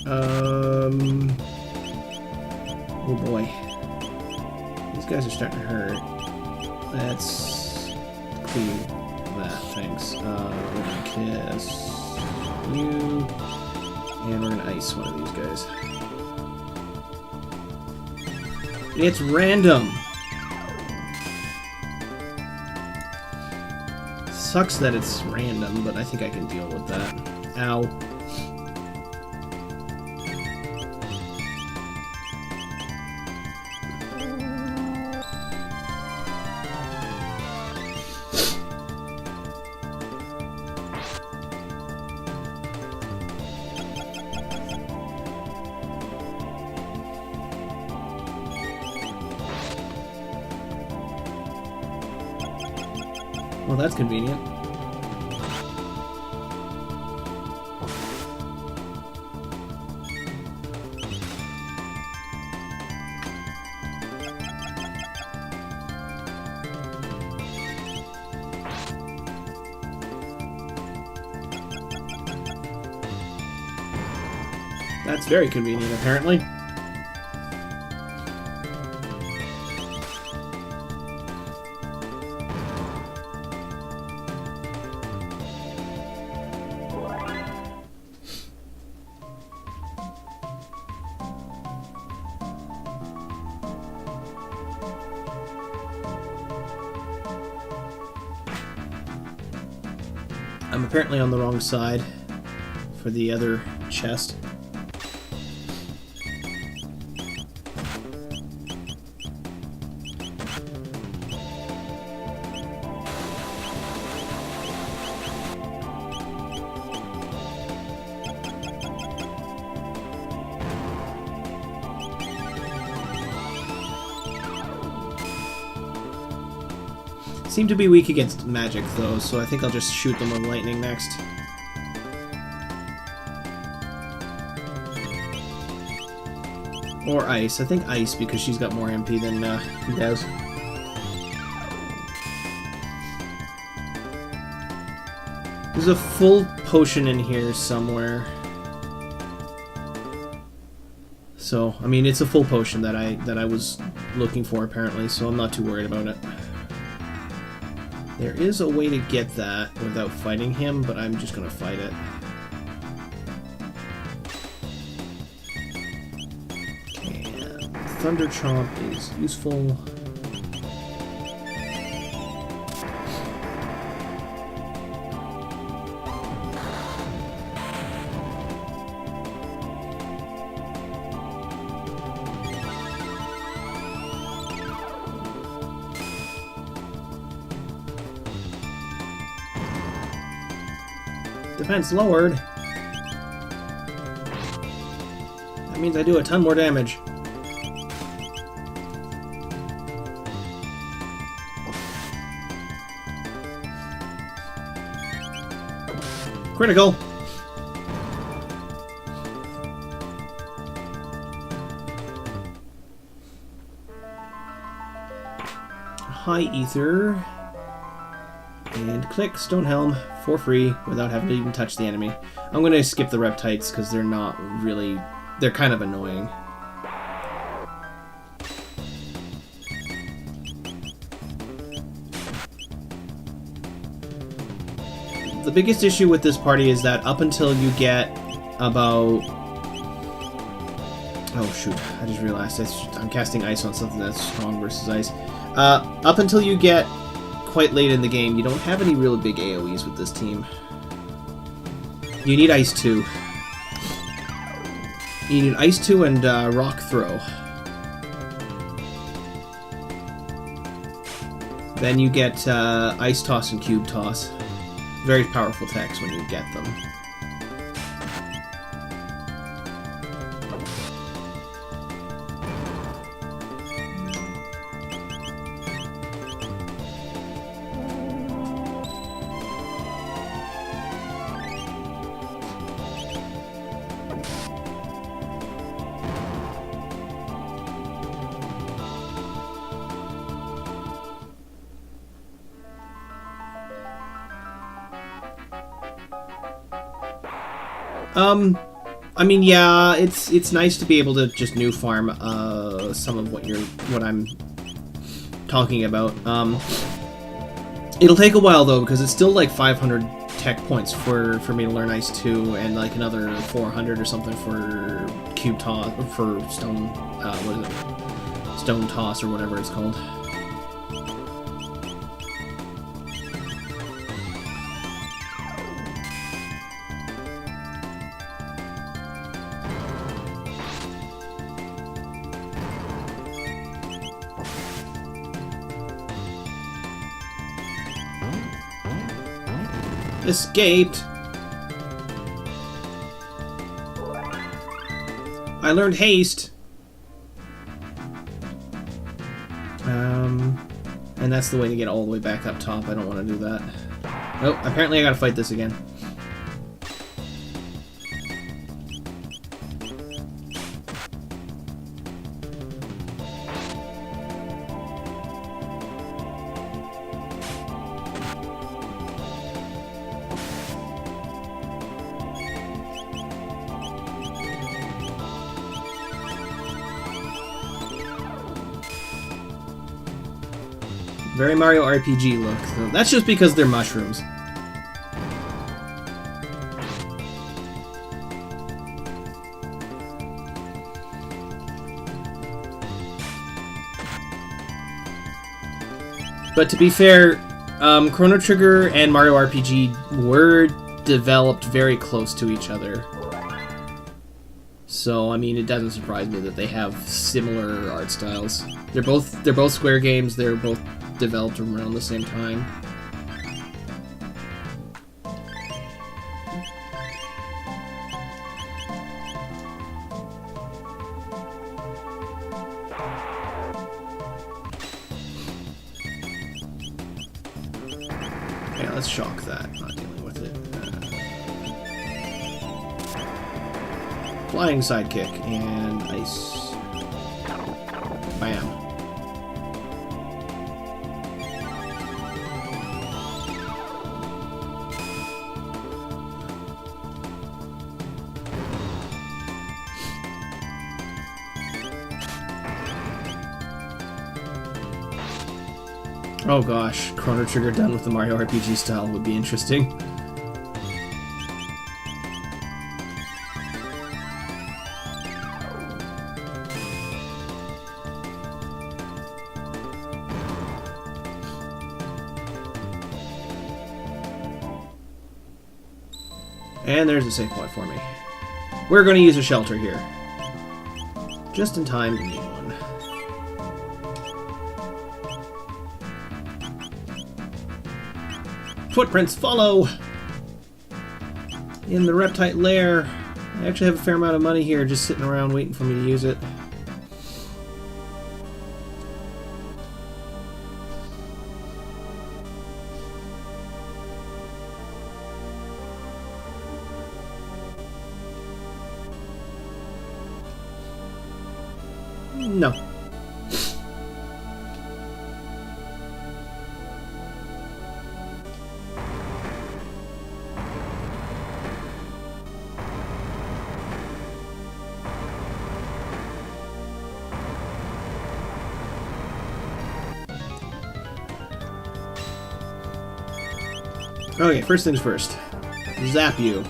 Oh boy. These guys are starting to hurt. Let's clean that, thanks. We're gonna kiss you. And we're gonna ice one of these guys. It's random! Sucks that it's random, but I think I can deal with that. Ow. Well, that's convenient. That's very convenient, apparently. I'm apparently on the wrong side for the other chest. Seem to be weak against magic, though, so I think I'll just shoot them with lightning next. Or ice. I think ice, because she's got more MP than he does. There's a full potion in here somewhere. So, I mean, it's a full potion that I was looking for, apparently, so I'm not too worried about it. There is a way to get that without fighting him, but I'm just gonna fight it. And Thunder Chomp is useful. defense lowered. That means I do a ton more damage. Critical! High Ether. And click Stone Helm for free without having to even touch the enemy. I'm going to skip the Reptites because they're not really... They're kind of annoying. The biggest issue with this party is that up until you get about... Oh shoot, I just realized I'm casting ice on something that's strong versus ice. Up until you get quite late in the game, you don't have any really big AoEs with this team. You need Ice 2. You need Ice 2 and Rock Throw. Then you get Ice Toss and Cube Toss. Very powerful attacks when you get them. I mean, yeah, it's nice to be able to just new farm some of what I'm talking about. It'll take a while though because it's still like 500 tech points for me to learn Ice 2 and like another 400 or something for Cube Toss or for Stone what is it? Stone Toss or whatever it's called. Escaped. I learned haste. And that's the way to get all the way back up top. I don't want to do that. Oh, apparently I gotta fight this again. Very Mario RPG look, though. That's just because they're mushrooms. But to be fair, Chrono Trigger and Mario RPG were developed very close to each other. So, I mean, it doesn't surprise me that they have similar art styles. They're both Square games, they're both developed around the same time. Yeah, let's shock that, not dealing with it. Flying sidekick and ice. Bam. Oh gosh, Chrono Trigger done with the Mario RPG style would be interesting. And there's a save point for me. We're going to use a shelter here. Just in time to need one. Footprints follow! in the reptite lair. I actually have a fair amount of money here just sitting around waiting for me to use it. No. Okay, first things first. Zap you.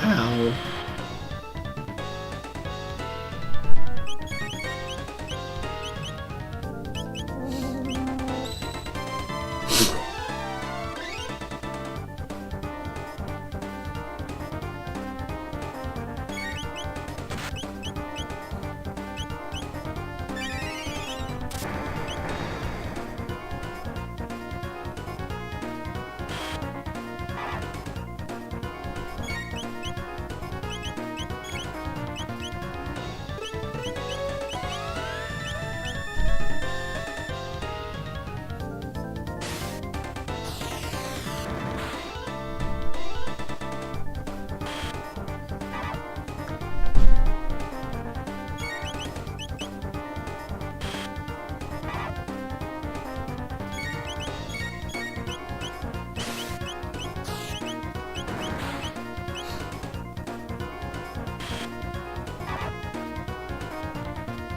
Ow.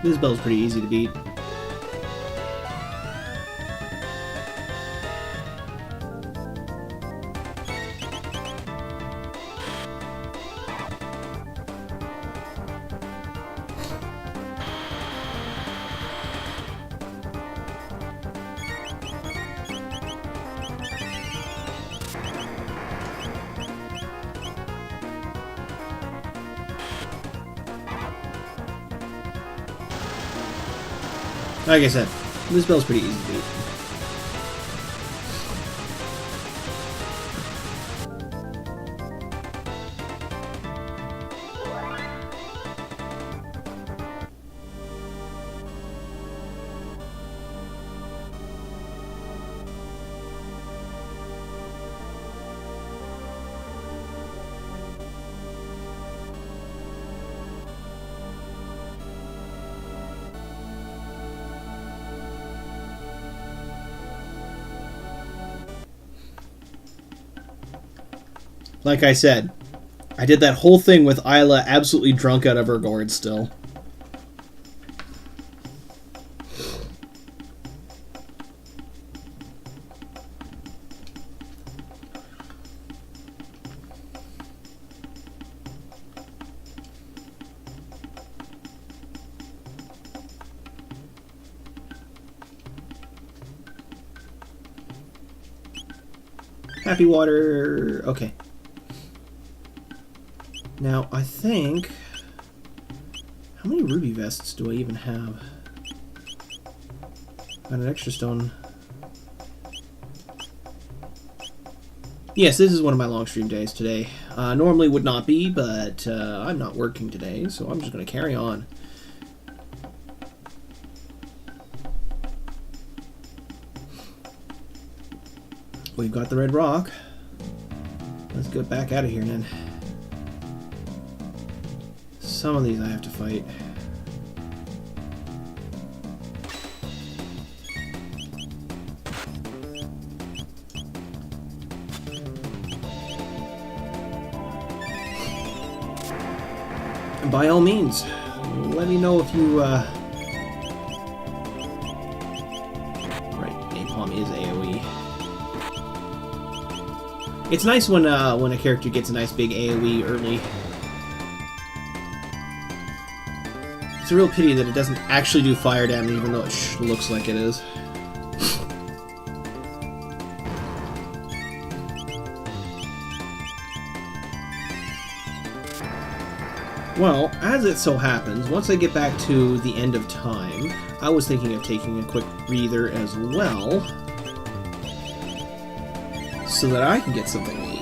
This bell's pretty easy to beat. Like I said, this bell's pretty easy to beat. Like I said, I did that whole thing with Isla absolutely drunk out of her gourd still. Happy water. Okay. Now, I think... How many ruby vests do I even have? Got an extra stone. Yes, this is one of my long stream days today. Normally would not be, but I'm not working today, so I'm just going to carry on. We've got the red rock. Let's get back out of here then. Some of these I have to fight. by all means, let me know if you, Right, Napalm is AoE. It's nice when a character gets a nice big AoE early. It's a real pity that it doesn't actually do fire damage, even though it looks like it is. Well, as it so happens, once I get back to the end of time, I was thinking of taking a quick breather as well, so that I can get something to eat.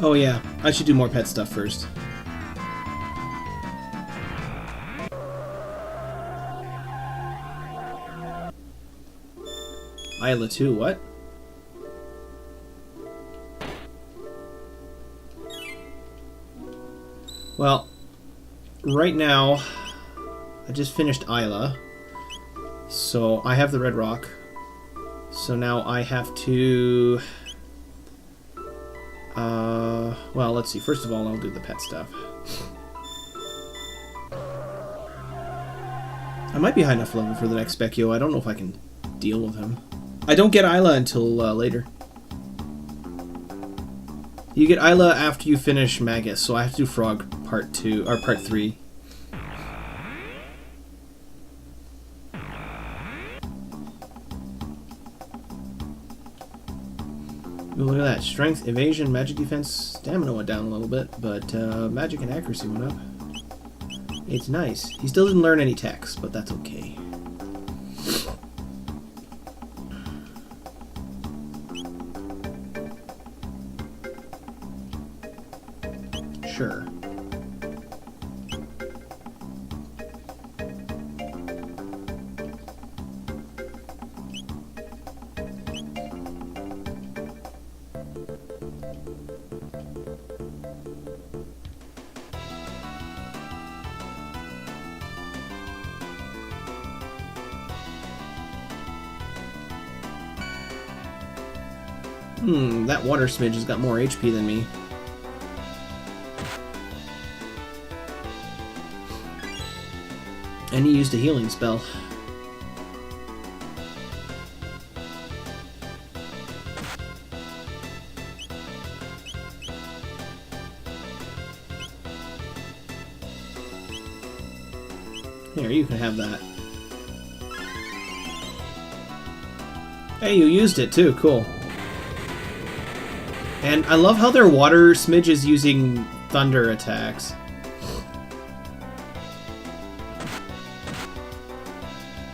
Oh yeah, I should do more pet stuff first. Isla 2, what? Well, right now, I just finished Isla, so I have the red rock. So now I have to... well, let's see. First of all, I'll do the pet stuff. I might be high enough level for the next Specchio. I don't know if I can deal with him. I don't get Isla until later. You get Isla after you finish Magus, so I have to do Frog Part 2, or Part 3. Ooh, look at that. Strength, evasion, magic defense, stamina went down a little bit, but magic and accuracy went up. It's nice. He still didn't learn any techs, but that's okay. Sure. That water smidge has got more HP than me. And he used a healing spell. Here, you can have that. Hey, you used it too, cool. And I love how their water smidge is using thunder attacks.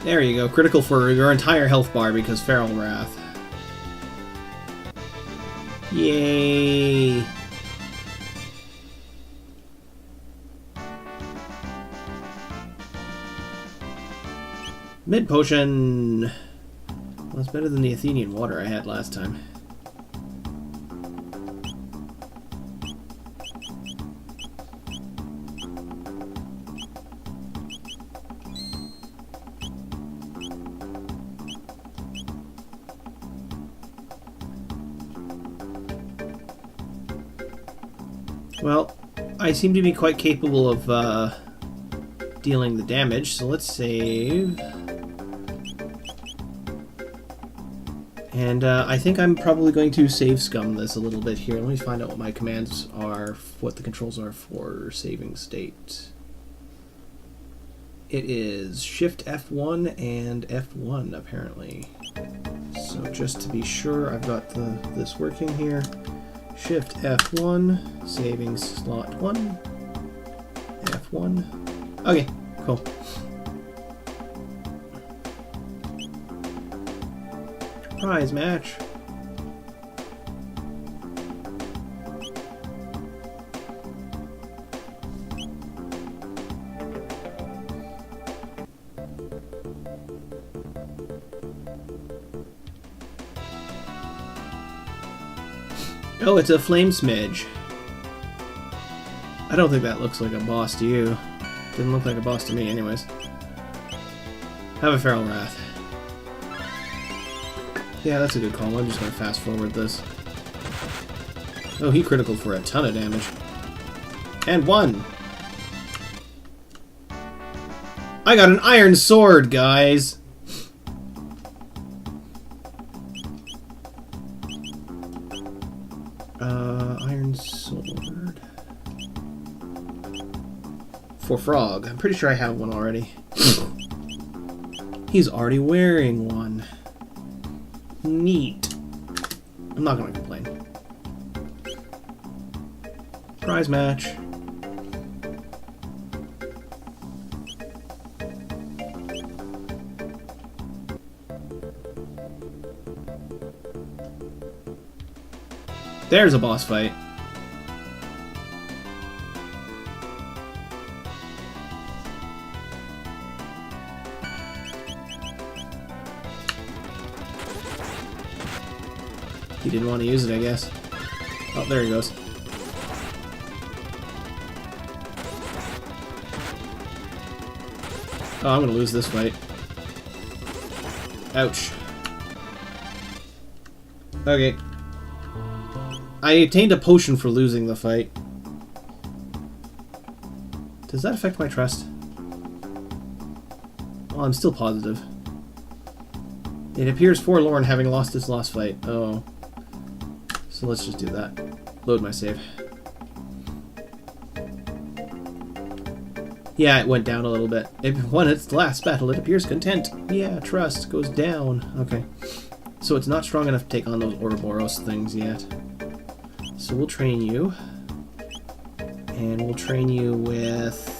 There you go, critical for your entire health bar because Feral Wrath. Yay! Mid potion! Well, it's better than the Athenian water I had last time. Well, I seem to be quite capable of dealing the damage, so let's save. And I think I'm probably going to save scum this a little bit here. Let me find out what my commands are, what the controls are for saving state. It is Shift F1 and F1 apparently. So just to be sure, I've got this working here. Shift F1, saving slot 1, F1. Okay, cool. Prize match. Oh, it's a flame smidge. I don't think that looks like a boss to you. Didn't look like a boss to me anyways. Have a Feral Wrath. Yeah, that's a good call. I'm just going to fast forward this. Oh, he critical for a ton of damage. And won! I got an iron sword, guys! Iron sword... For Frog. I'm pretty sure I have one already. He's already wearing one. Neat. I'm not gonna complain. Prize match. There's a boss fight. He didn't want to use it, I guess. Oh, there he goes. Oh, I'm gonna lose this fight. Ouch. Okay. I obtained a potion for losing the fight. Does that affect my trust? Well, I'm still positive. It appears forlorn having lost its last fight. Oh. So let's just do that. Load my save. Yeah, it went down a little bit. It won its last battle. It appears content. Yeah, trust goes down. Okay. So it's not strong enough to take on those Ouroboros things yet. So we'll train you. And we'll train you with...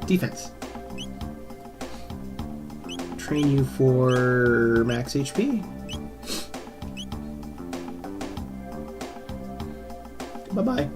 defense. Train you for max HP. Bye-bye.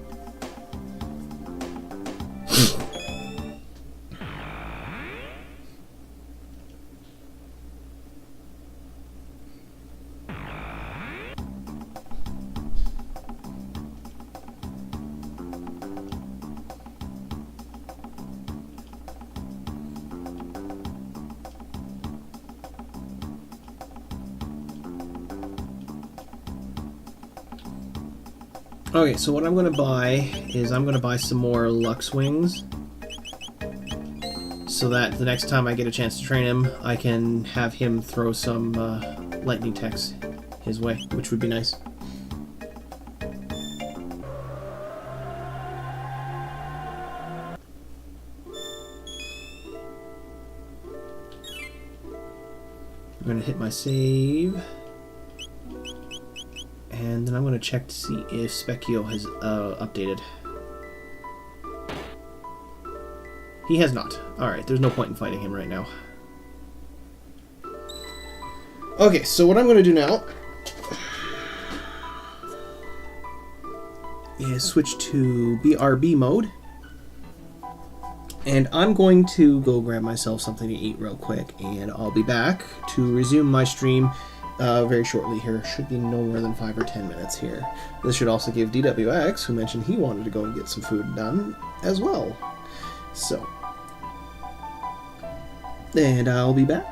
Okay, so what I'm going to buy is I'm going to buy some more Lux Wings so that the next time I get a chance to train him, I can have him throw some lightning techs his way, which would be nice. I'm going to hit my save. And then I'm going to check to see if Specchio has updated. He has not. Alright, there's no point in fighting him right now. Okay, so what I'm going to do now is switch to BRB mode. And I'm going to go grab myself something to eat real quick, and I'll be back to resume my stream very shortly here. Should be no more than 5 or 10 minutes here. This should also give DWX, who mentioned he wanted to go and get some food done, as well. So, and I'll be back.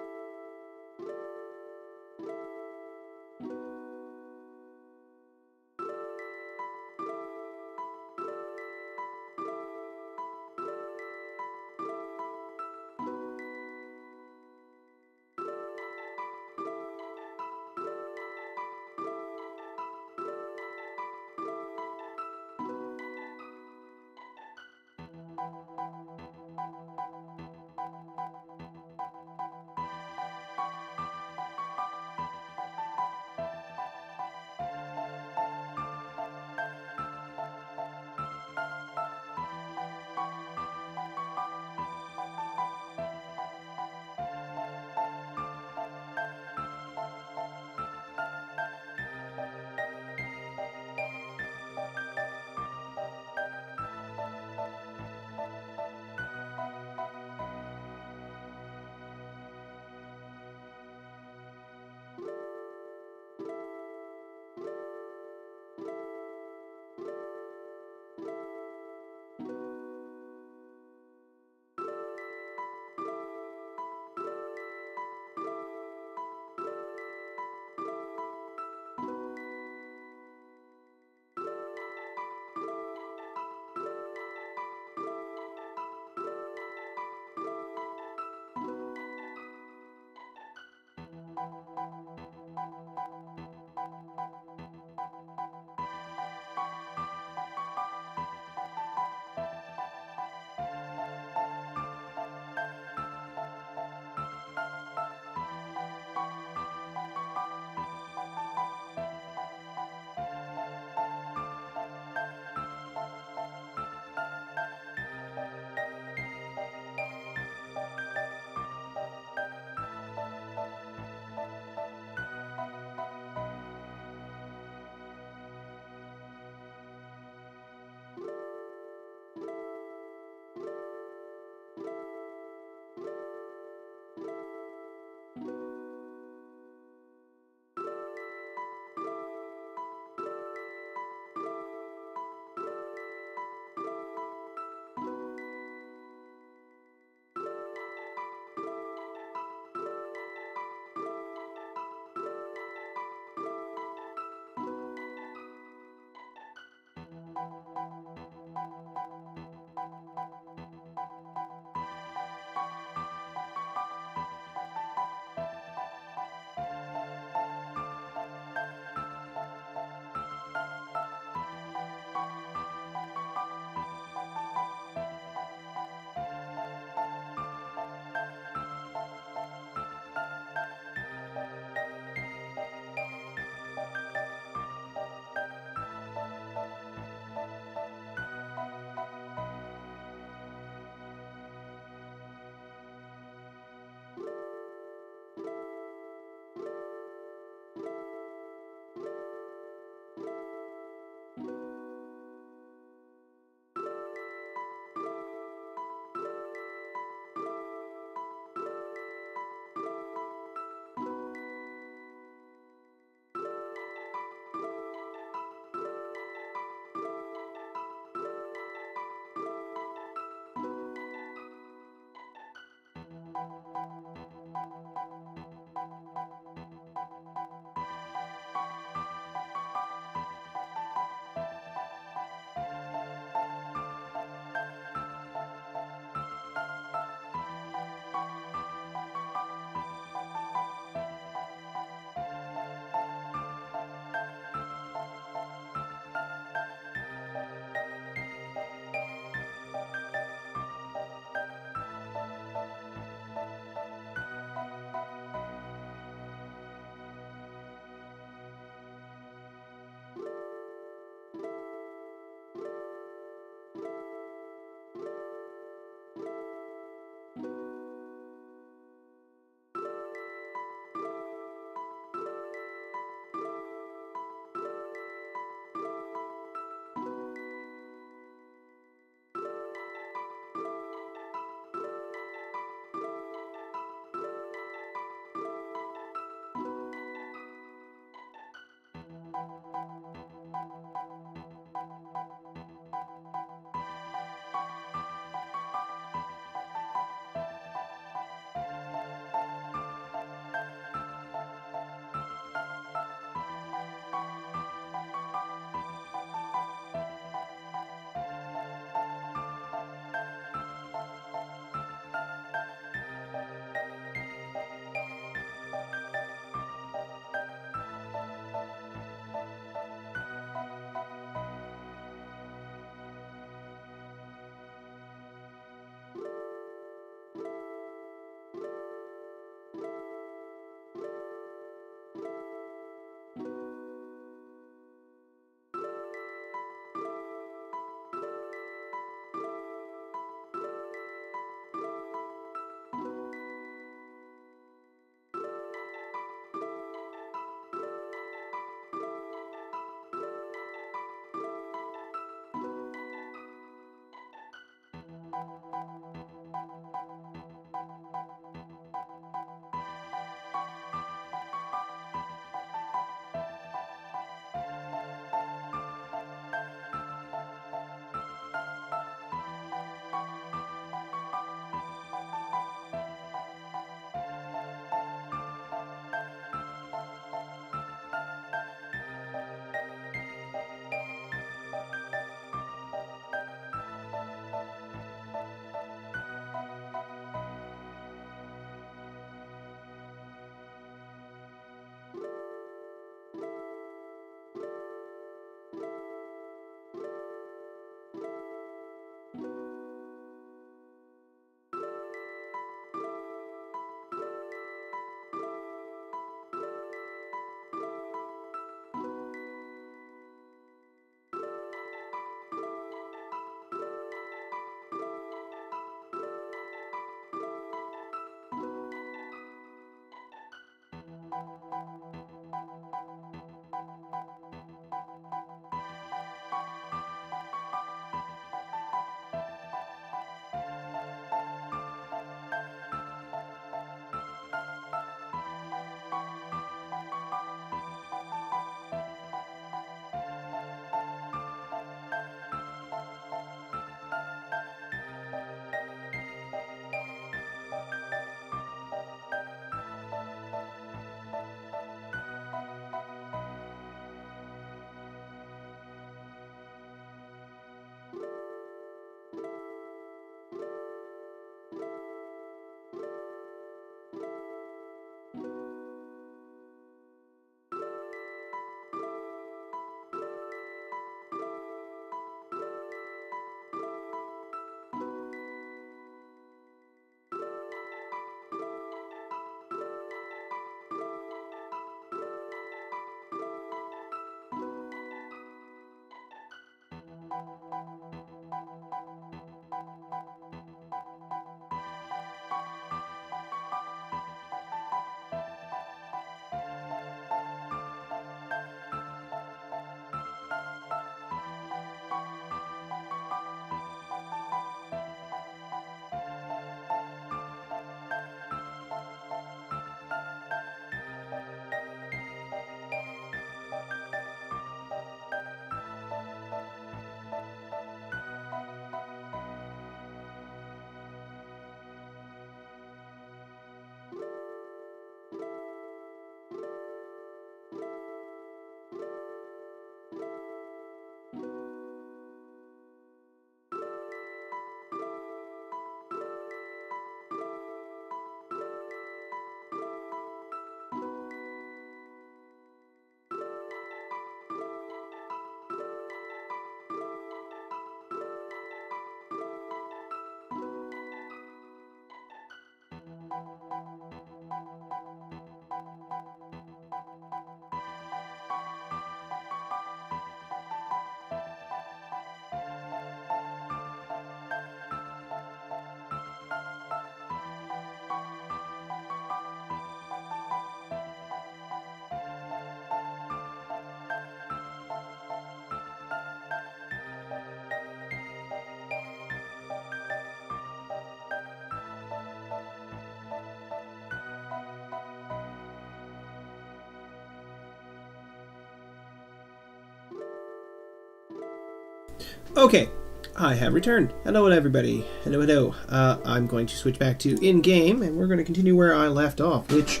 Okay, I have returned. Hello, everybody. Hello, hello. I'm going to switch back to in-game, and we're going to continue where I left off, which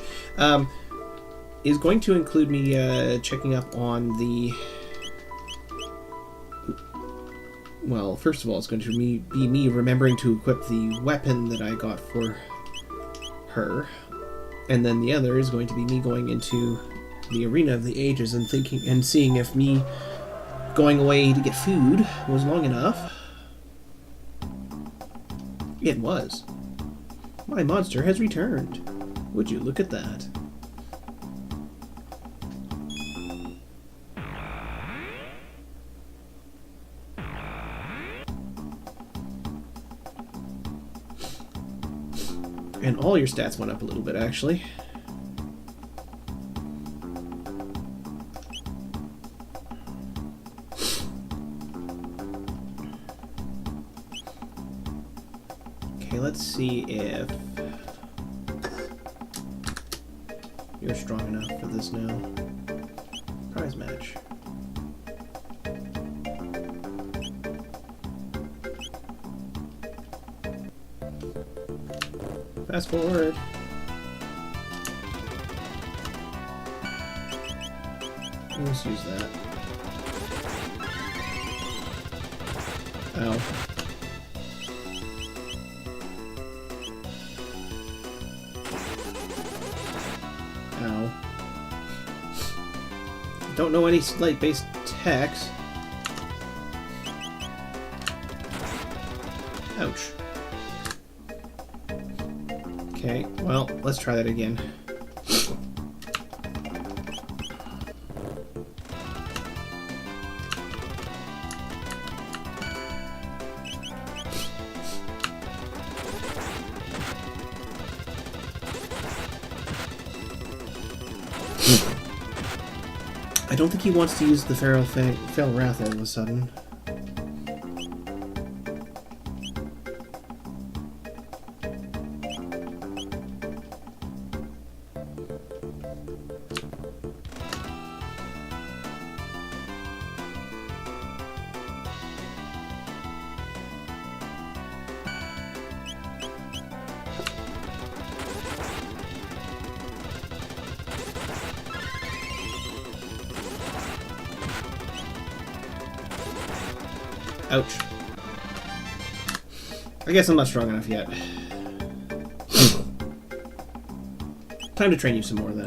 is going to include me checking up on the... Well, first of all, it's going to be me remembering to equip the weapon that I got for her. And then the other is going to be me going into the Arena of the Ages and thinking and seeing if me going away to get food was long enough. It was. My monster has returned. Would you look at that? And all your stats went up a little bit, actually. Okay, let's see if you're strong enough for this now. Prize match. Fast forward. Let's use that. Ow. Ow. Don't know any light-based attacks. Ouch. Okay, well, let's try that again. I don't think he wants to use the Feral Wrath all of a sudden. Ouch. I guess I'm not strong enough yet. Time to train you some more, then.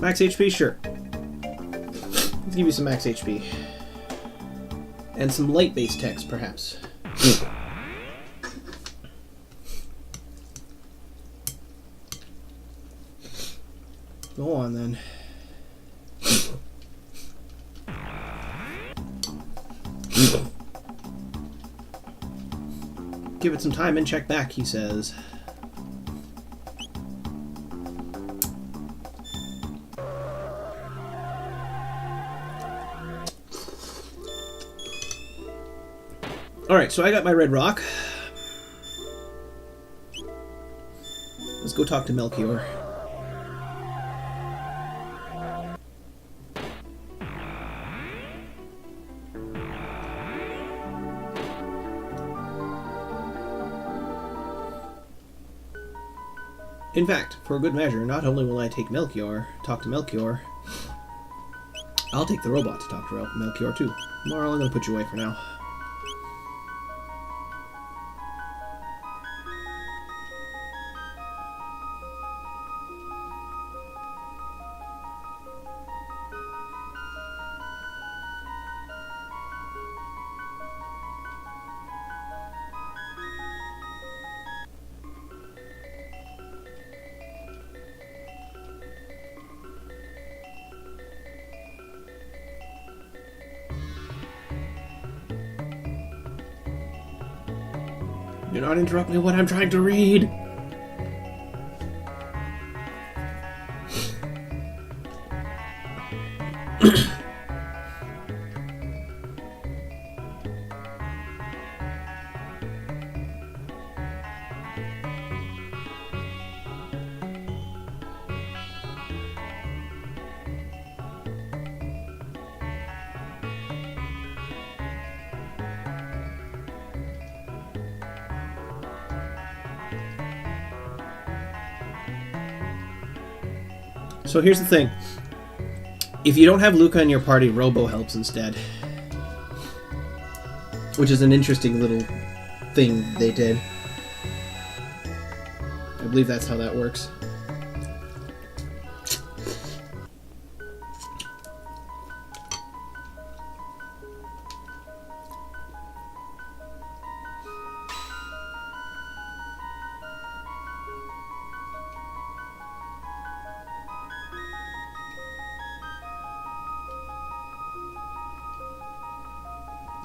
Max HP? Sure. Let's give you some max HP. And some light-based text, perhaps. Go on, then. Give it some time and check back, he says. Alright, so I got my red rock. Let's go talk to Melchior. In fact, for a good measure, not only will I talk to Melchior, I'll take the robot to talk to Melchior too. Marl, I'm going to put you away for now. Do not interrupt me when I'm trying to read! So here's the thing. If you don't have Luca in your party, Robo helps instead. Which is an interesting little thing they did. I believe that's how that works.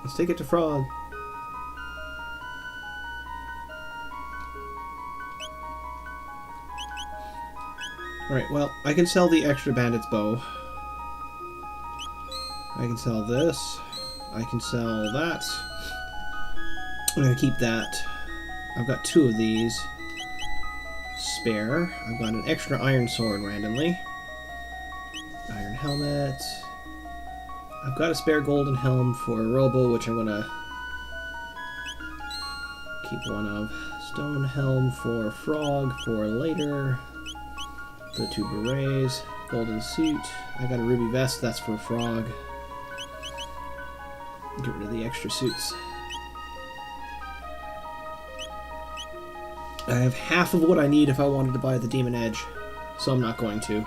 Let's take it to Frog. Alright, well, I can sell the extra bandit's bow. I can sell this. I can sell that. I'm going to keep that. I've got 2 of these spare. I've got an extra iron sword randomly. Iron helmet. I've got a spare golden helm for Robo, which I'm going to keep one of. Stone helm for Frog for later. The 2 berets. Golden suit. I got a ruby vest, that's for Frog. Get rid of the extra suits. I have half of what I need if I wanted to buy the Demon Edge, so I'm not going to.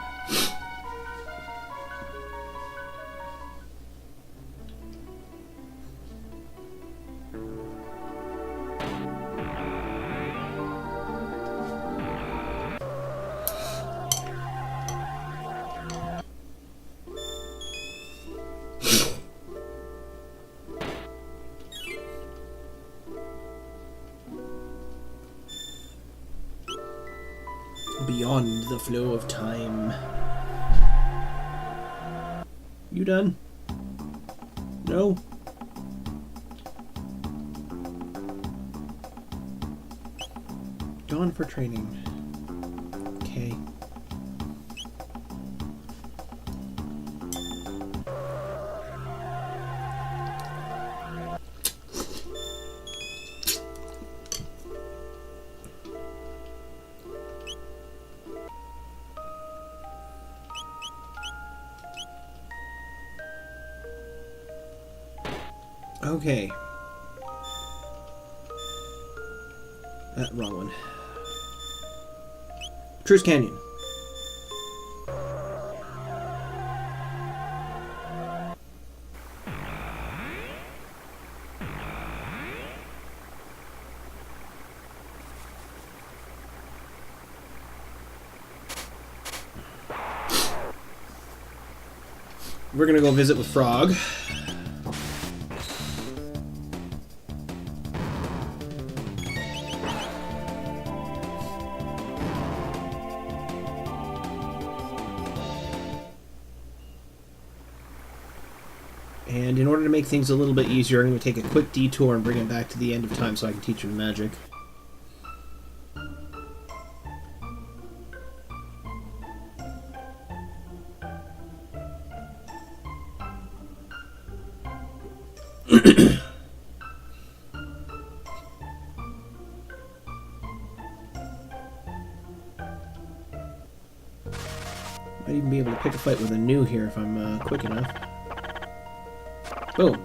Beyond the flow of time. You done? No? Gone for training. Okay. Okay. Wrong one. Truce Canyon. We're gonna go visit with Frog. And in order to make things a little bit easier, I'm going to take a quick detour and bring him back to the end of time so I can teach him magic. Might even be able to pick a fight with a new here if I'm quick enough. Boom.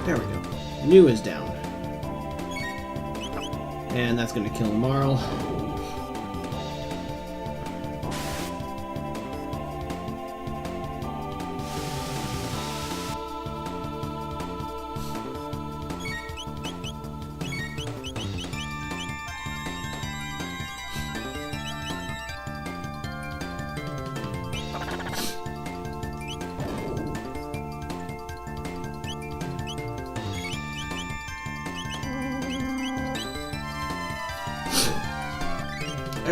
There we go. New is down. And that's going to kill Marl.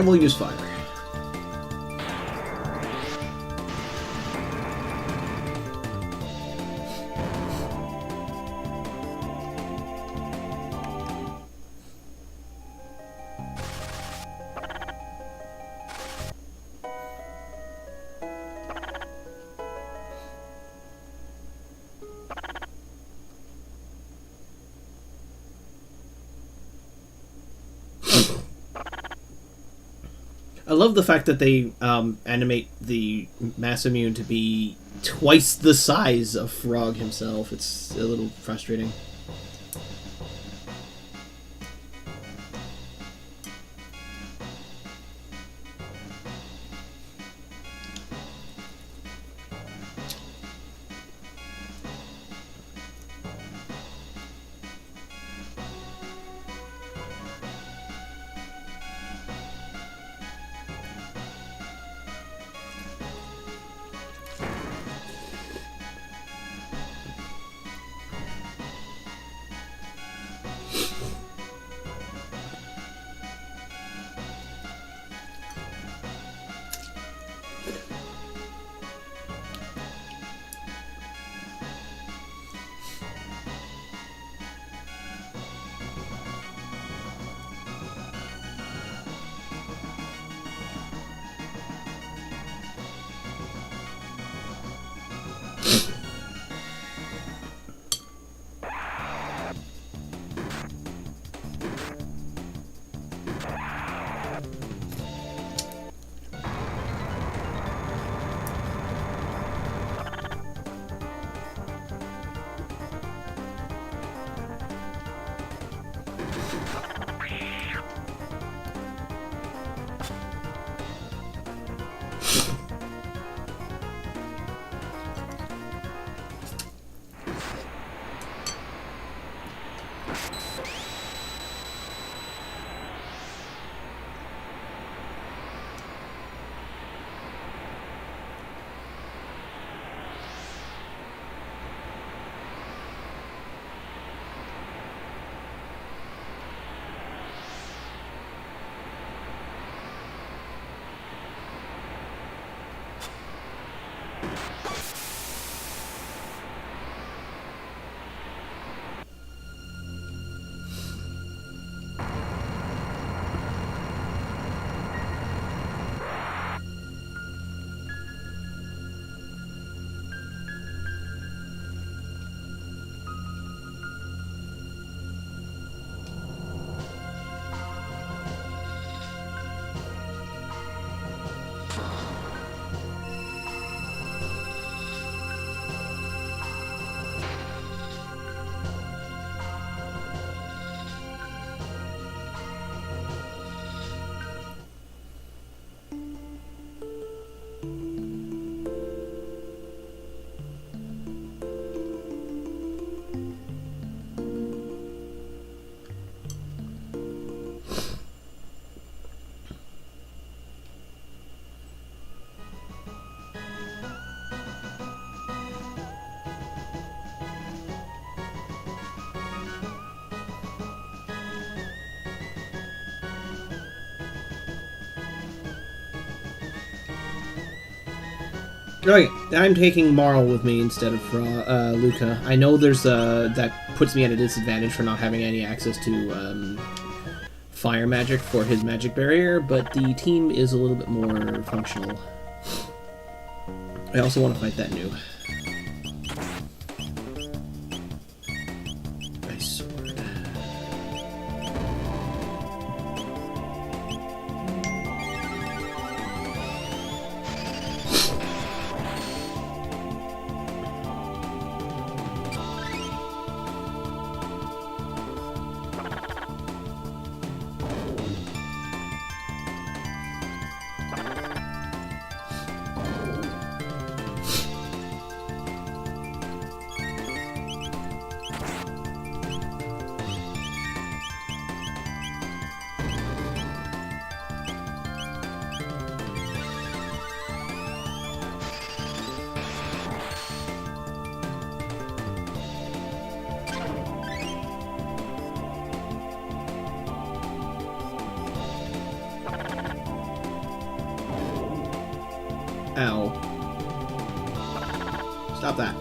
And we'll use fire. I love the fact that they animate the Masamune to be twice the size of Frog himself. It's a little frustrating. Okay, I'm taking Marl with me instead of Luca. I know there's that puts me at a disadvantage for not having any access to fire magic for his magic barrier, but the team is a little bit more functional. I also want to fight that new. Ice sword. Ow. Stop that.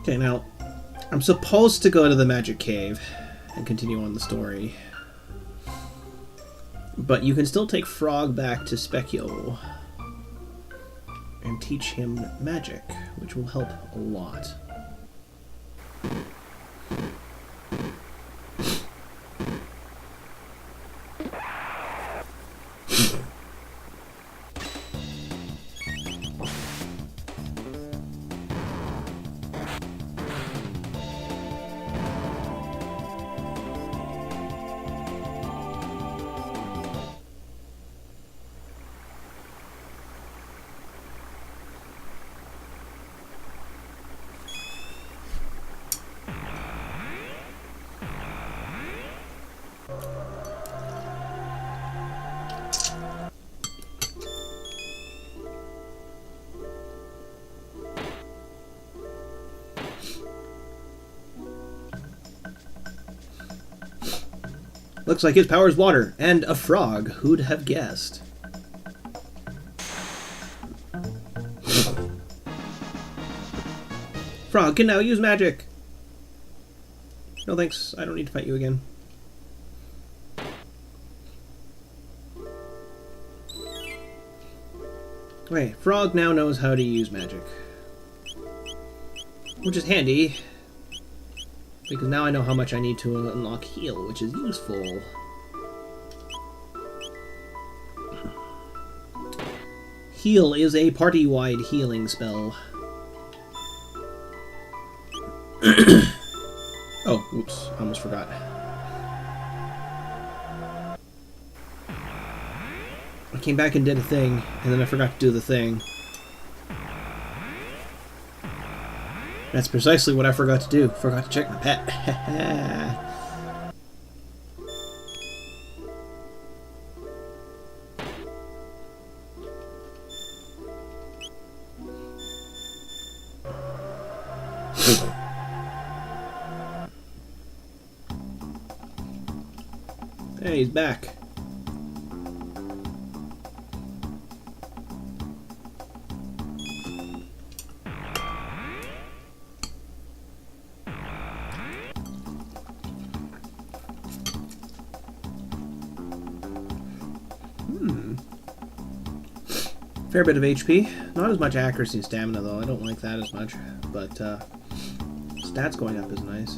Okay, now, I'm supposed to go to the Magic Cave and continue on the story. But you can still take Frog back to Specchio and teach him magic, which will help a lot. Looks like his power is water, and a frog. Who'd have guessed? Frog can now use magic! No thanks, I don't need to fight you again. Okay, Frog now knows how to use magic. Which is handy, because now I know how much I need to unlock heal, which is useful. Heal is a party-wide healing spell. Oh, whoops, I almost forgot. I came back and did a thing, and then I forgot to do the thing. That's precisely what I forgot to do. Forgot to check my pet. Hey, he's back. Fair bit of HP. Not as much accuracy and stamina, though. I don't like that as much. But, stats going up is nice.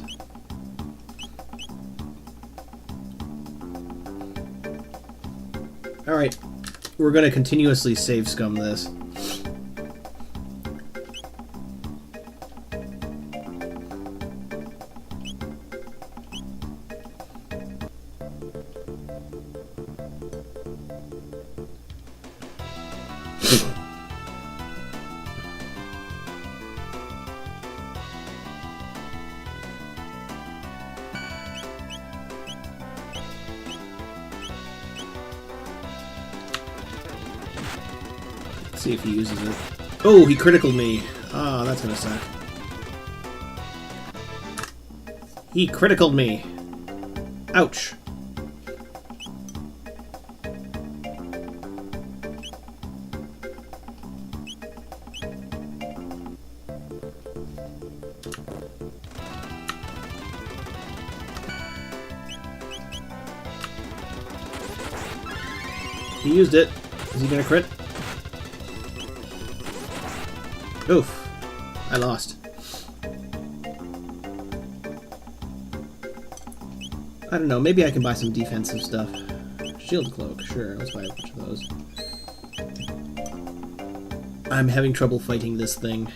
Alright. We're gonna continuously save scum this. See if he uses it. Oh, he criticaled me. Ah, that's gonna suck. He criticaled me. Ouch. He used it. Is he gonna crit? Oof. I lost. I don't know, maybe I can buy some defensive stuff. Shield cloak, sure, let's buy a bunch of those. I'm having trouble fighting this thing.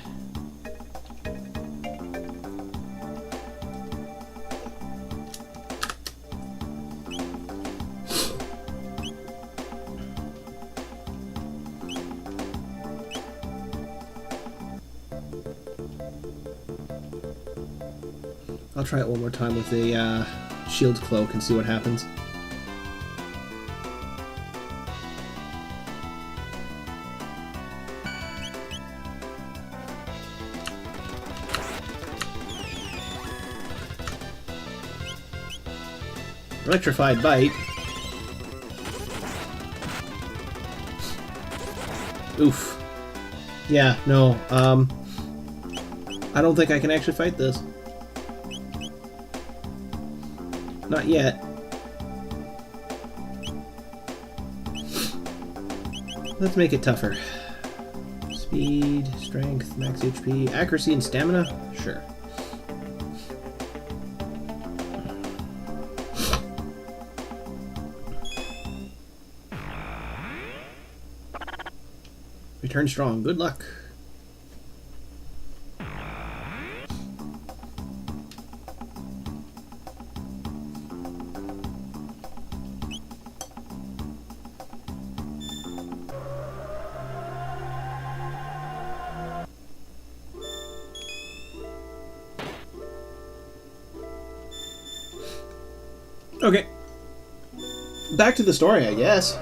I'll try it one more time with a shield cloak and see what happens. Electrified bite. Oof. Yeah, no, I don't think I can actually fight this. Not yet. Let's make it tougher. Speed, strength, max HP, accuracy, and stamina? Sure. Return strong. Good luck. Okay. Back to the story, I guess.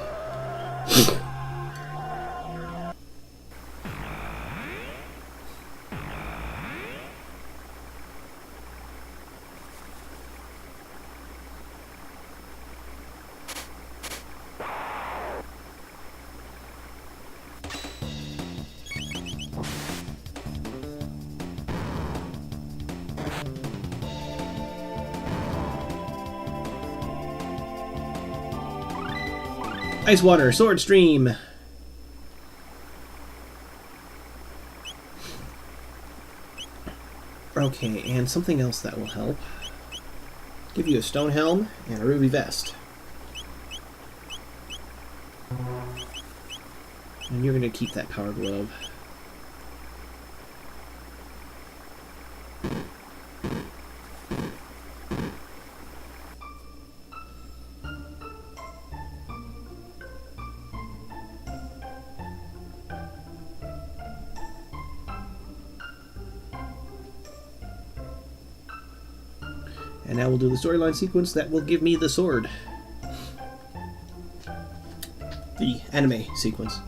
Ice water, sword stream. Okay, and something else that will help. Give you a stone helm and a ruby vest. And you're gonna keep that power glove. And now we'll do the storyline sequence that will give me the sword. The anime sequence.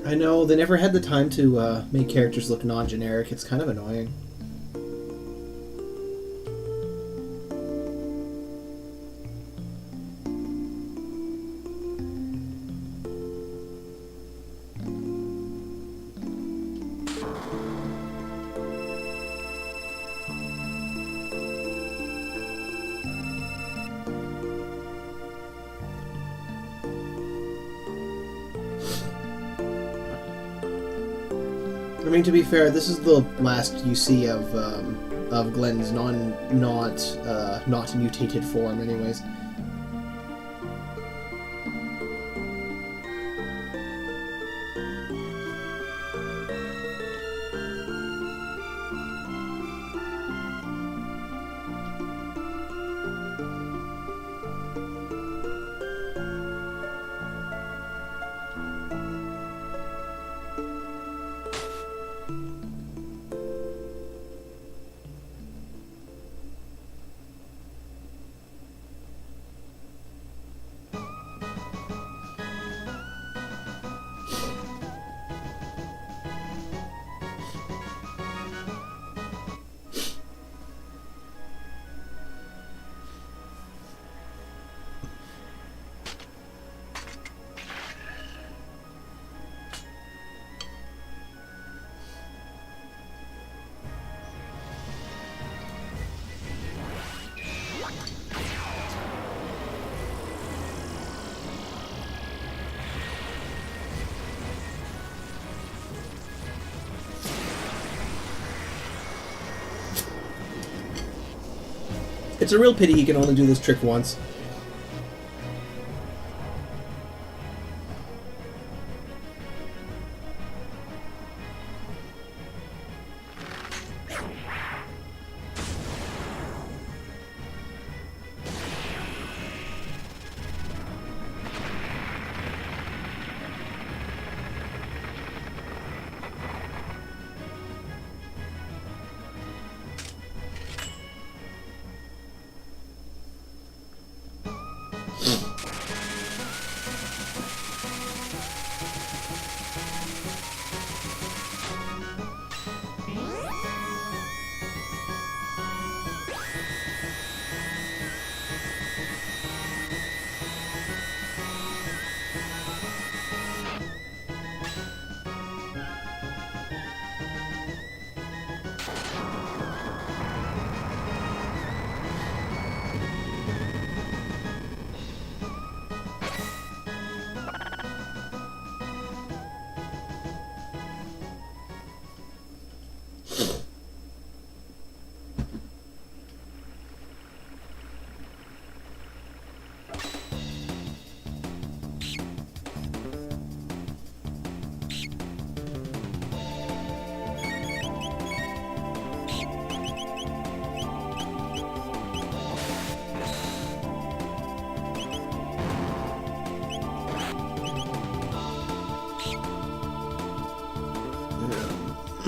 I know, they never had the time to make characters look non-generic. It's kind of annoying. I mean, to be fair, this is the last you see of Glenn's not mutated form, anyways. It's a real pity he can only do this trick once.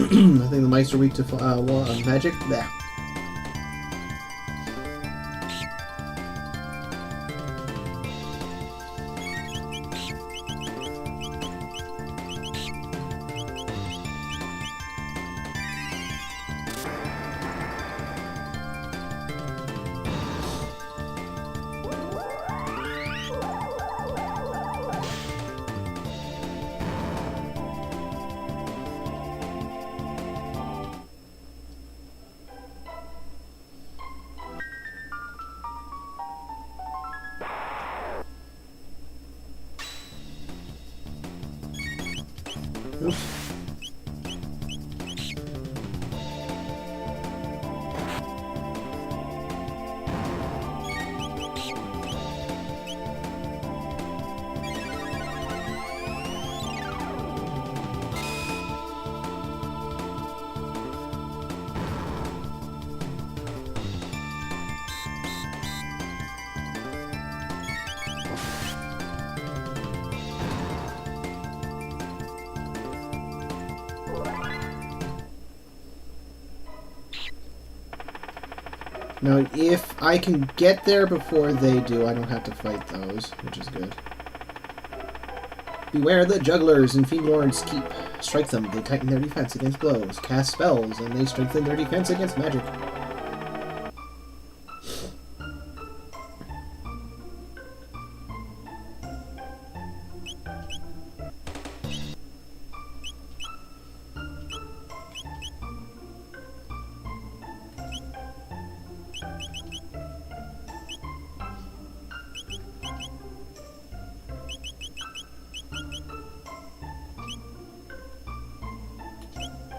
I think the mice are weak to magic. There. Oops. Now, if I can get there before they do, I don't have to fight those, which is good. Beware the jugglers in Fiend Lord's Keep. Strike them, they tighten their defense against blows. Cast spells, and they strengthen their defense against magic.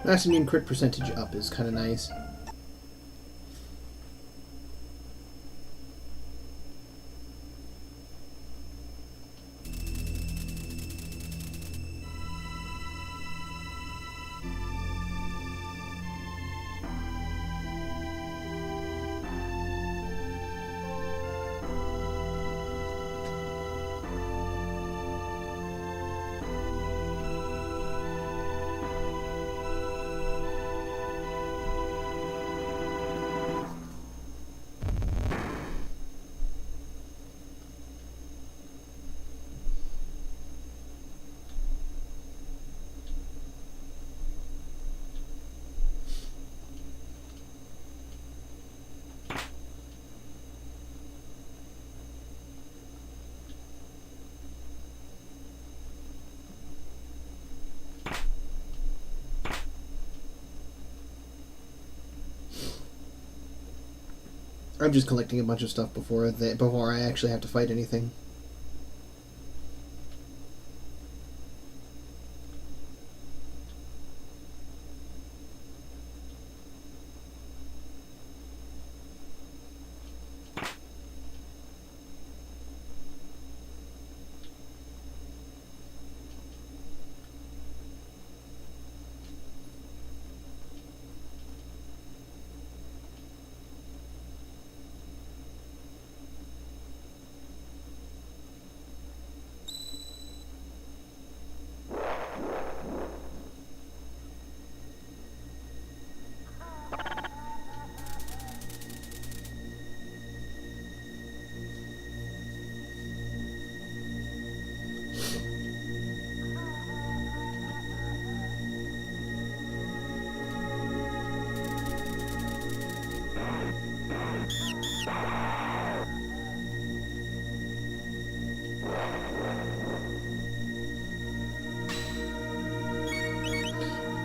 Mass immune crit percentage up is kind of nice. I'm just collecting a bunch of stuff before I actually have to fight anything.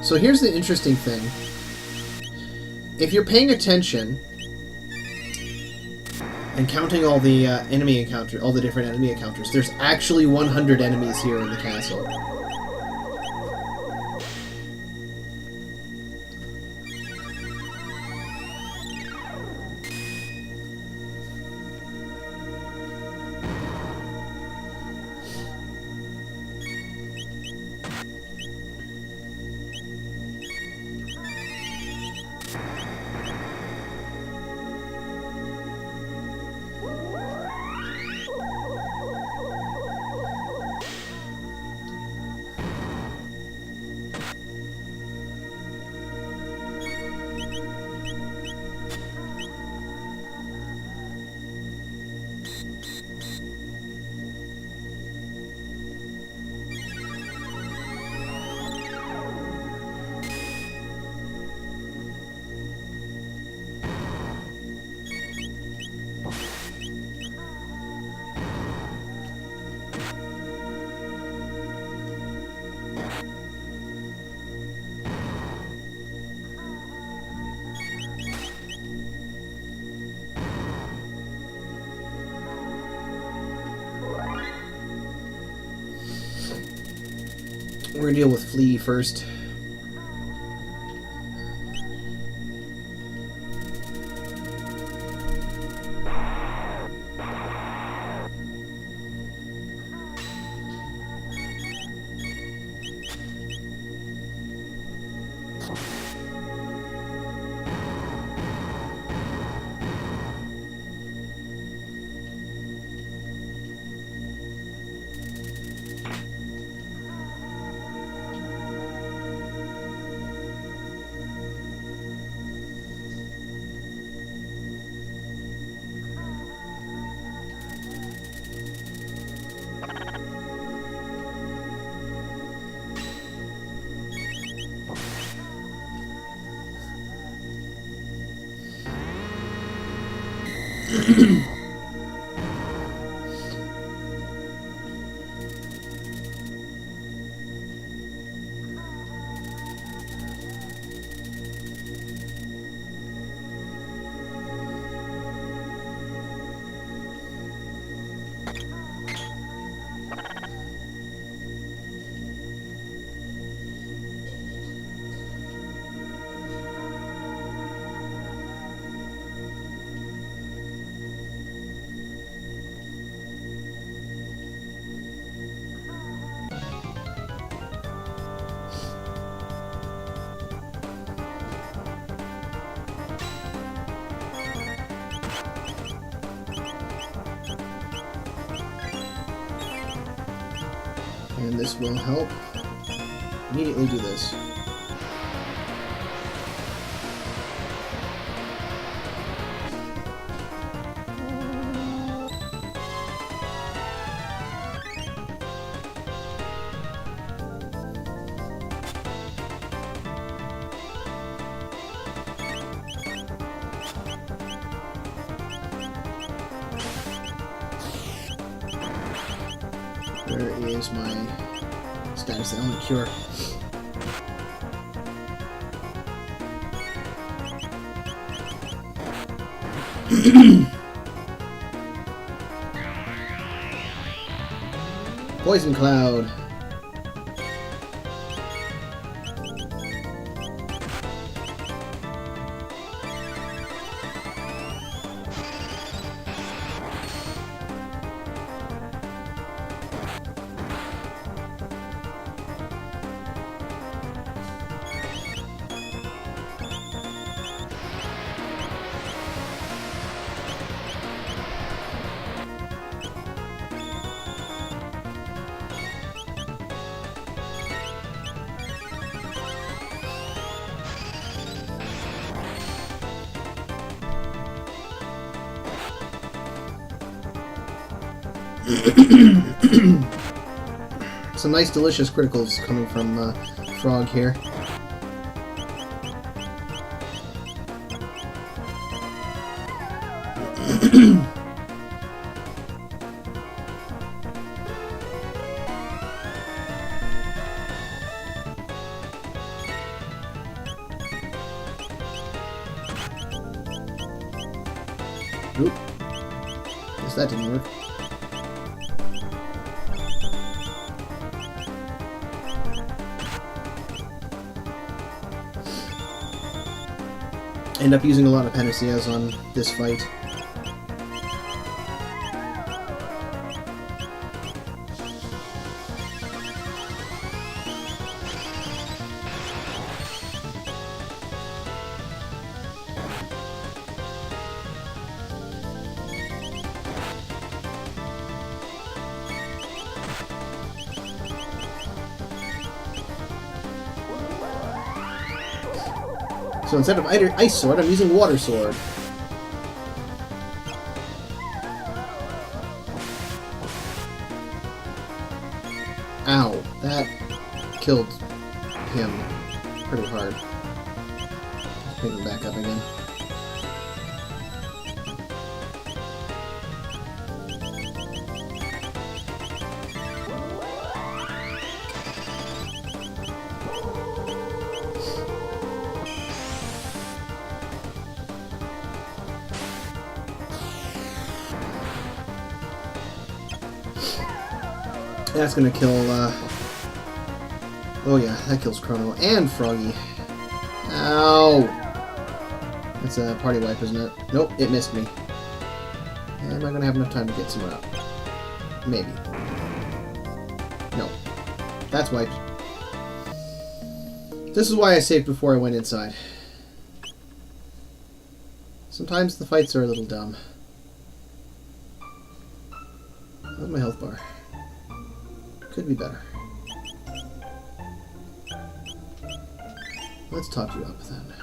So here's the interesting thing. If you're paying attention and counting all the all the different enemy encounters, there's actually 100 enemies here in the castle. We're gonna deal with Flea first. And this will help. Immediately do this. Where is my status ailment cure? Poison cloud. Some nice, delicious criticals coming from Frog here. Oop. Guess that didn't work. End up using a lot of panaceas on this fight. So instead of Ice Sword, I'm using Water Sword. Ow. That killed him pretty hard. Pick him back up again. That's gonna kill, oh yeah, that kills Chrono and Froggy. Ow! That's a party wipe, isn't it? Nope, it missed me. Am I gonna have enough time to get someone up? Maybe. No. That's wiped. This is why I saved before I went inside. Sometimes the fights are a little dumb. Where's my health bar? Could be better. Let's top you up then.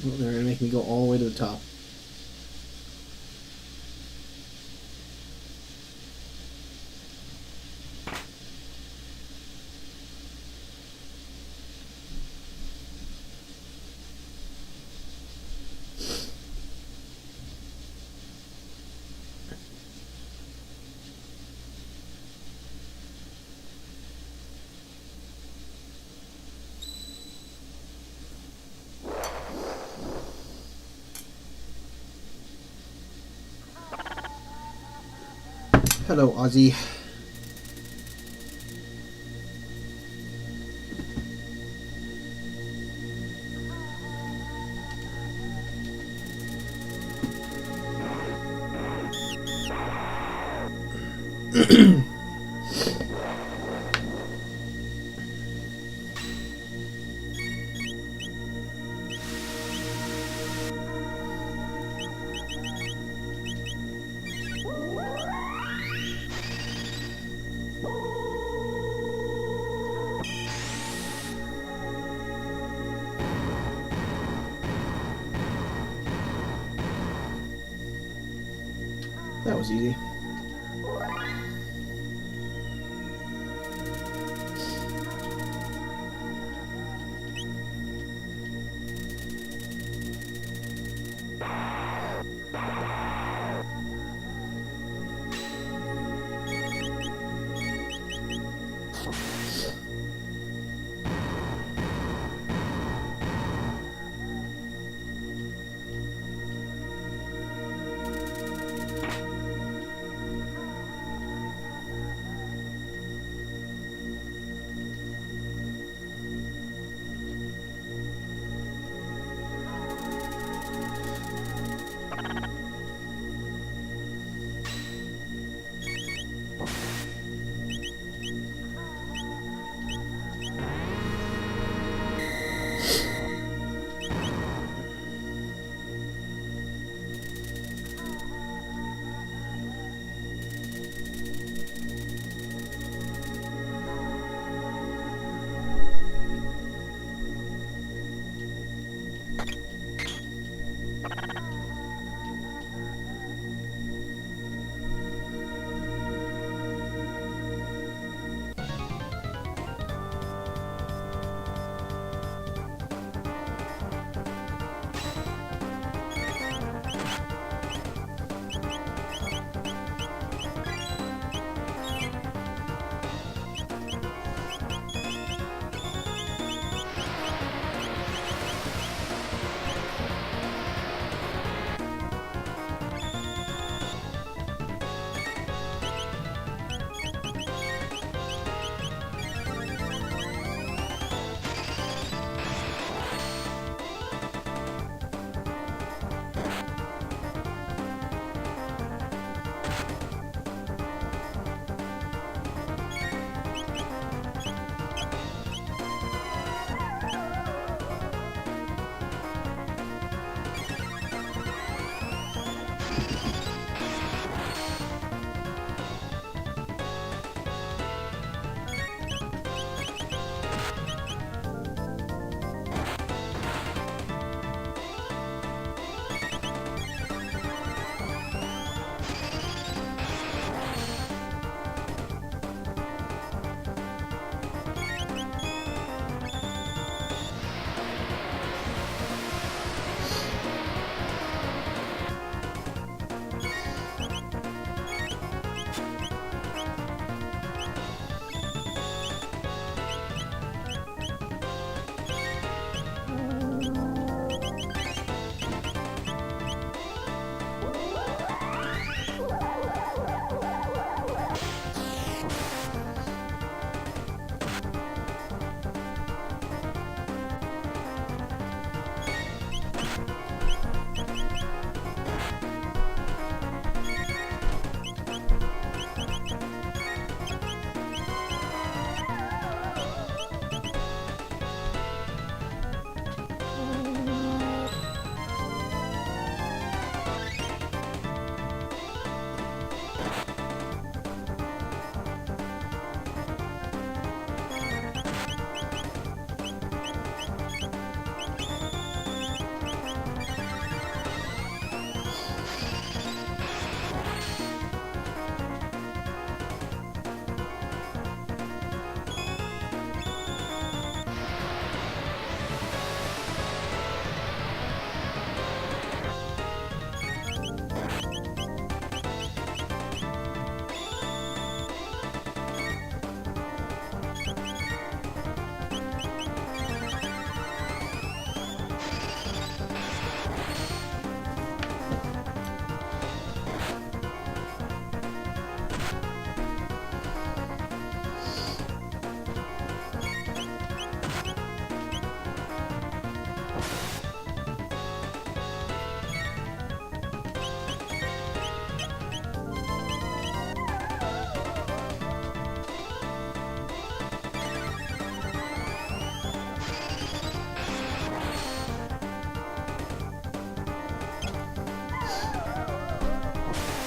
Oh, they're gonna make me go all the way to the top. Hello, Ozzy. That was easy.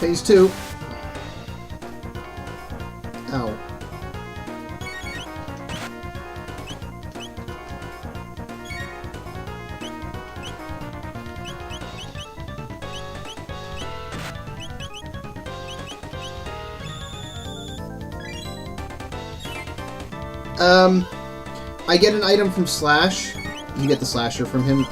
phase 2. Ow. I get an item from Slash. You get the Slasher from him.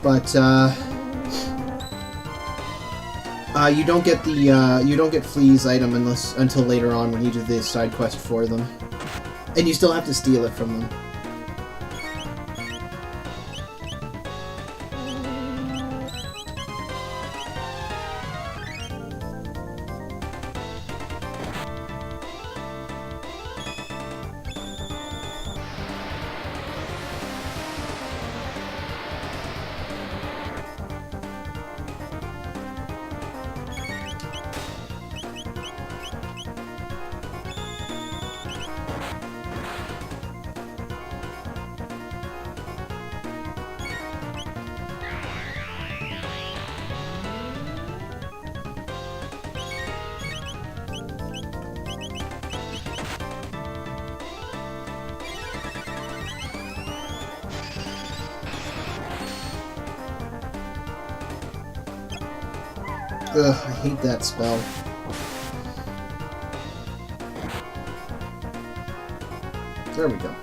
But you don't get the you don't get Flea's item until later on when you do the side quest for them, and you still have to steal it from them. Ugh, I hate that spell. There we go.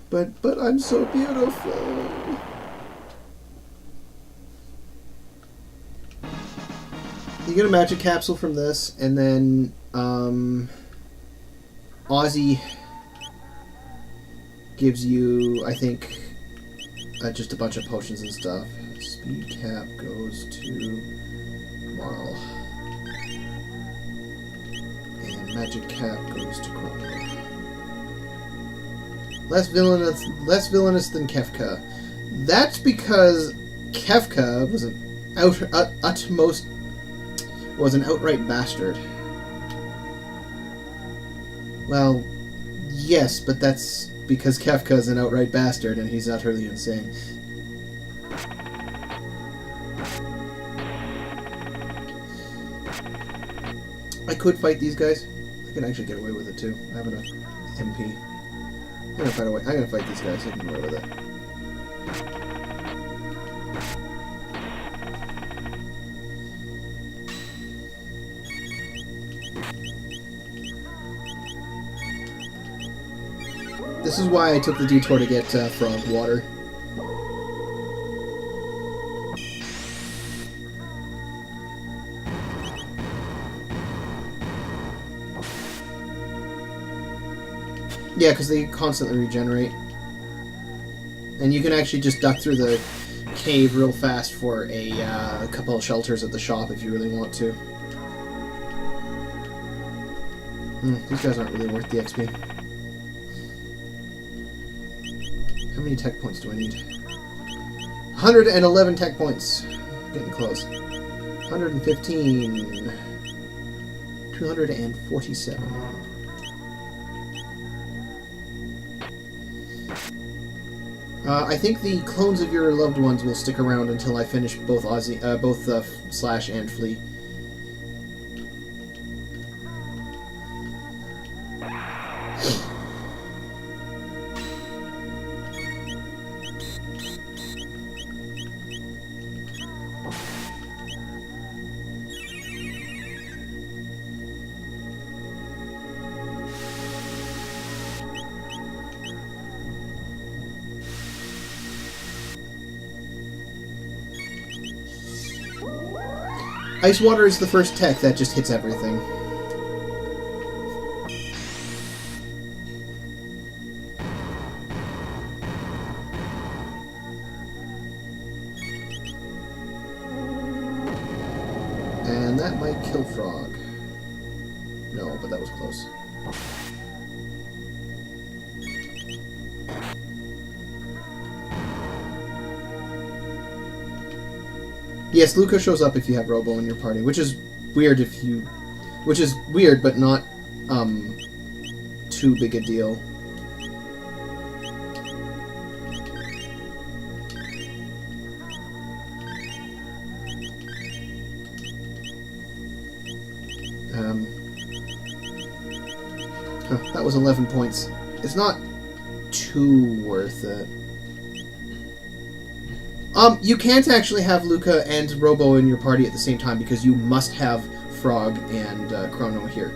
But I'm so beautiful. You get a magic capsule from this, and then Ozzy gives you, I think, just a bunch of potions and stuff. Speed cap goes to Marl. And magic cap goes to Chrono. Less villainous than Kefka. That's because Kefka was an outright bastard. Well, yes, but that's because Kefka's an outright bastard and he's utterly insane. I could fight these guys. I can actually get away with it too. I have enough MP. I'm gonna fight these guys. I can get away with it. This is why I took the detour to get frog water. Yeah, because they constantly regenerate. And you can actually just duck through the cave real fast for a couple of shelters at the shop if you really want to. These guys aren't really worth the XP. How many tech points do I need? 111 tech points. Getting close. 115. 247. I think the clones of your loved ones will stick around until I finish both Slash and Flea. Ice water is the first tech that just hits everything. And that might kill Frog. No, but that was close. Yes, Luca shows up if you have Robo in your party, which is weird but not too big a deal. That was 11 points. It's not too worth it. You can't actually have Luca and Robo in your party at the same time because you must have Frog and Chrono here.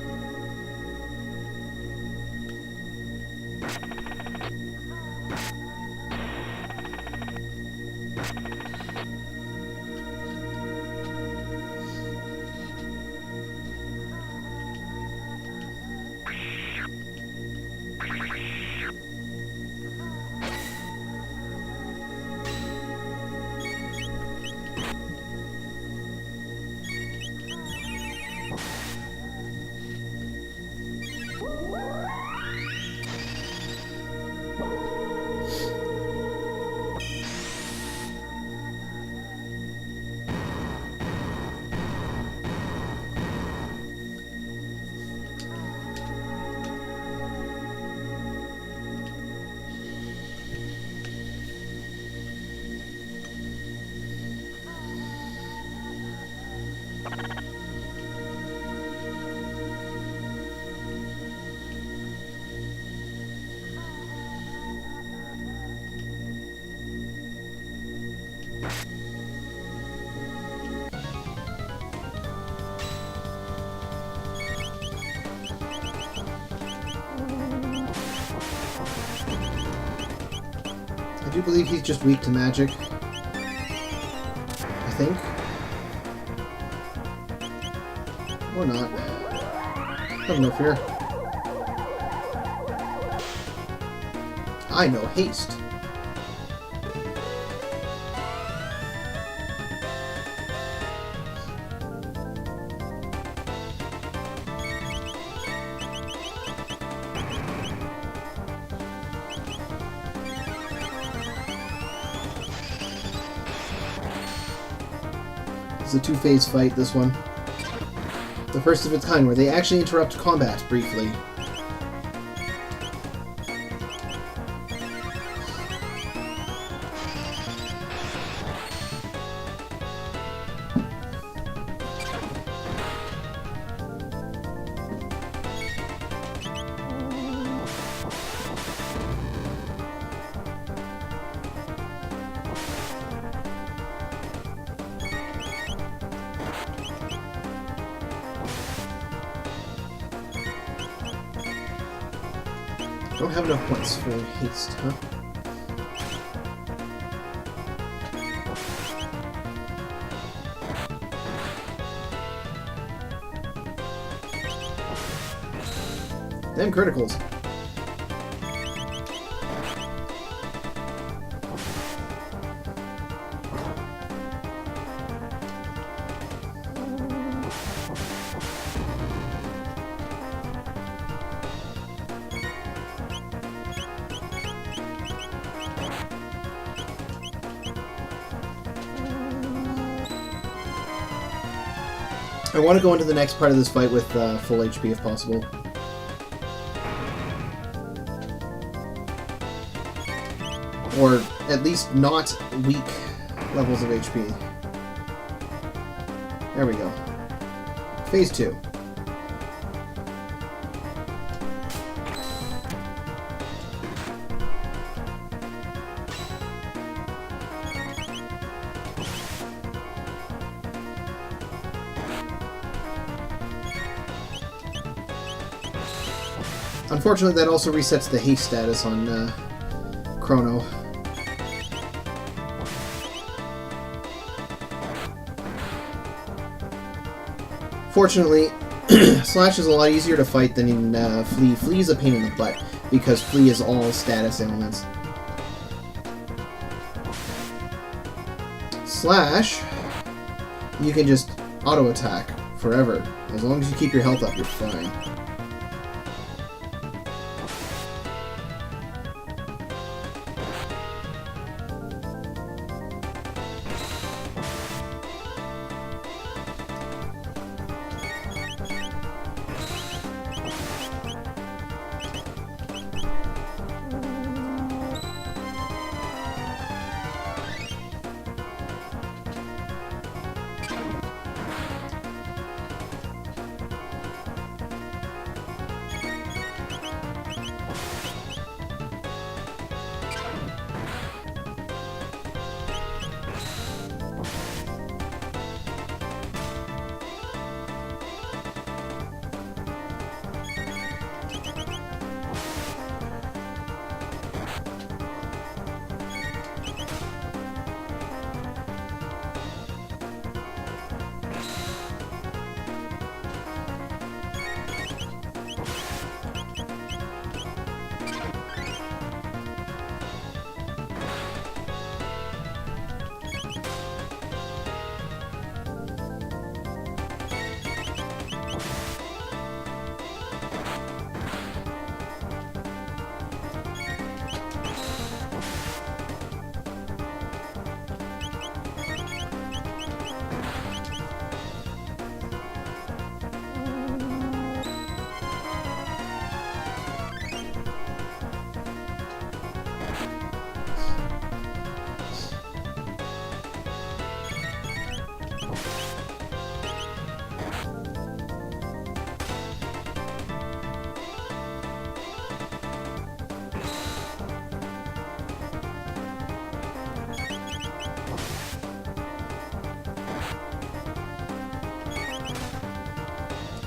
I do believe he's just weak to magic. I think. Or not. Have no fear. I know haste. It's a two-phase fight, this one. The first of its kind, where they actually interrupt combat briefly. Don't have enough points for haste, huh? Them criticals. I want to go into the next part of this fight with full HP if possible. Or at least not weak levels of HP. There we go. Phase 2. Unfortunately, that also resets the haste status on Chrono. Fortunately, Slash is a lot easier to fight than in Flea. Flea is a pain in the butt, because Flea is all status ailments. Slash, you can just auto-attack forever. As long as you keep your health up, you're fine.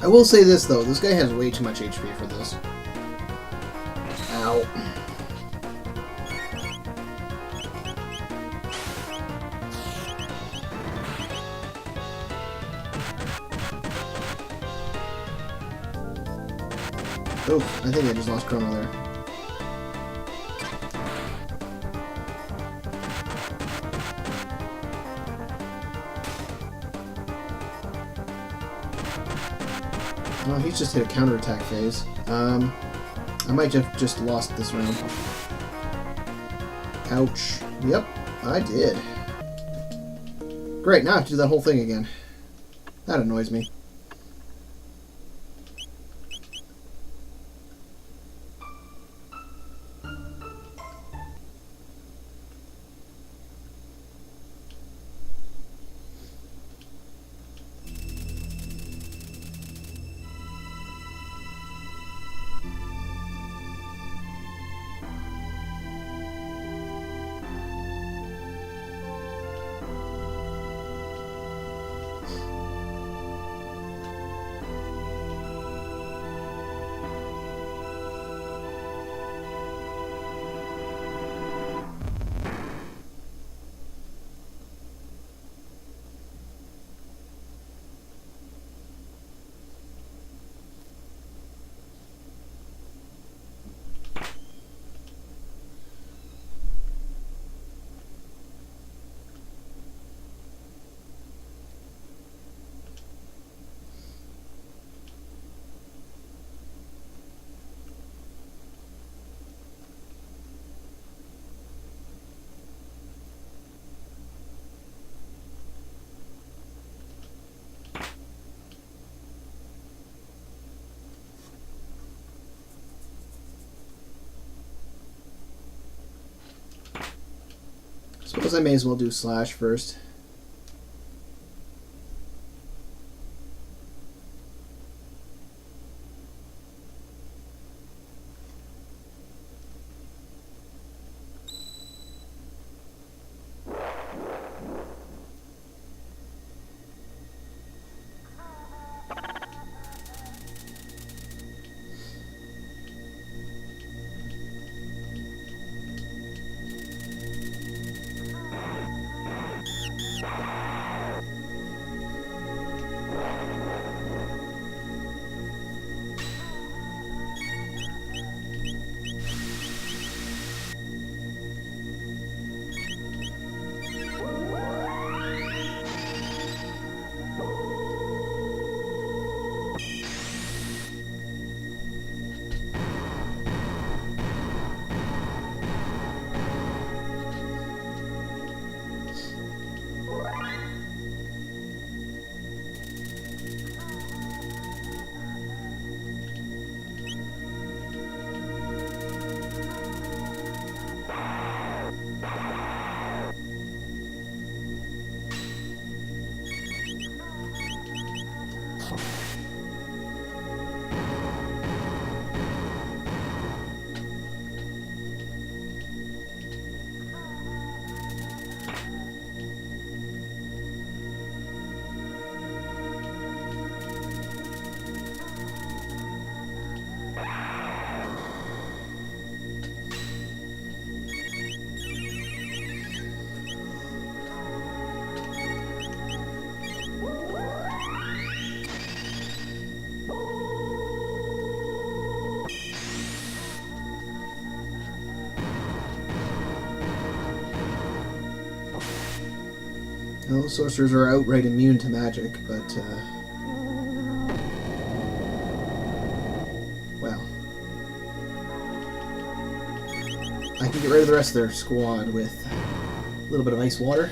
I will say this, though. This guy has way too much HP for this. Ow. Oof, I think I just lost Chrono there. Oh, he's just hit a counterattack phase. I might have just lost this round. Ouch. Yep, I did. Great, now I have to do that whole thing again. That annoys me. Suppose I may as well do Slash first. Well, sorcerers are outright immune to magic, but, well. I can get rid of the rest of their squad with a little bit of ice water.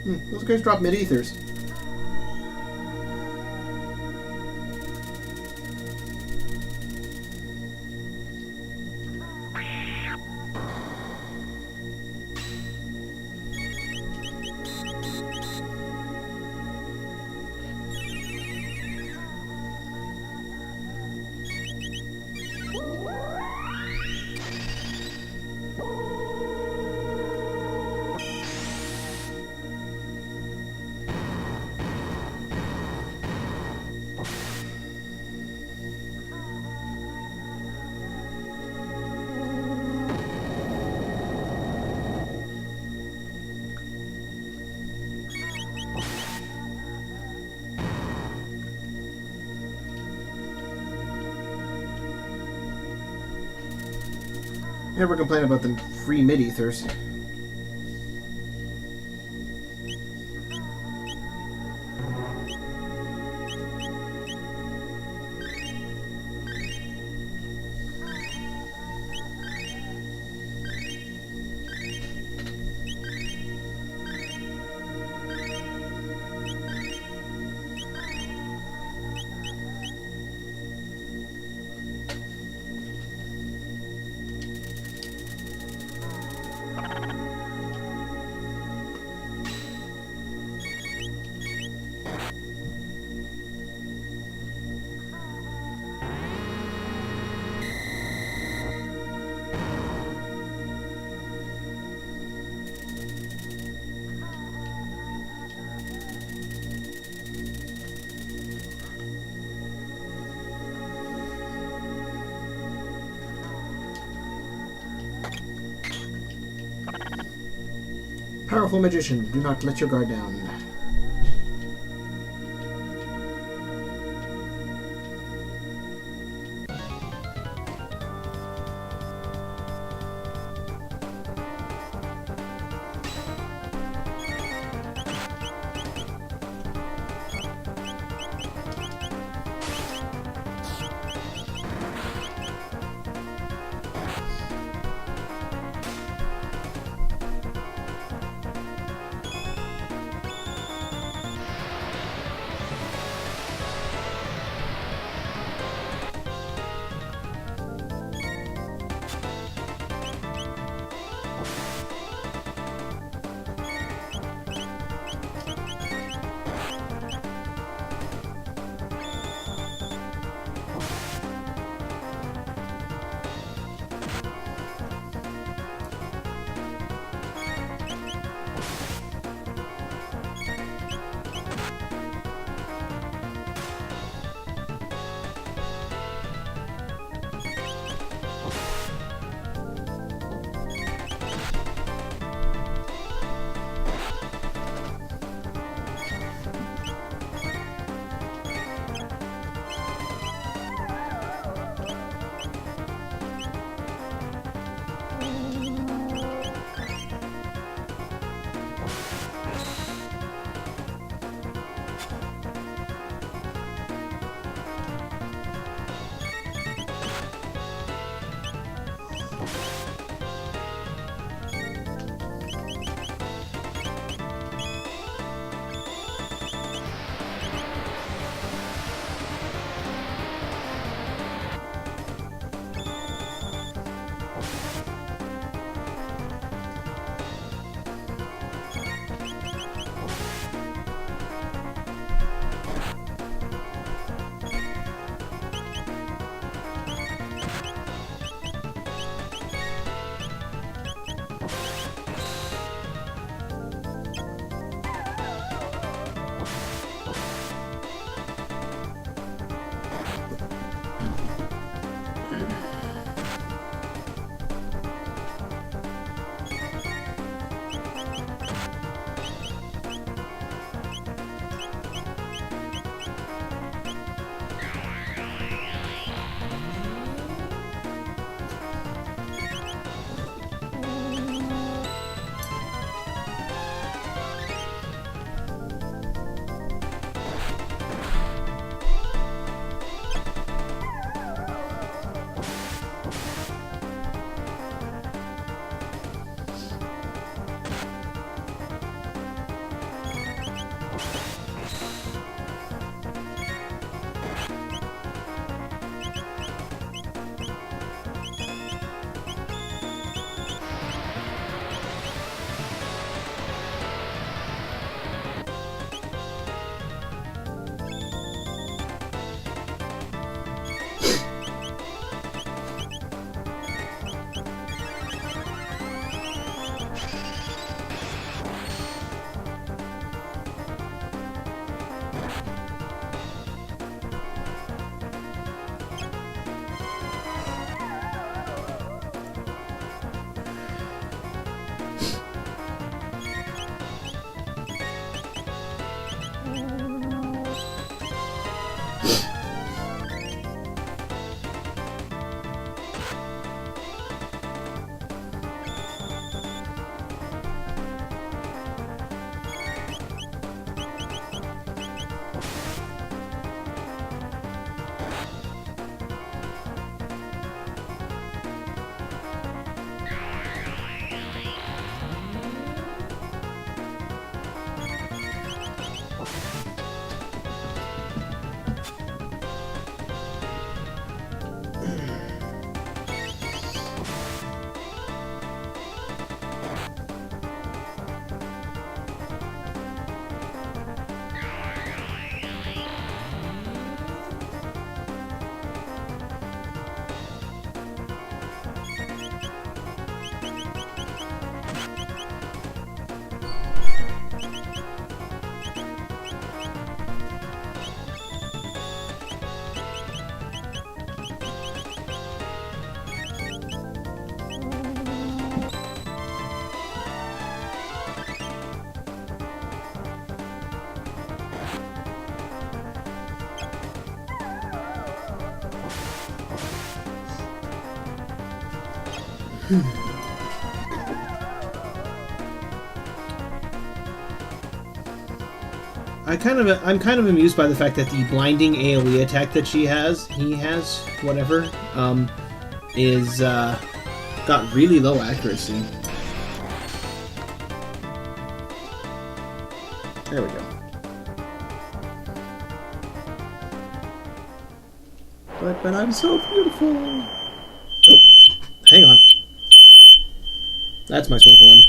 Those guys drop mid-ethers. Never complain about the free mid-ethers. Powerful magician, do not let your guard down. I'm kind of amused by the fact that the blinding AoE attack that he has, whatever, is got really low accuracy. There we go. But I'm so beautiful. Oh, hang on. That's my smoke alarm.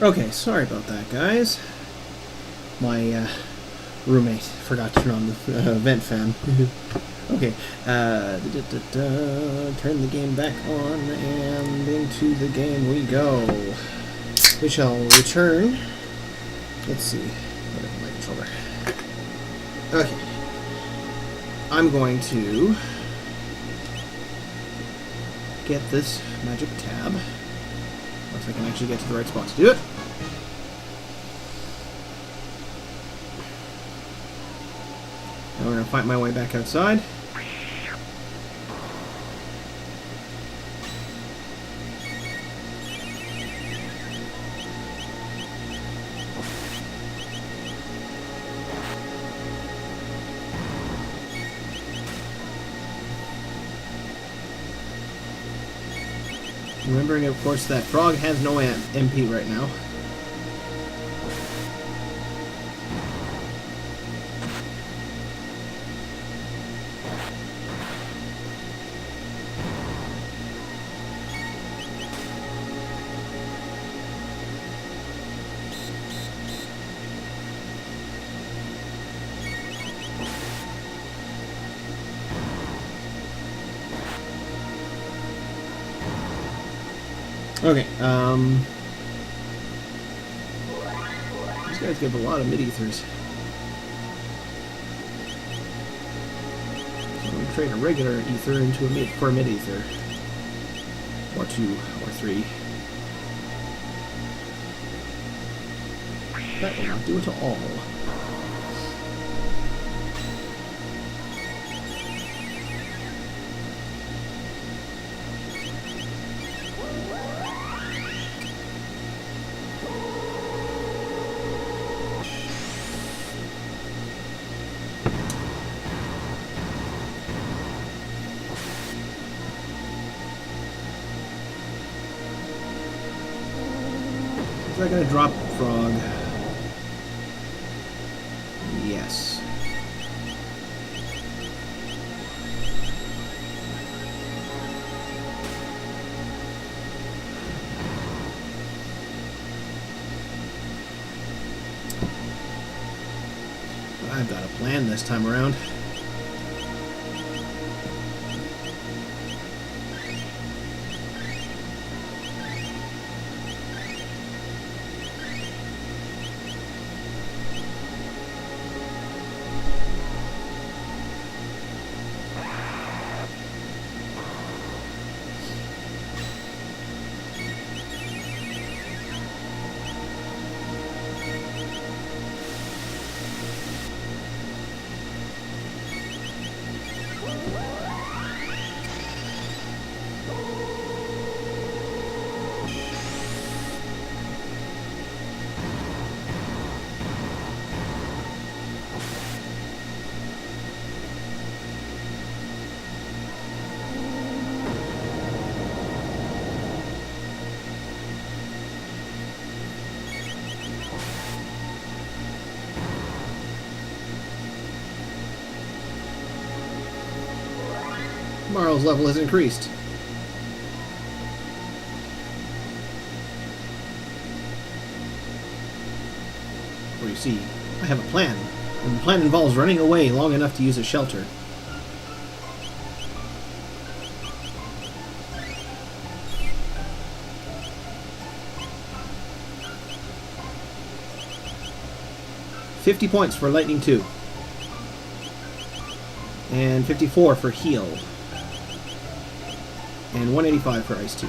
Okay, sorry about that, guys. My roommate forgot to turn on the vent fan. Okay, turn the game back on, and into the game we go. We shall return. Let's see. Whatever, my controller. Okay. I'm going to get this magic tab. If I can actually get to the right spot to do it. Now we're going to fight my way back outside. Remembering, of course, that Frog has no MP right now. Okay, these guys give a lot of mid-ethers. So I'm going to trade a regular ether into a mid-ether. Or 2, or 3. That will not do it at all. Is that going to drop Frog? Yes. I've got a plan this time around. Carl's level has increased. Well, you see, I have a plan. And the plan involves running away long enough to use a shelter. $50 points for Lightning 2. And 54 for Heal. And 185 for Ice 2.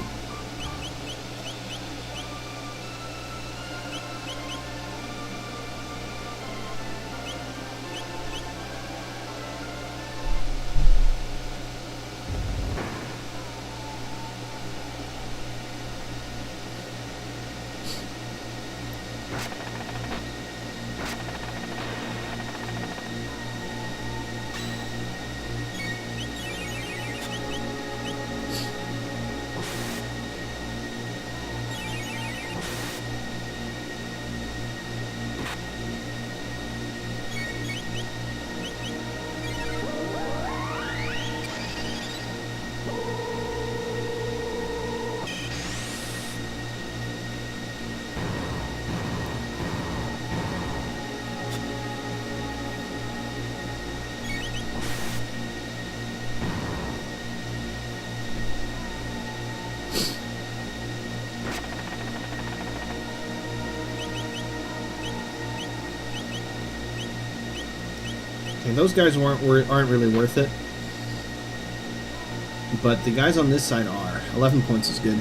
Okay, those guys aren't really worth it. But the guys on this side are. 11 points is good.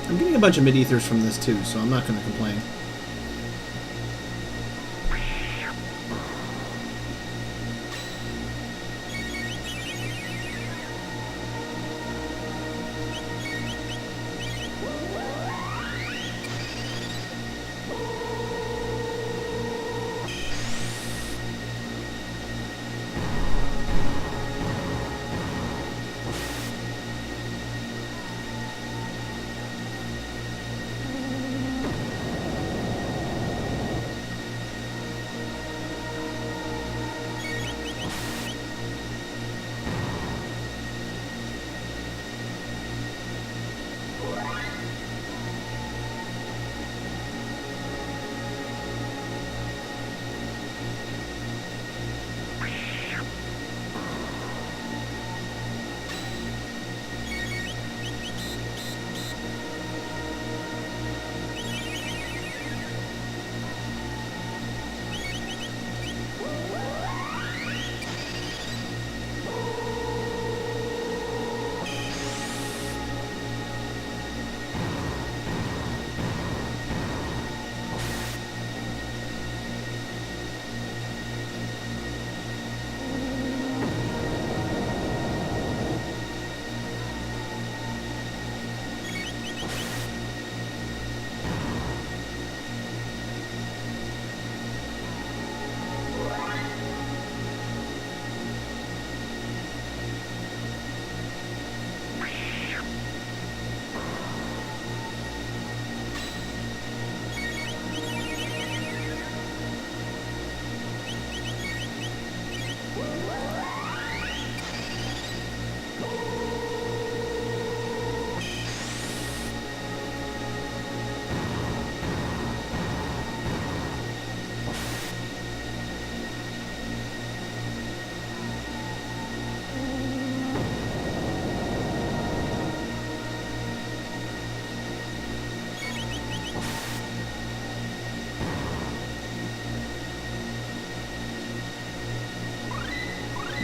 I'm getting a bunch of mid-ethers from this too, so I'm not going to complain.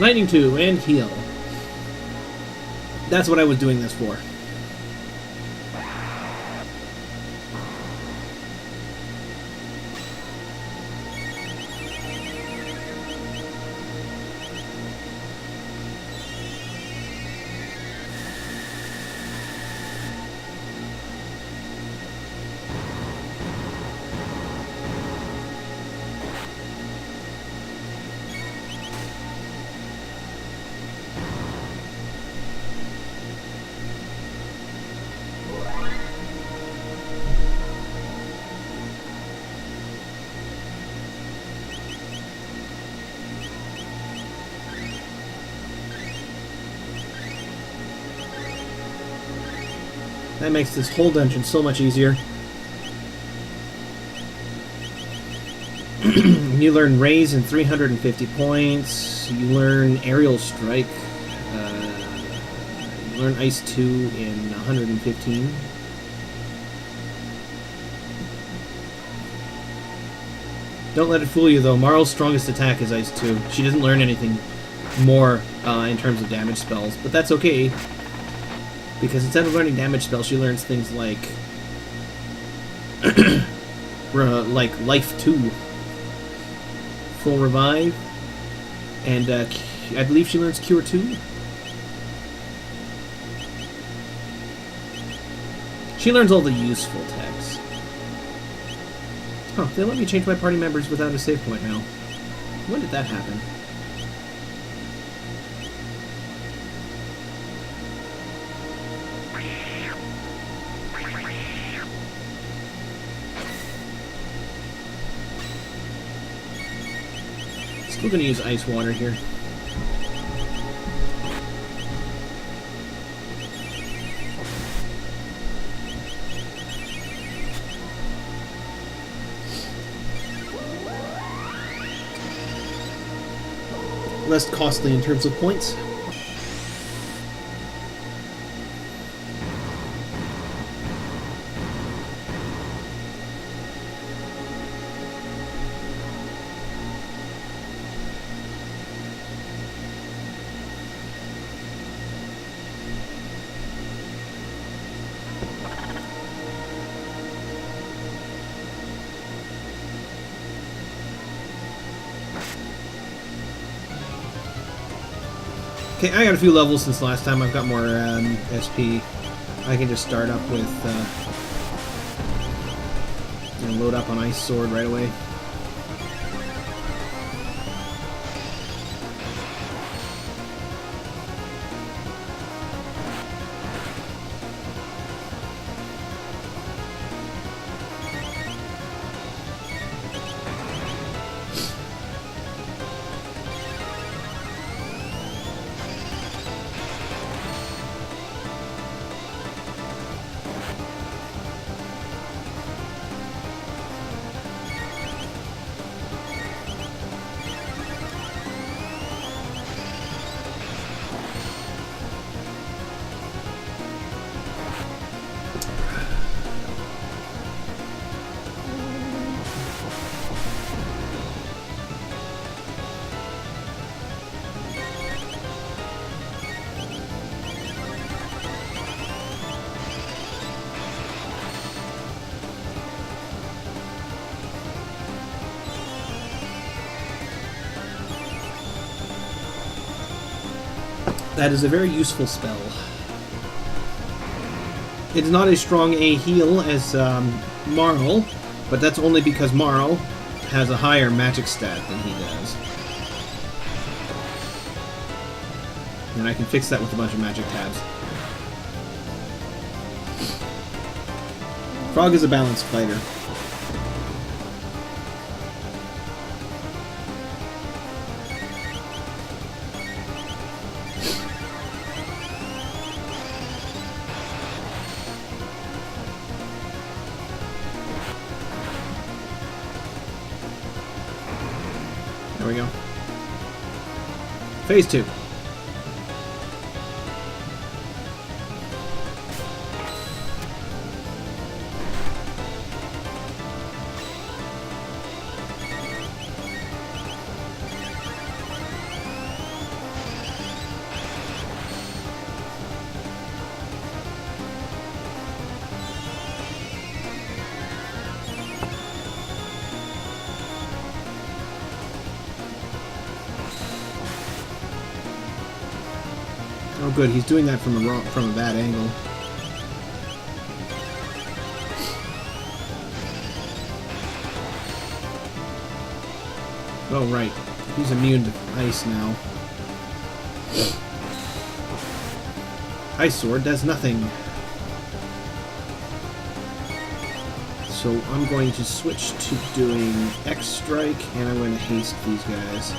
Lightning 2 and heal. That's what I was doing this for. That makes this whole dungeon so much easier. You learn Raise in 350 points. You learn Aerial Strike. You learn Ice 2 in 115. Don't let it fool you, though. Marl's strongest attack is Ice 2. She doesn't learn anything more in terms of damage spells, but that's okay. Because instead of learning damage spells, she learns things like Life 2, Full Revive, and I believe she learns Cure 2. She learns all the useful techs. Oh, they let me change my party members without a save point now. When did that happen? Still gonna use ice water here. Less costly in terms of points. Okay, I got a few levels since last time. I've got more SP. I can just start up with and load up on Ice Sword right away. That is a very useful spell. It's not as strong a heal as Marl, but that's only because Marl has a higher magic stat than he does. And I can fix that with a bunch of magic tabs. Frog is a balanced fighter. There we go. Phase 2. Oh, good. He's doing that from a bad angle. Oh, right. He's immune to ice now. Ice Sword does nothing. So I'm going to switch to doing X Strike, and I'm going to haste these guys.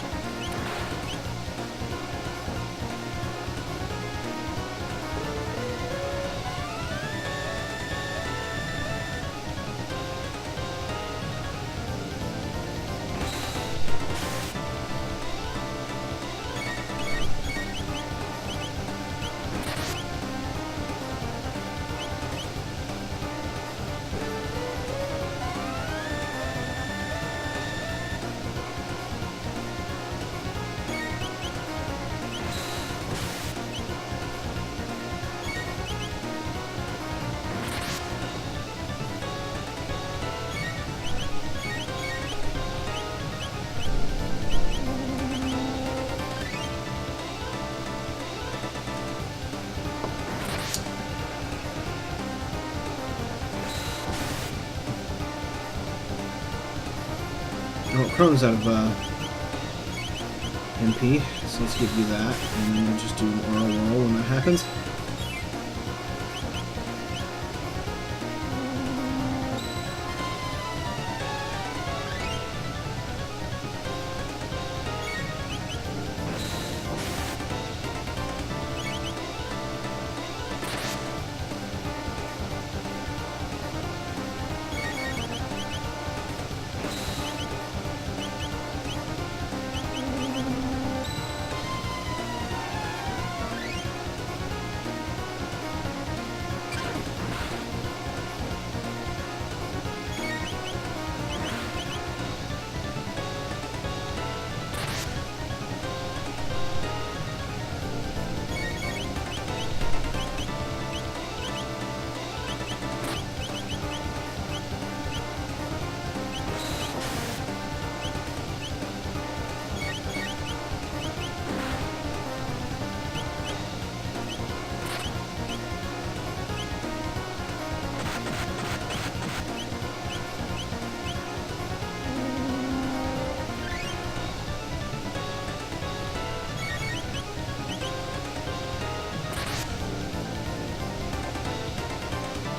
Oh, Chrono's out of MP, so let's give you that, and then we'll just do an Aura Whirl when that happens.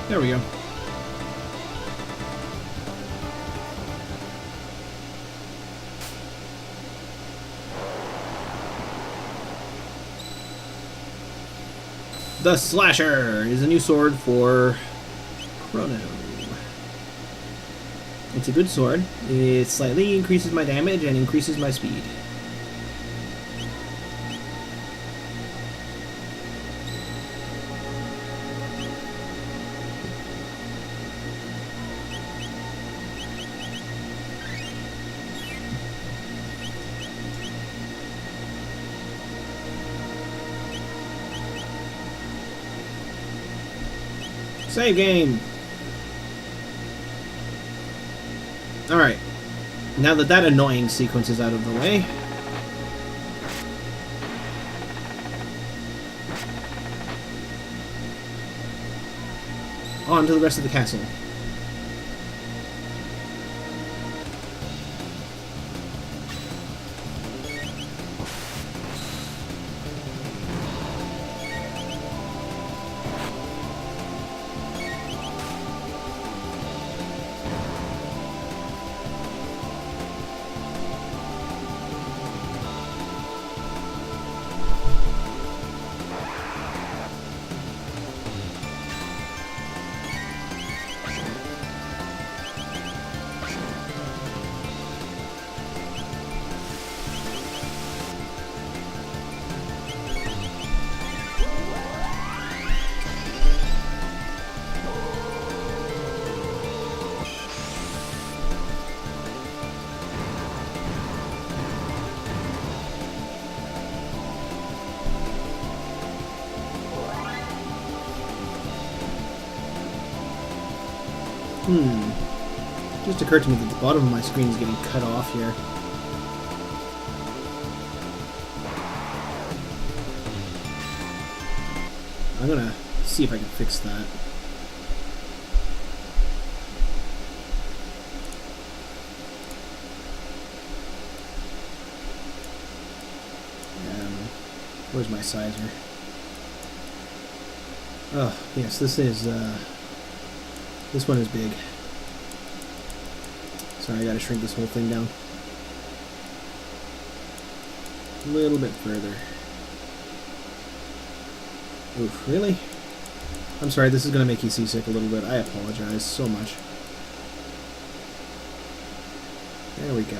There we go. The Slasher is a new sword for Chrono. It's a good sword. It slightly increases my damage and increases my speed. Save game! Alright. Now that that annoying sequence is out of the way, on to the rest of the castle. Just occurred to me that the bottom of my screen is getting cut off here. I'm gonna see if I can fix that. Where's my sizer? Oh, yes, this one is big. Sorry, I gotta shrink this whole thing down. A little bit further. Oof, really? I'm sorry, this is gonna make you seasick a little bit. I apologize so much. There we go.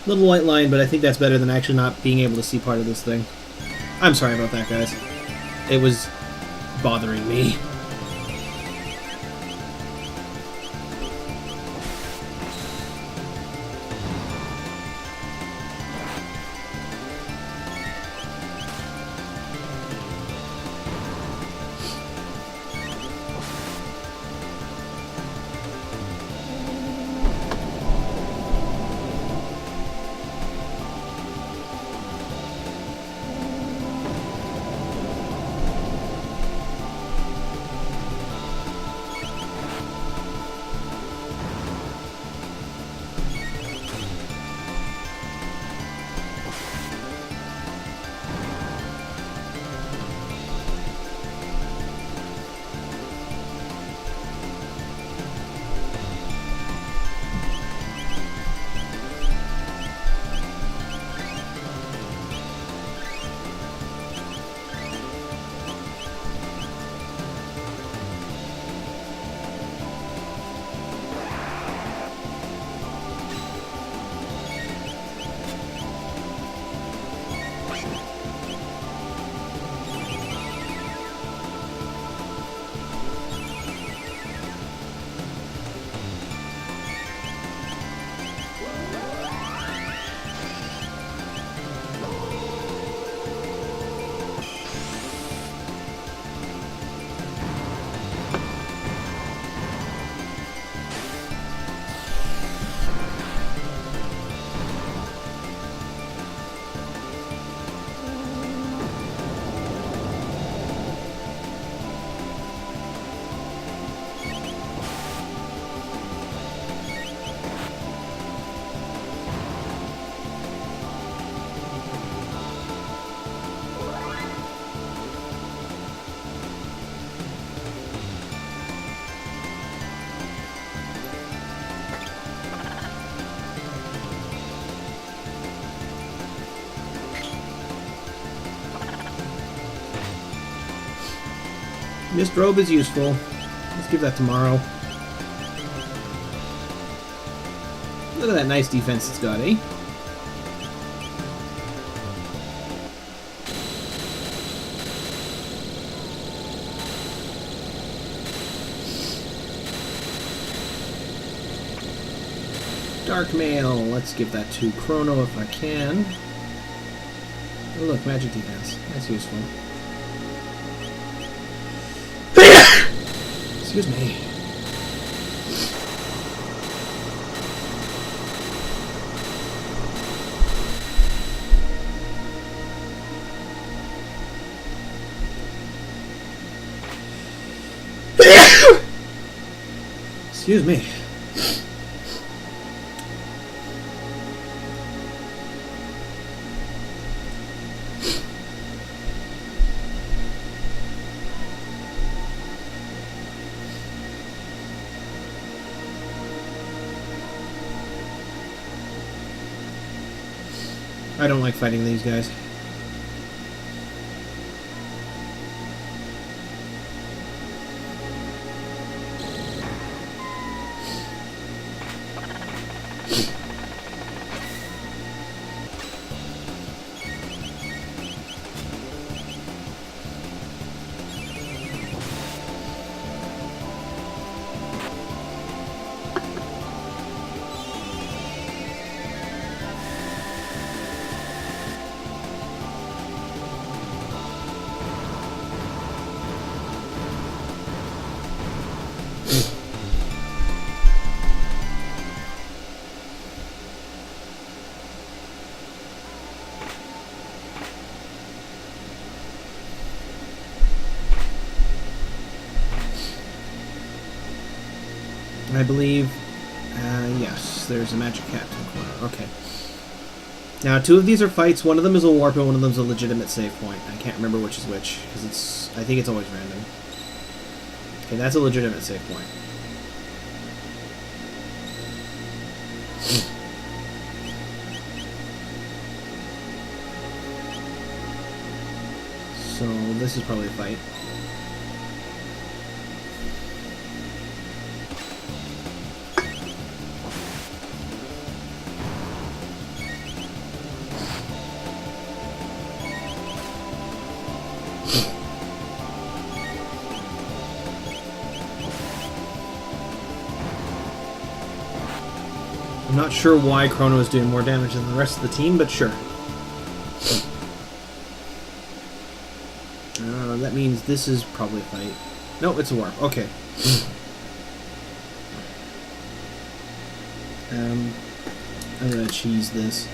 Little white line, but I think that's better than actually not being able to see part of this thing. I'm sorry about that, guys. It was bothering me. Mist robe is useful. Let's give that tomorrow. Look at that nice defense it's got, eh? Dark Mail. Let's give that to Chrono if I can. Oh look, magic defense. That's useful. Excuse me. Excuse me. I don't like fighting these guys. I believe, yes, there's a magic cat in the corner. Okay. Now, 2 of these are fights. One of them is a warp, and one of them is a legitimate save point. I can't remember which is which, because I think it's always random. Okay, that's a legitimate save point. So, this is probably a fight. I'm not sure why Chrono is doing more damage than the rest of the team, but sure. That means this is probably a fight. No, it's a warp. Okay. I'm gonna cheese this.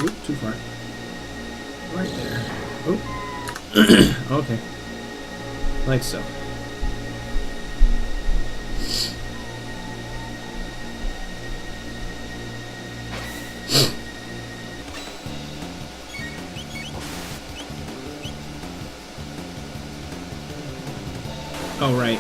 Oop, too far. Right there. Oh. Okay. Like so. Oh, right.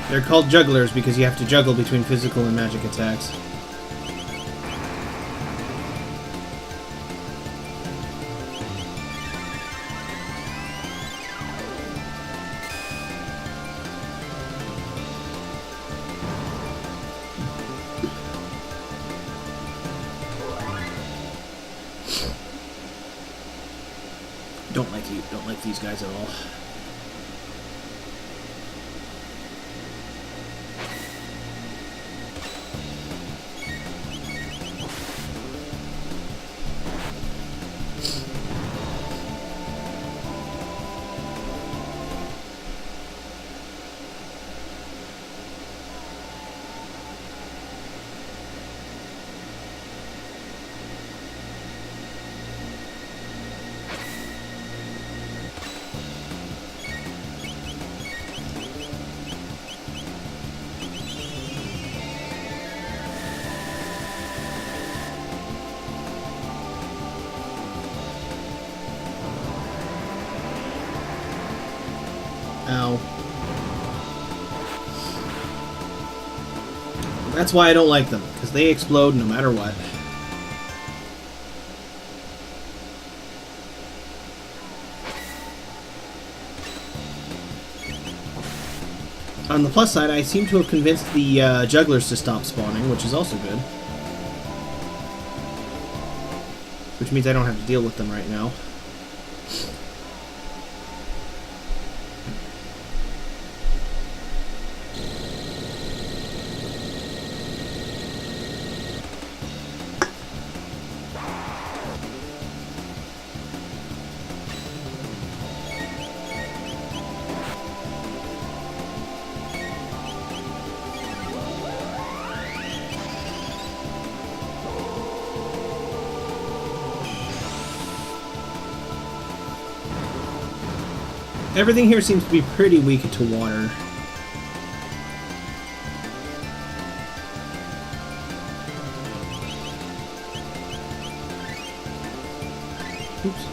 They're called jugglers because you have to juggle between physical and magic attacks. Don't like these guys at all. Ow. That's why I don't like them, because they explode no matter what. On the plus side, I seem to have convinced the jugglers to stop spawning, which is also good. Which means I don't have to deal with them right now. Everything here seems to be pretty weak to water. Oops.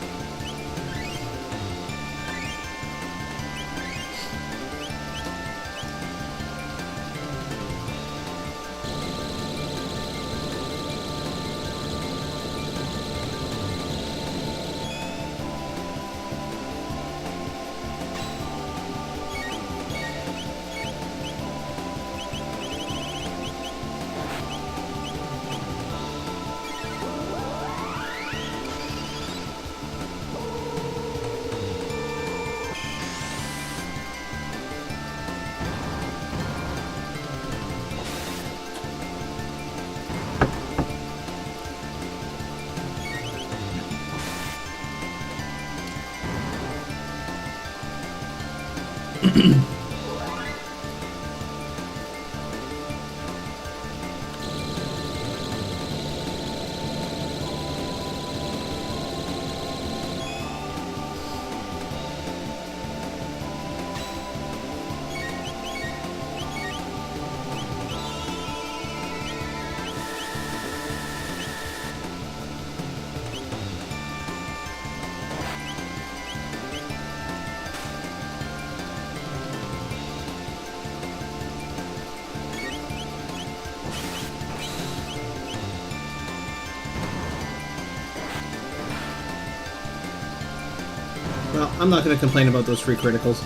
Well, I'm not going to complain about those free criticals.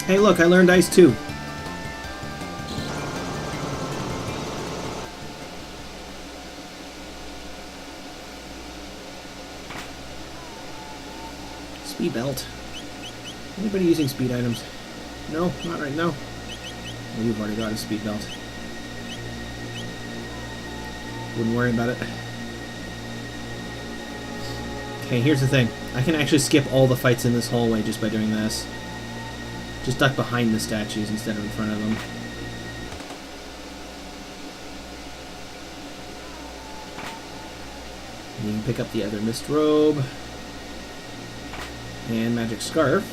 Hey, look, I learned ice too. Speed belt. Anybody using speed items? No, not right now. Well, you've already got a speed belt. Wouldn't worry about it. Okay, here's the thing. I can actually skip all the fights in this hallway just by doing this. Just duck behind the statues instead of in front of them. And you can pick up the other mist robe. And magic scarf.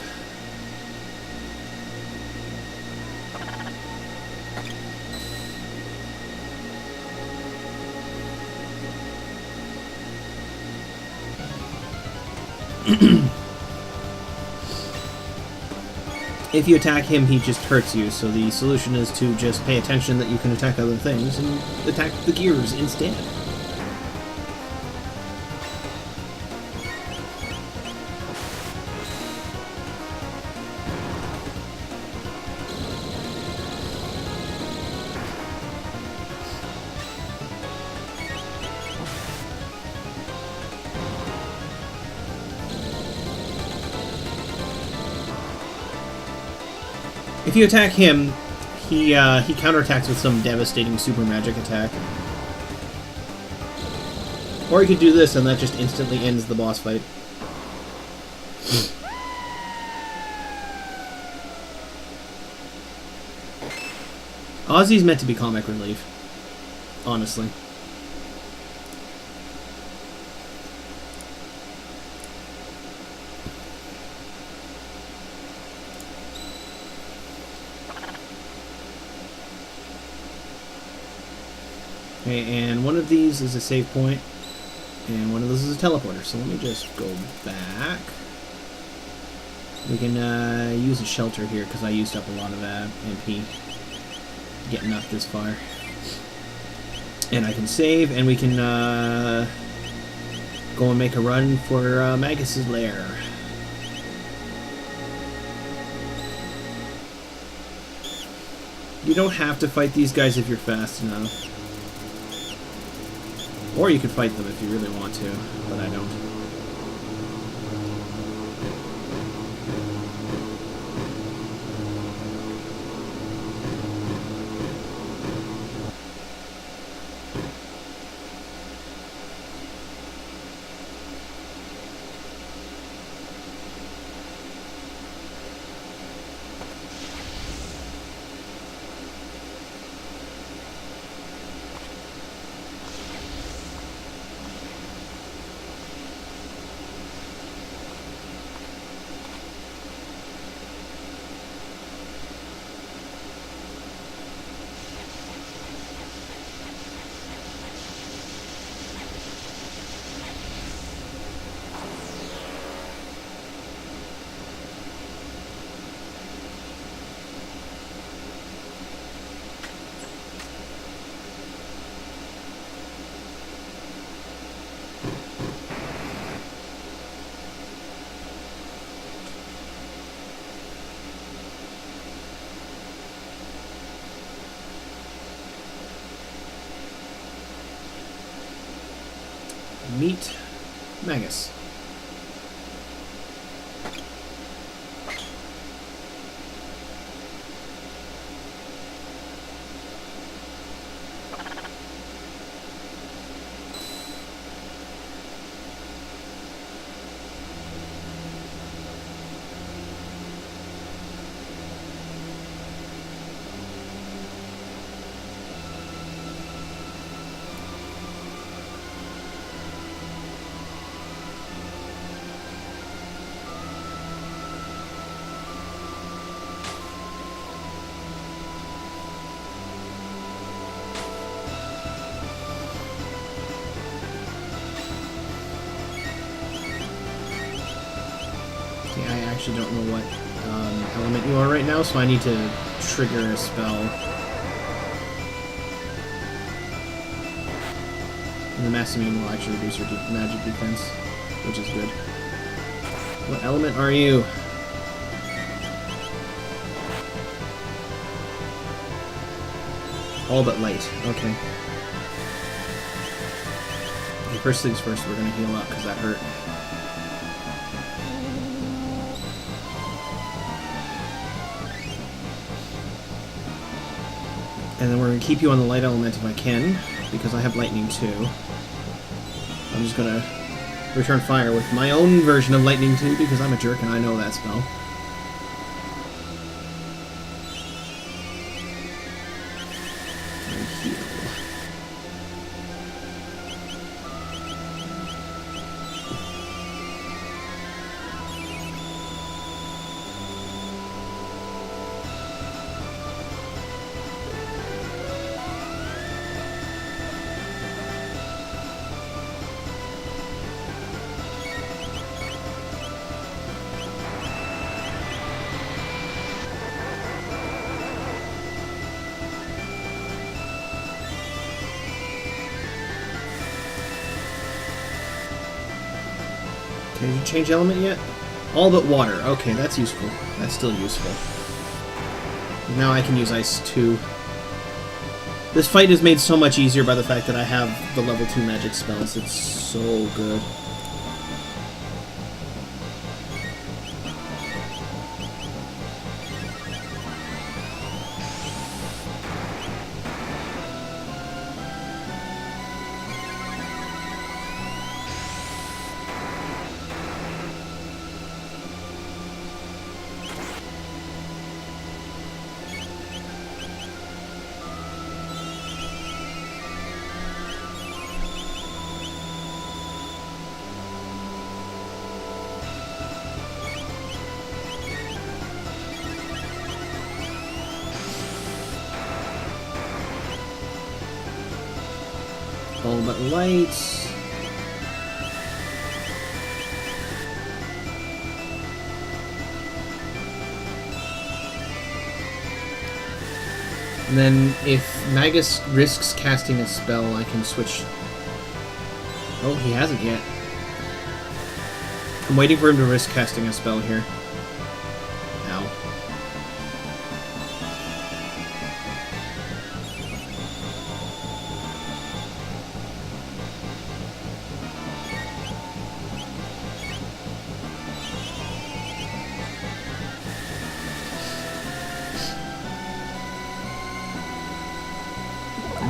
If you attack him, he just hurts you, so the solution is to just pay attention that you can attack other things and attack the gears instead. If you attack him, he counterattacks with some devastating super magic attack. Or you could do this and that just instantly ends the boss fight. Ozzy's meant to be comic relief. Honestly. Okay, and one of these is a save point, and one of those is a teleporter. So let me just go back. We can use a shelter here because I used up a lot of MP getting up this far. And I can save, and we can go and make a run for Magus's lair. You don't have to fight these guys if you're fast enough. Or you could fight them if you really want to, but I don't. Meet Magus. See, I actually don't know what element you are right now, so I need to trigger a spell. And the Mass Immune will actually reduce your magic defense, which is good. What element are you? All but light. Okay. Okay, first things first, we're gonna heal up because that hurt. And then we're gonna keep you on the light element if I can, because I have lightning too. I'm just gonna return fire with my own version of lightning too, because I'm a jerk and I know that spell. Can you change element yet? All but water. Okay, that's useful. That's still useful. Now I can use ice too. This fight is made so much easier by the fact that I have the level 2 magic spells. It's so good. All but light. And then if Magus risks casting a spell, I can switch. Oh, he hasn't yet. I'm waiting for him to risk casting a spell here. Ow.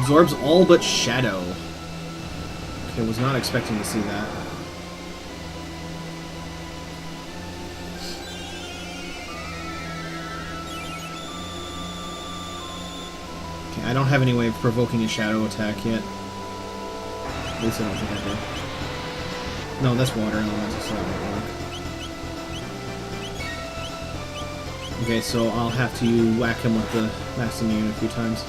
Absorbs all but shadow. Okay, was not expecting to see that. Okay, I don't have any way of provoking a shadow attack yet. At least I don't think I do. No, that's water elemental, so that won't work. Okay, so I'll have to whack him with the Mass Immune a few times.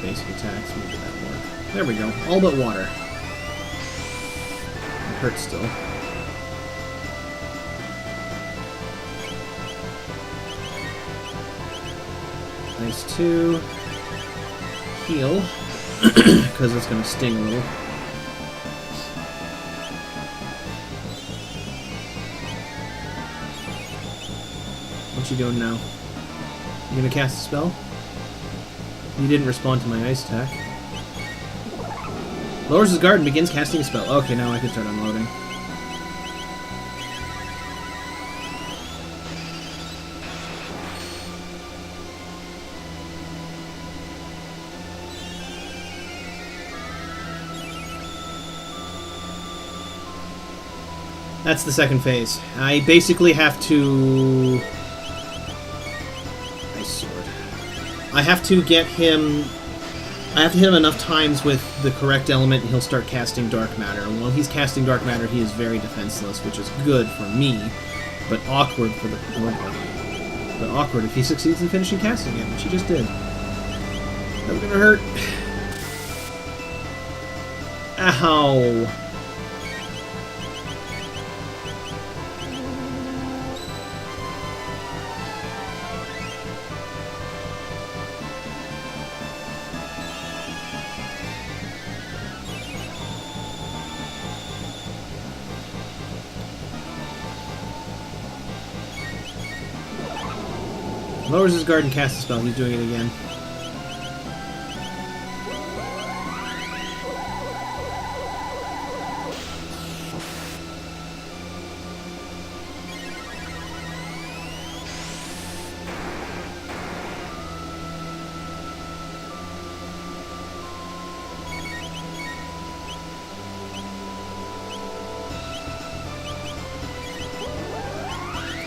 Basic attacks, maybe that work. There we go. All but water. It hurts still. Nice 2. Heal. Because it's going to sting a little. What you doing now? You going to cast a spell? You didn't respond to my ice attack. Lowers his guard and begins casting a spell. Okay, now I can start unloading. That's the second phase. I basically have to... I have to get him... I have to hit him enough times with the correct element and he'll start casting Dark Matter. And while he's casting Dark Matter, he is very defenseless, which is good for me, but awkward for the... But awkward if he succeeds in finishing casting it, which he just did. That's gonna hurt. Ow! Lowers his guard and casts a spell. He's doing it again.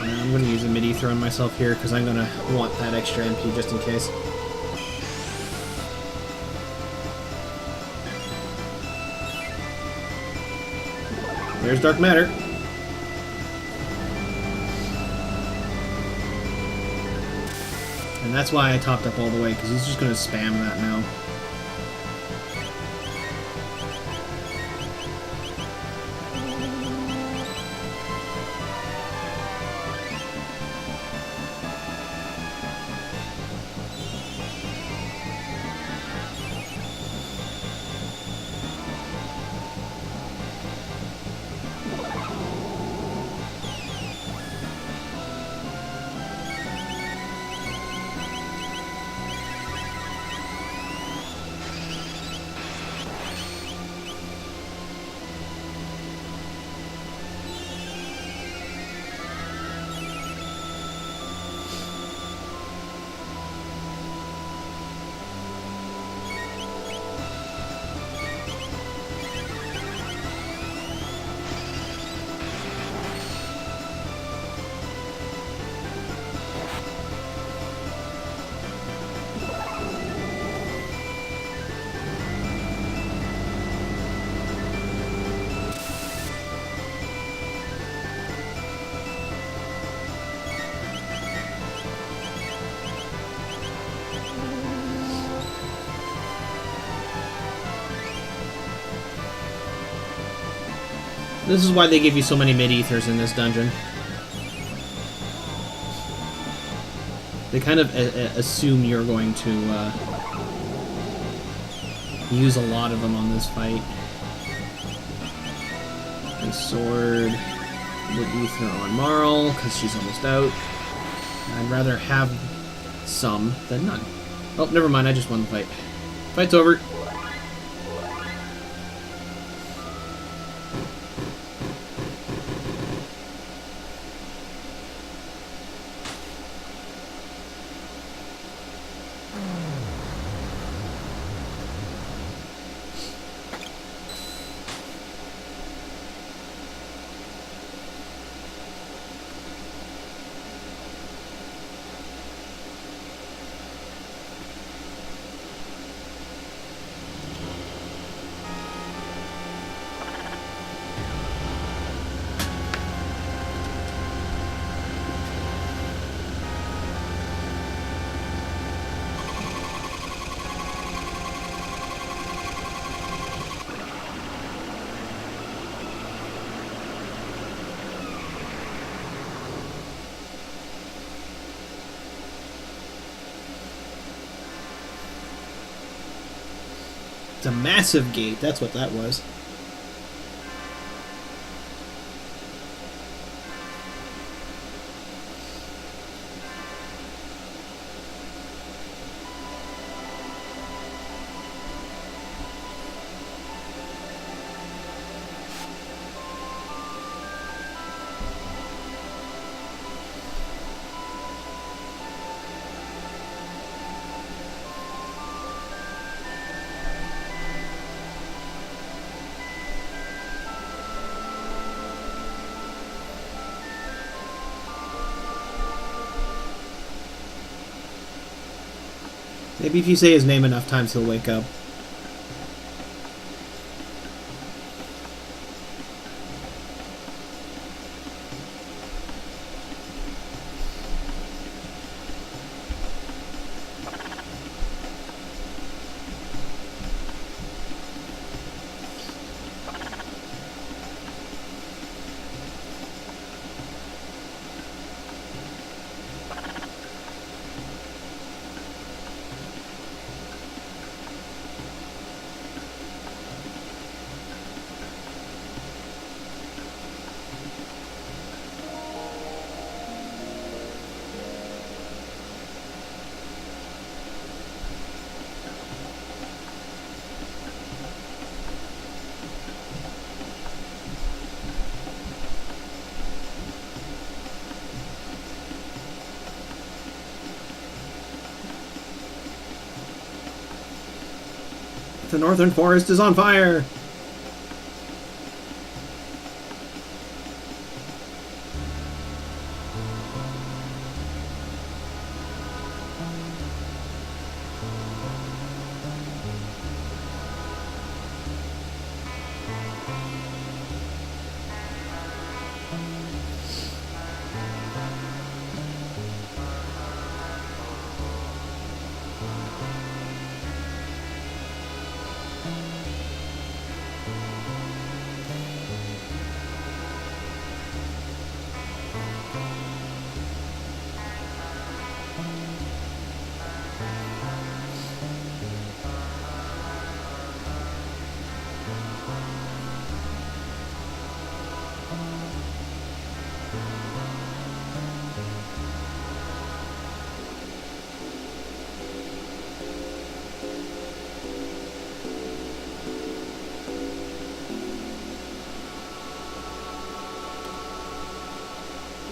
I'm going to use a mid-ether on myself here because I'm going to want that extra MP just in case. There's Dark Matter. And that's why I topped up all the way, because he's just going to spam that now. This is why they give you so many mid-ethers in this dungeon. They kind of assume you're going to use a lot of them on this fight. A sword, mid-ether on Marl, because she's almost out. I'd rather have some than none. Oh, never mind, I just won the fight. Fight's over. It's a massive gate, that's what that was. Maybe if you say his name enough times, he'll wake up. The northern forest is on fire!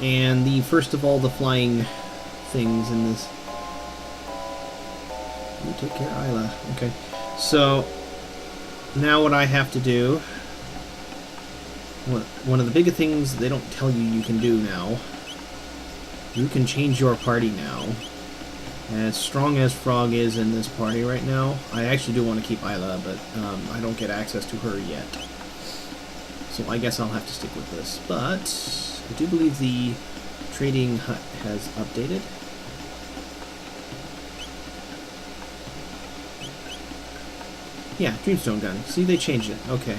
And the first of all the flying things in this. You take care, Isla. Okay. So now what I have to do. One of the bigger things they don't tell you you can do now. You can change your party now. And as strong as Frog is in this party right now, I actually do want to keep Isla, but I don't get access to her yet. So I guess I'll have to stick with this. But I do believe the trading hut has updated. Yeah, Dreamstone gun. See, they changed it. Okay.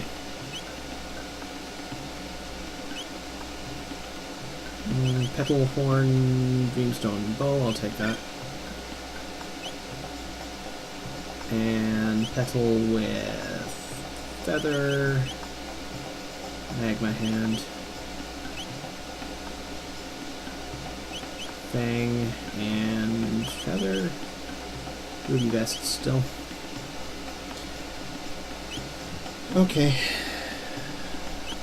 Petal horn, Dreamstone bow. I'll take that. And petal with feather. Magma hand. Fang and feather. Ruby vest still. Okay.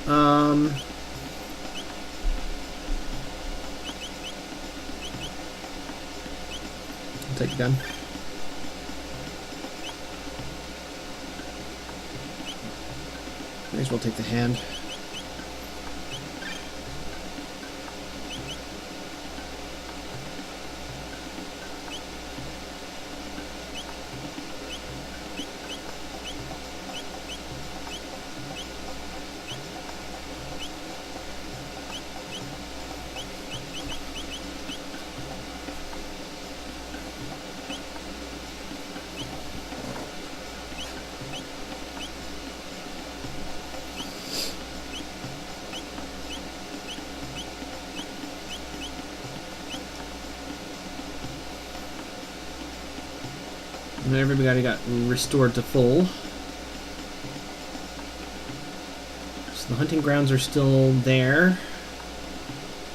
I'll take the gun. May as well take the hand. And everybody got restored to full. So the hunting grounds are still there.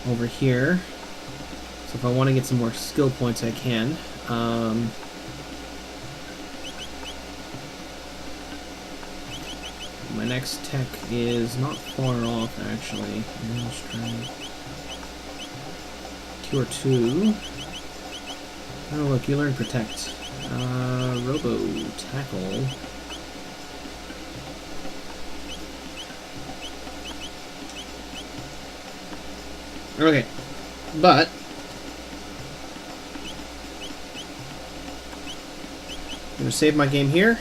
Over here. So if I want to get some more skill points, I can. My next tech is not far off, actually. Cure 2. Oh, look, you learn Protect. Robo Tackle. Okay, but I'm going to save my game here,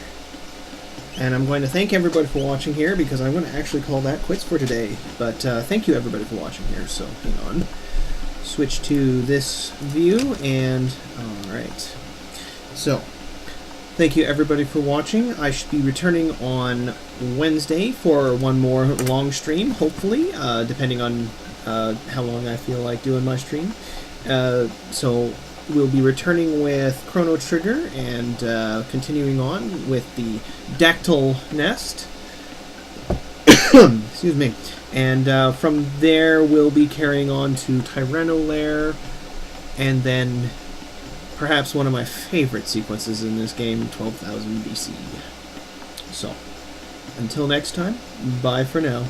and I'm going to thank everybody for watching here, because I'm going to actually call that quits for today. But thank you everybody for watching here, so hang on. Switch to this view, and alright. So, thank you everybody for watching. I should be returning on Wednesday for one more long stream, hopefully, depending on how long I feel like doing my stream. So we'll be returning with Chrono Trigger and continuing on with the Dactyl Nest. Excuse me. And from there we'll be carrying on to Tyranno Lair, and then perhaps one of my favorite sequences in this game, 12,000 BC. So, until next time, bye for now.